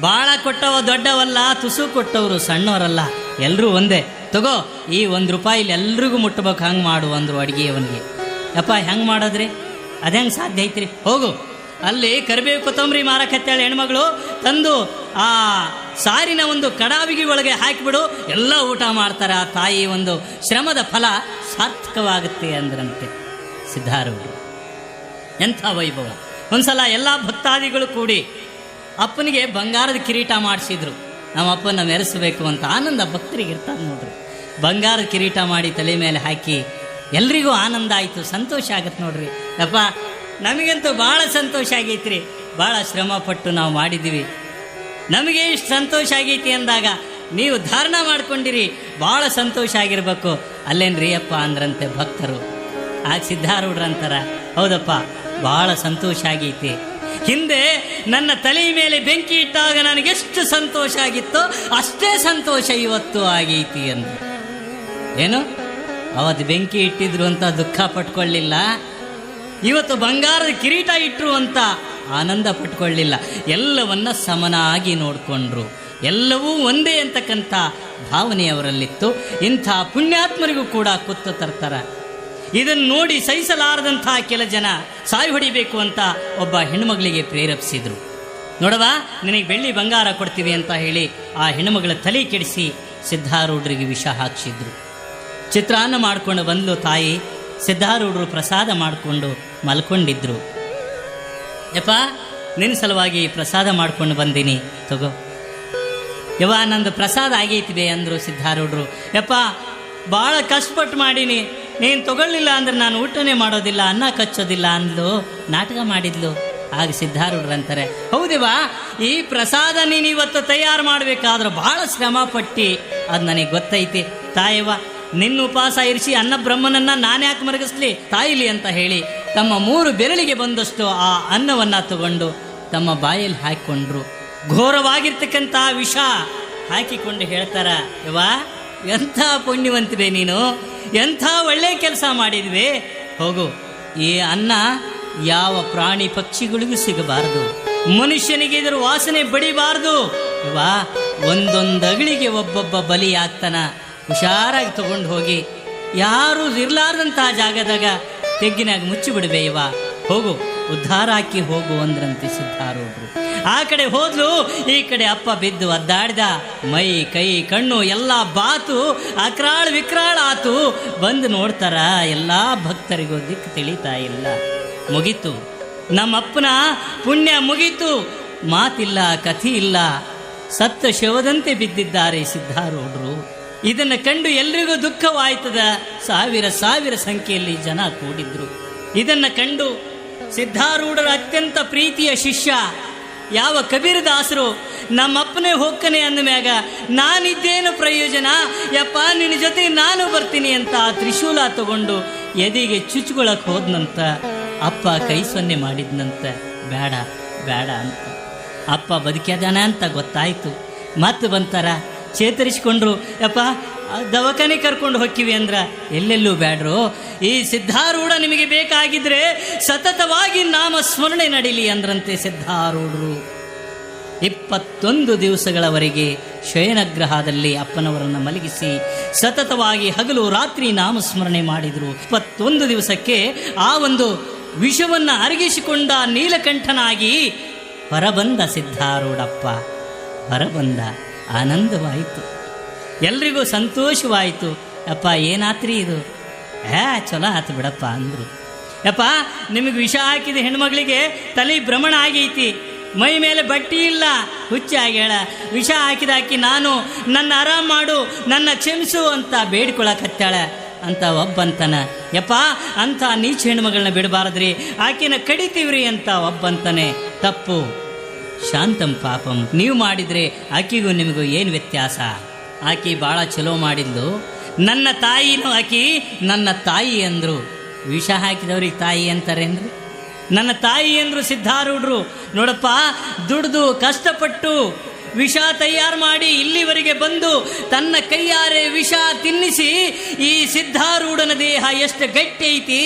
Speaker 1: ಭಾಳ ಕೊಟ್ಟವ ದೊಡ್ಡವಲ್ಲ, ತುಸು ಕೊಟ್ಟವರು ಸಣ್ಣವರಲ್ಲ, ಎಲ್ಲರೂ ಒಂದೇ, ತಗೋ ಈ ₹1 ಎಲ್ರಿಗೂ ಮುಟ್ಟಬೇಕು, ಹಂಗೆ ಮಾಡು ಅಂದರು ಅಡುಗೆಯವನಿಗೆ. ಯಪ್ಪ ಹೆಂಗೆ ಮಾಡೋದ್ರಿ? ಅದು ಹೆಂಗೆ ಸಾಧ್ಯ ಐತ್ರಿ? ಹೋಗು, ಅಲ್ಲಿ ಕರಿಬೇವು ಕೊತ್ತಂಬರಿ ಮಾರಕತ್ತೇಳಿ ಹೆಣ್ಮಗಳು ತಂದು ಆ ಸಾರಿನ ಒಂದು ಕಡಾವಿಗೆ ಒಳಗೆ ಹಾಕಿಬಿಡು, ಎಲ್ಲ ಊಟ ಮಾಡ್ತಾರೆ, ಆ ತಾಯಿ ಒಂದು ಶ್ರಮದ ಫಲ ಸಾರ್ಥಕವಾಗುತ್ತೆ ಅಂದ್ರಂತೆ ಸಿದ್ಧಾರೂಢರು. ಎಂಥ ವೈಭವ! ಒಂದ್ಸಲ ಎಲ್ಲ ಭಕ್ತಾದಿಗಳು ಕೂಡಿ ಅಪ್ಪನಿಗೆ ಬಂಗಾರದ ಕಿರೀಟ ಮಾಡಿಸಿದ್ರು. ನಮ್ಮ ಅಪ್ಪನ ಮೆರೆಸಬೇಕು ಅಂತ ಆನಂದ ಭಕ್ತರಿಗೆ ಇರ್ತಾರೆ ನೋಡ್ರಿ. ಬಂಗಾರದ ಕಿರೀಟ ಮಾಡಿ ತಲೆ ಮೇಲೆ ಹಾಕಿ ಎಲ್ರಿಗೂ ಆನಂದ ಆಯಿತು, ಸಂತೋಷ ಆಗತ್ತೆ ನೋಡ್ರಿ. ಯಪ್ಪ ನಮಗಂತೂ ಭಾಳ ಸಂತೋಷ ಆಗೈತ್ರಿ, ಭಾಳ ಶ್ರಮ ಪಟ್ಟು ನಾವು ಮಾಡಿದ್ದೀವಿ, ನಮಗೆ ಇಷ್ಟು ಸಂತೋಷ ಆಗೈತಿ ಅಂದಾಗ ನೀವು ಧಾರಣ ಮಾಡ್ಕೊಂಡಿರಿ, ಭಾಳ ಸಂತೋಷ ಆಗಿರ್ಬೇಕು ಅಲ್ಲೇನ್ರಿ ಅಪ್ಪ ಅಂದ್ರಂತೆ ಭಕ್ತರು. ಆಗ ಸಿದ್ಧಾರೂಢರು ಅಂತಾರ, ಹೌದಪ್ಪ ಭಾಳ ಸಂತೋಷ ಆಗೈತಿ, ಹಿಂದೆ ನನ್ನ ತಲೆ ಮೇಲೆ ಬೆಂಕಿ ಇಟ್ಟಾಗ ನನಗೆಷ್ಟು ಸಂತೋಷ ಆಗಿತ್ತೋ ಅಷ್ಟೇ ಸಂತೋಷ ಇವತ್ತು ಆಗೈತಿ ಅಂದ್ರು. ಏನು ಅವತ್ತು ಬೆಂಕಿ ಇಟ್ಟಿದ್ರು ಅಂತ ದುಃಖ ಪಟ್ಕೊಳ್ಳಿಲ್ಲ, ಇವತ್ತು ಬಂಗಾರದ ಕಿರೀಟ ಇಟ್ಟರು ಅಂತ ಆನಂದ ಪಟ್ಕೊಳ್ಳಿಲ್ಲ, ಎಲ್ಲವನ್ನ ಸಮನಾಗಿ ನೋಡಿಕೊಂಡ್ರು, ಎಲ್ಲವೂ ಒಂದೇ ಅಂತಕ್ಕಂಥ ಭಾವನೆಯವರಲ್ಲಿತ್ತು. ಇಂಥ ಪುಣ್ಯಾತ್ಮರಿಗೂ ಕೂಡ ಕುತ್ತು ತರ್ತಾರೆ. ಇದನ್ನು ನೋಡಿ ಸಹಿಸಲಾರದಂಥ ಕೆಲ ಜನ ಸಾಯಿ ಹೊಡಿಬೇಕು ಅಂತ ಒಬ್ಬ ಹೆಣ್ಮಗಳಿಗೆ ಪ್ರೇರೇಪಿಸಿದ್ರು. ನೋಡವಾ ನಿನಗೆ ಬೆಳ್ಳಿ ಬಂಗಾರ ಕೊಡ್ತೀವಿ ಅಂತ ಹೇಳಿ ಆ ಹೆಣ್ಮಗಳ ತಲೆ ಕೆಡಿಸಿ ಸಿದ್ಧಾರೂಢರಿಗೆ ವಿಷ ಹಾಕಿಸಿದ್ರು. ಚಿತ್ರಾನ್ನ ಮಾಡಿಕೊಂಡು ಬಂದ್ಲು ತಾಯಿ. ಸಿದ್ಧಾರೂಢರು ಪ್ರಸಾದ ಮಾಡಿಕೊಂಡು ಮಲ್ಕೊಂಡಿದ್ರು. ಯಪ್ಪ ನಿನ್ನ ಸಲುವಾಗಿ ಪ್ರಸಾದ ಮಾಡ್ಕೊಂಡು ಬಂದೀನಿ, ತಗೋ. ಯವ್ವ ನಂದು ಪ್ರಸಾದ ಆಗೈತಿದೆ ಅಂದರು ಸಿದ್ಧಾರೂಢರು. ಯಪ್ಪ ಭಾಳ ಕಷ್ಟಪಟ್ಟು ಮಾಡೀನಿ, ನೀನು ತಗೊಳ್ಳಿಲ್ಲ ಅಂದ್ರೆ ನಾನು ಊಟನೇ ಮಾಡೋದಿಲ್ಲ, ಅನ್ನ ಕಚ್ಚೋದಿಲ್ಲ ಅಂದ್ಲು, ನಾಟಕ ಮಾಡಿದ್ಲು. ಆಗ ಸಿದ್ಧಾರೂಢರು ಅಂತಾರೆ, ಹೌದೇವಾ ಈ ಪ್ರಸಾದ ನೀನು ಇವತ್ತು ತಯಾರು ಮಾಡಬೇಕಾದ್ರೆ ಭಾಳ ಶ್ರಮ ಪಟ್ಟು, ಅದು ನನಗೆ ಗೊತ್ತೈತಿ ತಾಯವ್ವ. ನಿನ್ನ ಉಪವಾಸ ಇರಿಸಿ ಅನ್ನ ಬ್ರಹ್ಮನನ್ನ ನಾನು ಯಾಕೆ ಮರಗಿಸ್ಲಿ ತಾಯಿಲಿ ಅಂತ ಹೇಳಿ ತಮ್ಮ 3 ಬೆರಳಿಗೆ ಬಂದಷ್ಟು ಆ ಅನ್ನವನ್ನು ತಗೊಂಡು ತಮ್ಮ ಬಾಯಲ್ಲಿ ಹಾಕಿಕೊಂಡ್ರು. ಘೋರವಾಗಿರ್ತಕ್ಕಂಥ ವಿಷ ಹಾಕಿಕೊಂಡು ಹೇಳ್ತಾರ, ಯವ್ವ ಎಂಥ ಪುಣ್ಯವಂತಿವೆ ನೀನು, ಎಂಥ ಒಳ್ಳೆ ಕೆಲಸ ಮಾಡಿದ್ವಿ. ಹೋಗು, ಈ ಅನ್ನ ಯಾವ ಪ್ರಾಣಿ ಪಕ್ಷಿಗಳಿಗೂ ಸಿಗಬಾರದು, ಮನುಷ್ಯನಿಗೆ ಇದರ ವಾಸನೆ ಬಡಿಬಾರ್ದು. ಯವ್ವ ಒಂದೊಂದು ಅಗಳಿಗೆ ಒಬ್ಬೊಬ್ಬ ಬಲಿ ಆಗ್ತಾನ, ಹುಷಾರಾಗಿ ತಗೊಂಡು ಹೋಗಿ ಯಾರು ಇರ್ಲಾರ್ದಂಥ ಜಾಗದಾಗ ತೆಗ್ಗಿನಾಗ ಮುಚ್ಚಿಬಿಡ್ಬೇ ಯವ್ವ, ಹೋಗು ಉದ್ಧಾರ ಹಾಕಿ ಹೋಗು ಅಂದ್ರಂತೆ ಸಿದ್ಧಾರೂಢರು. ಆ ಕಡೆ ಹೋದ್ಲು, ಈ ಕಡೆ ಅಪ್ಪ ಬಿದ್ದು ಒದ್ದಾಡ್ದ, ಮೈ ಕೈ ಕಣ್ಣು ಎಲ್ಲ ಬಾತು, ಅಕ್ರಾಳ ವಿಕ್ರಾಳ ಆತು. ಬಂದು ನೋಡ್ತಾರ, ಎಲ್ಲ ಭಕ್ತರಿಗೂ ದಿಕ್ಕು ತಿಳಿತಾ ಇಲ್ಲ. ಮುಗೀತು, ನಮ್ಮಪ್ಪನ ಪುಣ್ಯ ಮುಗೀತು, ಮಾತಿಲ್ಲ ಕಥೆ ಇಲ್ಲ, ಸತ್ತ ಶವದಂತೆ ಬಿದ್ದಿದ್ದಾರೆ ಸಿದ್ಧಾರೂಢರು. ಇದನ್ನು ಕಂಡು ಎಲ್ರಿಗೂ ದುಃಖವಾಯ್ತದ. ಸಾವಿರ ಸಂಖ್ಯೆಯಲ್ಲಿ ಜನ ಕೂಡಿದ್ರು. ಇದನ್ನು ಕಂಡು ಸಿದ್ಧಾರೂಢರ ಅತ್ಯಂತ ಪ್ರೀತಿಯ ಶಿಷ್ಯ ಯಾವ ಕಬೀರದಾಸರು ನಮ್ಮಪ್ಪನೇ ಹೋಗ್ತಾನೆ ಅಂದಮ್ಯಾಗ ನಾನಿದ್ದೇನು ಪ್ರಯೋಜನ, ಯಪ್ಪ ನಿನ್ನ ಜೊತೆ ನಾನು ಬರ್ತೀನಿ ಅಂತ ತ್ರಿಶೂಲ ತಗೊಂಡು ಎದೆಗೆ ಚುಚ್ಕೊಳಕ್ ಹೋದ್ನಂತ. ಅಪ್ಪ ಕೈ ಸೊನ್ನೆ ಮಾಡಿದ್ನಂತ, ಬೇಡ ಬೇಡ ಅಂತ. ಅಪ್ಪ ಬದುಕ್ಯಾದಾನ ಅಂತ ಗೊತ್ತಾಯ್ತು. ಮತ್ತೆ ಬಂತಾರ, ಚೇತರಿಸ್ಕೊಂಡ್ರು. ಯಪ್ಪ ದವಾಖಾನೆ ಕರ್ಕೊಂಡು ಹೋಗ್ತೀವಿ ಅಂದ್ರ ಎಲ್ಲೆಲ್ಲೂ ಬೇಡ್ರು, ಈ ಸಿದ್ಧಾರೂಢ ನಿಮಗೆ ಬೇಕಾಗಿದ್ರೆ ಸತತವಾಗಿ ನಾಮ ಸ್ಮರಣೆ ನಡೀಲಿ ಅಂದ್ರಂತೆ ಸಿದ್ಧಾರೂಢರು. 21 ದಿವಸಗಳವರೆಗೆ ಶಯನಗ್ರಹದಲ್ಲಿ ಅಪ್ಪನವರನ್ನು ಮಲಗಿಸಿ ಸತತವಾಗಿ ಹಗಲು ರಾತ್ರಿ ನಾಮಸ್ಮರಣೆ ಮಾಡಿದರು. 21 ದಿವಸಕ್ಕೆ ಆ ಒಂದು ವಿಷವನ್ನು ಅರಗಿಸಿಕೊಂಡ ನೀಲಕಂಠನಾಗಿ ಹೊರಬಂದ ಸಿದ್ಧಾರೂಢಪ್ಪ. ಹೊರಬಂದ, ಆನಂದವಾಯಿತು. ಎಲ್ರಿಗೂ ಸಂತೋಷವಾಯಿತು. ಅಪ್ಪ ಏನಾತ್ರಿ ಇದು? ಚಲೋ ಆತು ಬಿಡಪ್ಪ ಅಂದರು. ಯಪ್ಪ ನಿಮಗೆ ವಿಷ ಹಾಕಿದ ಹೆಣ್ಮಗಳಿಗೆ ತಲೆ ಭ್ರಮಣ ಆಗೈತಿ, ಮೈ ಮೇಲೆ ಬಟ್ಟೆ ಇಲ್ಲ, ಹುಚ್ಚ ಆಗ್ಯಾಳ, ವಿಷ ಹಾಕಿದಾಕಿ ನಾನು ನನ್ನ ಆರಾಮ್ ಮಾಡು, ನನ್ನ ಕ್ಷಮಿಸು ಅಂತ ಬೇಡ್ಕೊಳಕತ್ತಾಳ ಅಂತ ಒಬ್ಬಂತನ. ಯಪ್ಪ ಅಂಥ ನೀಚ ಹೆಣ್ಮಗಳನ್ನ ಬಿಡಬಾರದ್ರಿ, ಆಕಿನ ಕಡಿತೀವ್ರಿ ಅಂತ ಒಬ್ಬಂತಾನೆ. ತಪ್ಪು. ಶಾಂತಂ ಪಾಪಂ. ನೀವು ಮಾಡಿದರೆ ಆಕಿಗೂ ನಿಮಗೂ ಏನು ವ್ಯತ್ಯಾಸ? ಆಕಿ ಭಾಳ ಚಲೋ ಮಾಡಿದ್ಲು. ನನ್ನ ತಾಯಿನೂ ಆಕಿ ನನ್ನ ತಾಯಿ ಅಂದರು. ವಿಷ ಹಾಕಿದವ್ರಿಗೆ ತಾಯಿ ಅಂತಾರೇನ್ರಿ? ನನ್ನ ತಾಯಿ ಅಂದರು ಸಿದ್ಧಾರೂಢರು. ನೋಡಪ್ಪ, ದುಡ್ದು ಕಷ್ಟಪಟ್ಟು ವಿಷ ತಯಾರು ಮಾಡಿ ಇಲ್ಲಿವರೆಗೆ ಬಂದು ತನ್ನ ಕೈಯಾರೆ ವಿಷ ತಿನ್ನಿಸಿ ಈ ಸಿದ್ಧಾರೂಢನ ದೇಹ ಎಷ್ಟು ಗಟ್ಟಿ ಐತಿ,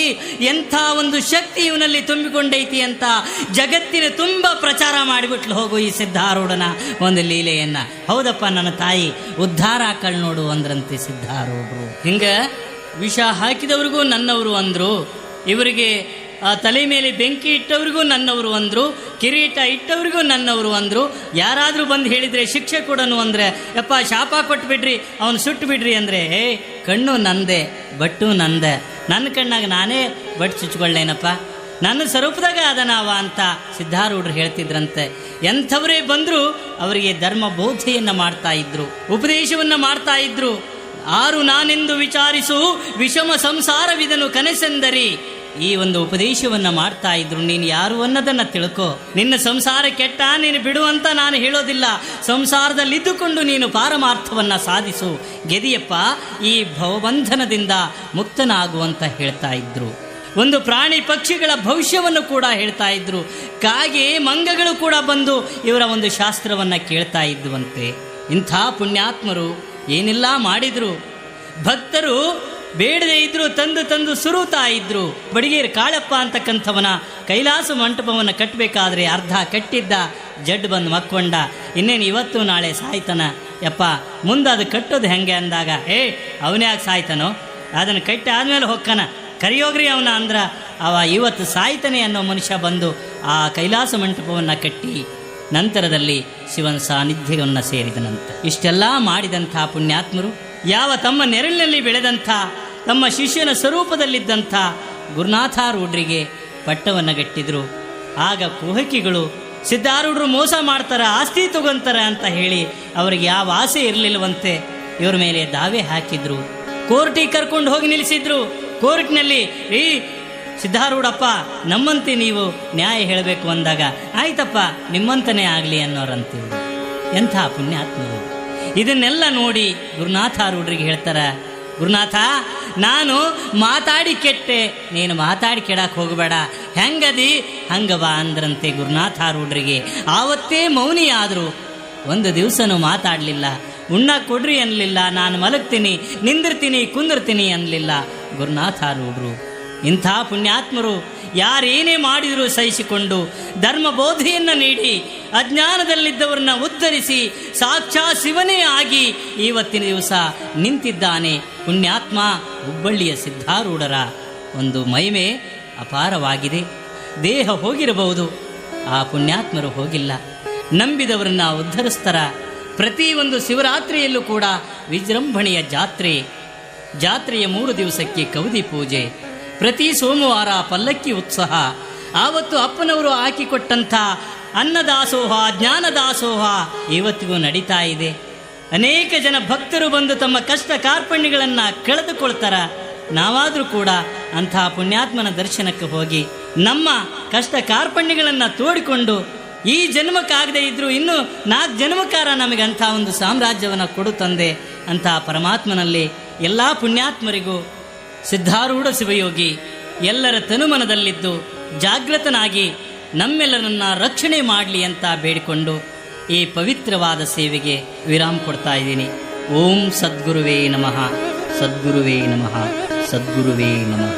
Speaker 1: ಎಂಥ ಒಂದು ಶಕ್ತಿ ಇವನಲ್ಲಿ ತುಂಬಿಕೊಂಡೈತಿ ಅಂತ ಜಗತ್ತಿನ ತುಂಬ ಪ್ರಚಾರ ಮಾಡಿಬಿಟ್ಲು ಹೋಗು ಈ ಸಿದ್ಧಾರೂಢನ ಒಂದು ಲೀಲೆಯನ್ನ. ಹೌದಪ್ಪ, ನನ್ನ ತಾಯಿ ಉದ್ಧಾರ ಆಕಳ್ ನೋಡು ಅಂದ್ರಂತೆ ಸಿದ್ಧಾರೂಢರು. ಹಿಂಗ ವಿಷ ಹಾಕಿದವ್ರಿಗೂ ನನ್ನವರು ಅಂದರು, ಇವರಿಗೆ ತಲೆ ಮೇಲೆ ಬೆಂಕಿ ಇಟ್ಟವ್ರಿಗೂ ನನ್ನವರು ಅಂದರು, ಕಿರೀಟ ಇಟ್ಟವ್ರಿಗೂ ನನ್ನವರು ಅಂದರು. ಯಾರಾದರೂ ಬಂದು ಹೇಳಿದರೆ ಶಿಕ್ಷೆ ಕೊಡೋನು ಅಂದರೆ ಯಪ್ಪ ಶಾಪ ಕೊಟ್ಬಿಡ್ರಿ, ಅವನು ಸುಟ್ಟು ಬಿಡ್ರಿ ಅಂದರೆ ಕಣ್ಣು ನಂದೆ ಬಟ್ಟು ನಂದೆ, ನನ್ನ ಕಣ್ಣಾಗ ನಾನೇ ಬಟ್ಟು ಚುಚ್ಕೊಳ್ಳೇನಪ್ಪ, ನನ್ನ ಸ್ವರೂಪದಾಗ ಅದನಾವ ಅಂತ ಸಿದ್ಧಾರೂಢರು ಹೇಳ್ತಿದ್ರಂತೆ. ಎಂಥವರೇ ಬಂದರೂ ಅವರಿಗೆ ಧರ್ಮ ಬೋಧೆಯನ್ನು ಮಾಡ್ತಾ ಇದ್ರು, ಉಪದೇಶವನ್ನು ಮಾಡ್ತಾ ಇದ್ರು. ಆರು ನಾನೆಂದು ವಿಚಾರಿಸು ವಿಷಮ ಸಂಸಾರವಿದನು ಕನಸೆಂದರಿ, ಈ ಒಂದು ಉಪದೇಶವನ್ನು ಮಾಡ್ತಾ ಇದ್ರು. ನೀನು ಯಾರು ಅನ್ನೋದನ್ನು ತಿಳ್ಕೊ, ನಿನ್ನ ಸಂಸಾರ ಕೆಟ್ಟ, ನೀನು ಬಿಡು ಅಂತ ನಾನು ಹೇಳೋದಿಲ್ಲ. ಸಂಸಾರದಲ್ಲಿದ್ದುಕೊಂಡು ನೀನು ಪಾರಮಾರ್ಥವನ್ನು ಸಾಧಿಸು, ಗೆದಿಯಪ್ಪ, ಈ ಭವಬಂಧನದಿಂದ ಮುಕ್ತನಾಗುವಂತ ಹೇಳ್ತಾ ಇದ್ರು. ಒಂದು ಪ್ರಾಣಿ ಪಕ್ಷಿಗಳ ಭವಿಷ್ಯವನ್ನು ಕೂಡ ಹೇಳ್ತಾ ಇದ್ರು. ಕಾಗೆ ಮಂಗಗಳು ಕೂಡ ಬಂದು ಇವರ ಒಂದು ಶಾಸ್ತ್ರವನ್ನು ಕೇಳ್ತಾ ಇದ್ದುವಂತೆ. ಇಂಥ ಪುಣ್ಯಾತ್ಮರು ಏನೆಲ್ಲ ಮಾಡಿದ್ರು. ಭಕ್ತರು ಬೇಡದೇ ಇದ್ರು ತಂದು ತಂದು ಸುರುತ್ತಾ ಇದ್ರು. ಬಡಿಗೇರಿ ಕಾಳಪ್ಪ ಅಂತಕ್ಕಂಥವನ ಕೈಲಾಸ ಮಂಟಪವನ್ನು ಕಟ್ಟಬೇಕಾದ್ರೆ ಅರ್ಧ ಕಟ್ಟಿದ್ದ, ಜಡ್ ಬಂದು ಮಕ್ಕೊಂಡ, ಇನ್ನೇನು ಇವತ್ತು ನಾಳೆ ಸಾಯ್ತಾನ, ಯಪ್ಪ ಮುಂದೆ ಅದು ಕಟ್ಟೋದು ಹೆಂಗೆ ಅಂದಾಗ ಅವನ್ಯಾಕೆ ಸಾಯ್ತಾನೋ, ಅದನ್ನು ಕಟ್ಟಿ ಆದಮೇಲೆ ಹೊಕ್ಕನ, ಕರಿಯೋಗ್ರಿ ಅವನ ಅಂದ್ರ ಅವ ಇವತ್ತು ಸಾಯ್ತಾನೆ ಅನ್ನೋ ಮನುಷ್ಯ ಬಂದು ಆ ಕೈಲಾಸ ಮಂಟಪವನ್ನು ಕಟ್ಟಿ ನಂತರದಲ್ಲಿ ಶಿವನ ಸಾನ್ನಿಧ್ಯವನ್ನು ಸೇರಿದನಂತ. ಇಷ್ಟೆಲ್ಲ ಮಾಡಿದಂಥ ಪುಣ್ಯಾತ್ಮರು ಯಾವ ತಮ್ಮ ನೆರಳಿನಲ್ಲಿ ಬೆಳೆದಂಥ ತಮ್ಮ ಶಿಷ್ಯನ ಸ್ವರೂಪದಲ್ಲಿದ್ದಂಥ ಗುರುನಾಥಾರೂಢರಿಗೆ ಪಟ್ಟವನ್ನು ಗಟ್ಟಿದ್ರು. ಆಗ ಕುಹಕಿಗಳು ಸಿದ್ಧಾರೂಢರು ಮೋಸ ಮಾಡ್ತಾರ, ಆಸ್ತಿ ತಗೊಂತಾರ ಅಂತ ಹೇಳಿ ಅವರಿಗೆ ಯಾವ ಆಸೆ ಇರಲಿಲ್ಲವಂತೆ. ಇವ್ರ ಮೇಲೆ ದಾವೆ ಹಾಕಿದ್ರು, ಕೋರ್ಟಿಗೆ ಕರ್ಕೊಂಡು ಹೋಗಿ ನಿಲ್ಲಿಸಿದ್ರು. ಕೋರ್ಟ್ನಲ್ಲಿ ಸಿದ್ಧಾರೂಢಪ್ಪ ನಮ್ಮಂತೆ ನೀವು ನ್ಯಾಯ ಹೇಳಬೇಕು ಅಂದಾಗ ಆಯ್ತಪ್ಪ ನಿಮ್ಮಂತನೇ ಆಗಲಿ ಅನ್ನೋರಂತೀವಿ. ಎಂಥ ಪುಣ್ಯಾತ್ಮರು. ಇದನ್ನೆಲ್ಲ ನೋಡಿ ಗುರುನಾಥಾರೂಢರಿಗೆ ಹೇಳ್ತಾರ, ಗುರುನಾಥ ನಾನು ಮಾತಾಡಿ ಕೆಟ್ಟೆ, ನೀನು ಮಾತಾಡಿ ಕೆಡಕ್ಕೆ ಹೋಗಬೇಡ, ಹೆಂಗದಿ ಹಂಗವ ಅಂದ್ರಂತೆ ಗುರುನಾಥಾರೂಢರಿಗೆ. ಆವತ್ತೇ ಮೌನಿ ಆದರು. ಒಂದು ದಿವಸನೂ ಮಾತಾಡಲಿಲ್ಲ. ಉಣ್ಣ ಕೊಡ್ರಿ ಅನ್ನಲಿಲ್ಲ, ನಾನು ಮಲಗ್ತೀನಿ, ನಿಂದಿರ್ತೀನಿ, ಕುಂದಿರ್ತೀನಿ ಅನ್ನಲಿಲ್ಲ ಗುರುನಾಥಾರೂಢರು. ಇಂಥ ಪುಣ್ಯಾತ್ಮರು ಯಾರೇನೇ ಮಾಡಿದರೂ ಸಹಿಸಿಕೊಂಡು ಧರ್ಮ ಬೋಧೆಯನ್ನು ನೀಡಿ ಅಜ್ಞಾನದಲ್ಲಿದ್ದವರನ್ನ ಉದ್ಧರಿಸಿ ಸಾಕ್ಷಾತ್ ಶಿವನೇ ಆಗಿ ಇವತ್ತಿನ ದಿವಸ ನಿಂತಿದ್ದಾನೆ ಪುಣ್ಯಾತ್ಮ. ಹುಬ್ಬಳ್ಳಿಯ ಸಿದ್ಧಾರೂಢರ ಒಂದು ಮಹಿಮೆ ಅಪಾರವಾಗಿದೆ. ದೇಹ ಹೋಗಿರಬಹುದು, ಆ ಪುಣ್ಯಾತ್ಮರು ಹೋಗಿಲ್ಲ. ನಂಬಿದವರನ್ನ ಉದ್ಧರಿಸ್ತಾರ. ಪ್ರತಿ ಒಂದು ಶಿವರಾತ್ರಿಯಲ್ಲೂ ಕೂಡ ವಿಜೃಂಭಣೆಯ ಜಾತ್ರೆಯ 3 ದಿವಸಕ್ಕೆ ಕೌದಿ ಪೂಜೆ, ಪ್ರತಿ ಸೋಮವಾರ ಪಲ್ಲಕ್ಕಿ ಉತ್ಸವ. ಆವತ್ತು ಅಪ್ಪನವರು ಹಾಕಿಕೊಟ್ಟಂಥ ಅನ್ನದಾಸೋಹ, ಜ್ಞಾನದಾಸೋಹ ಇವತ್ತಿಗೂ ನಡೀತಾ ಇದೆ. ಅನೇಕ ಜನ ಭಕ್ತರು ಬಂದು ತಮ್ಮ ಕಷ್ಟ ಕಾರ್ಪಣ್ಯಗಳನ್ನು ಕಳೆದುಕೊಳ್ತಾರ. ನಾವಾದರೂ ಕೂಡ ಅಂಥ ಪುಣ್ಯಾತ್ಮನ ದರ್ಶನಕ್ಕೆ ಹೋಗಿ ನಮ್ಮ ಕಷ್ಟ ಕಾರ್ಪಣ್ಯಗಳನ್ನು ತೋಡಿಕೊಂಡು ಈ ಜನ್ಮಕ್ಕಾಗದೇ ಇದ್ದರೂ ಇನ್ನೂ 4 ಜನ್ಮಕಾರ ನಮಗೆ ಅಂಥ ಒಂದು ಸಾಮ್ರಾಜ್ಯವನ್ನು ಕೊಡು ತಂದೆ ಅಂಥ ಪರಮಾತ್ಮನಲ್ಲಿ ಎಲ್ಲ ಪುಣ್ಯಾತ್ಮರಿಗೂ ಸಿದ್ಧಾರೂಢ ಶಿವಯೋಗಿ ಎಲ್ಲರ ತನುಮನದಲ್ಲಿದ್ದು ಜಾಗೃತನಾಗಿ ನಮ್ಮೆಲ್ಲರನ್ನ ರಕ್ಷಣೆ ಮಾಡಲಿ ಅಂತ ಬೇಡಿಕೊಂಡು ಈ ಪವಿತ್ರವಾದ ಸೇವೆಗೆ ವಿರಾಮ ಕೊಡ್ತಾ ಇದ್ದೀನಿ. ಓಂ ಸದ್ಗುರುವೇ ನಮಃ, ಸದ್ಗುರುವೇ ನಮಃ, ಸದ್ಗುರುವೇ ನಮಃ.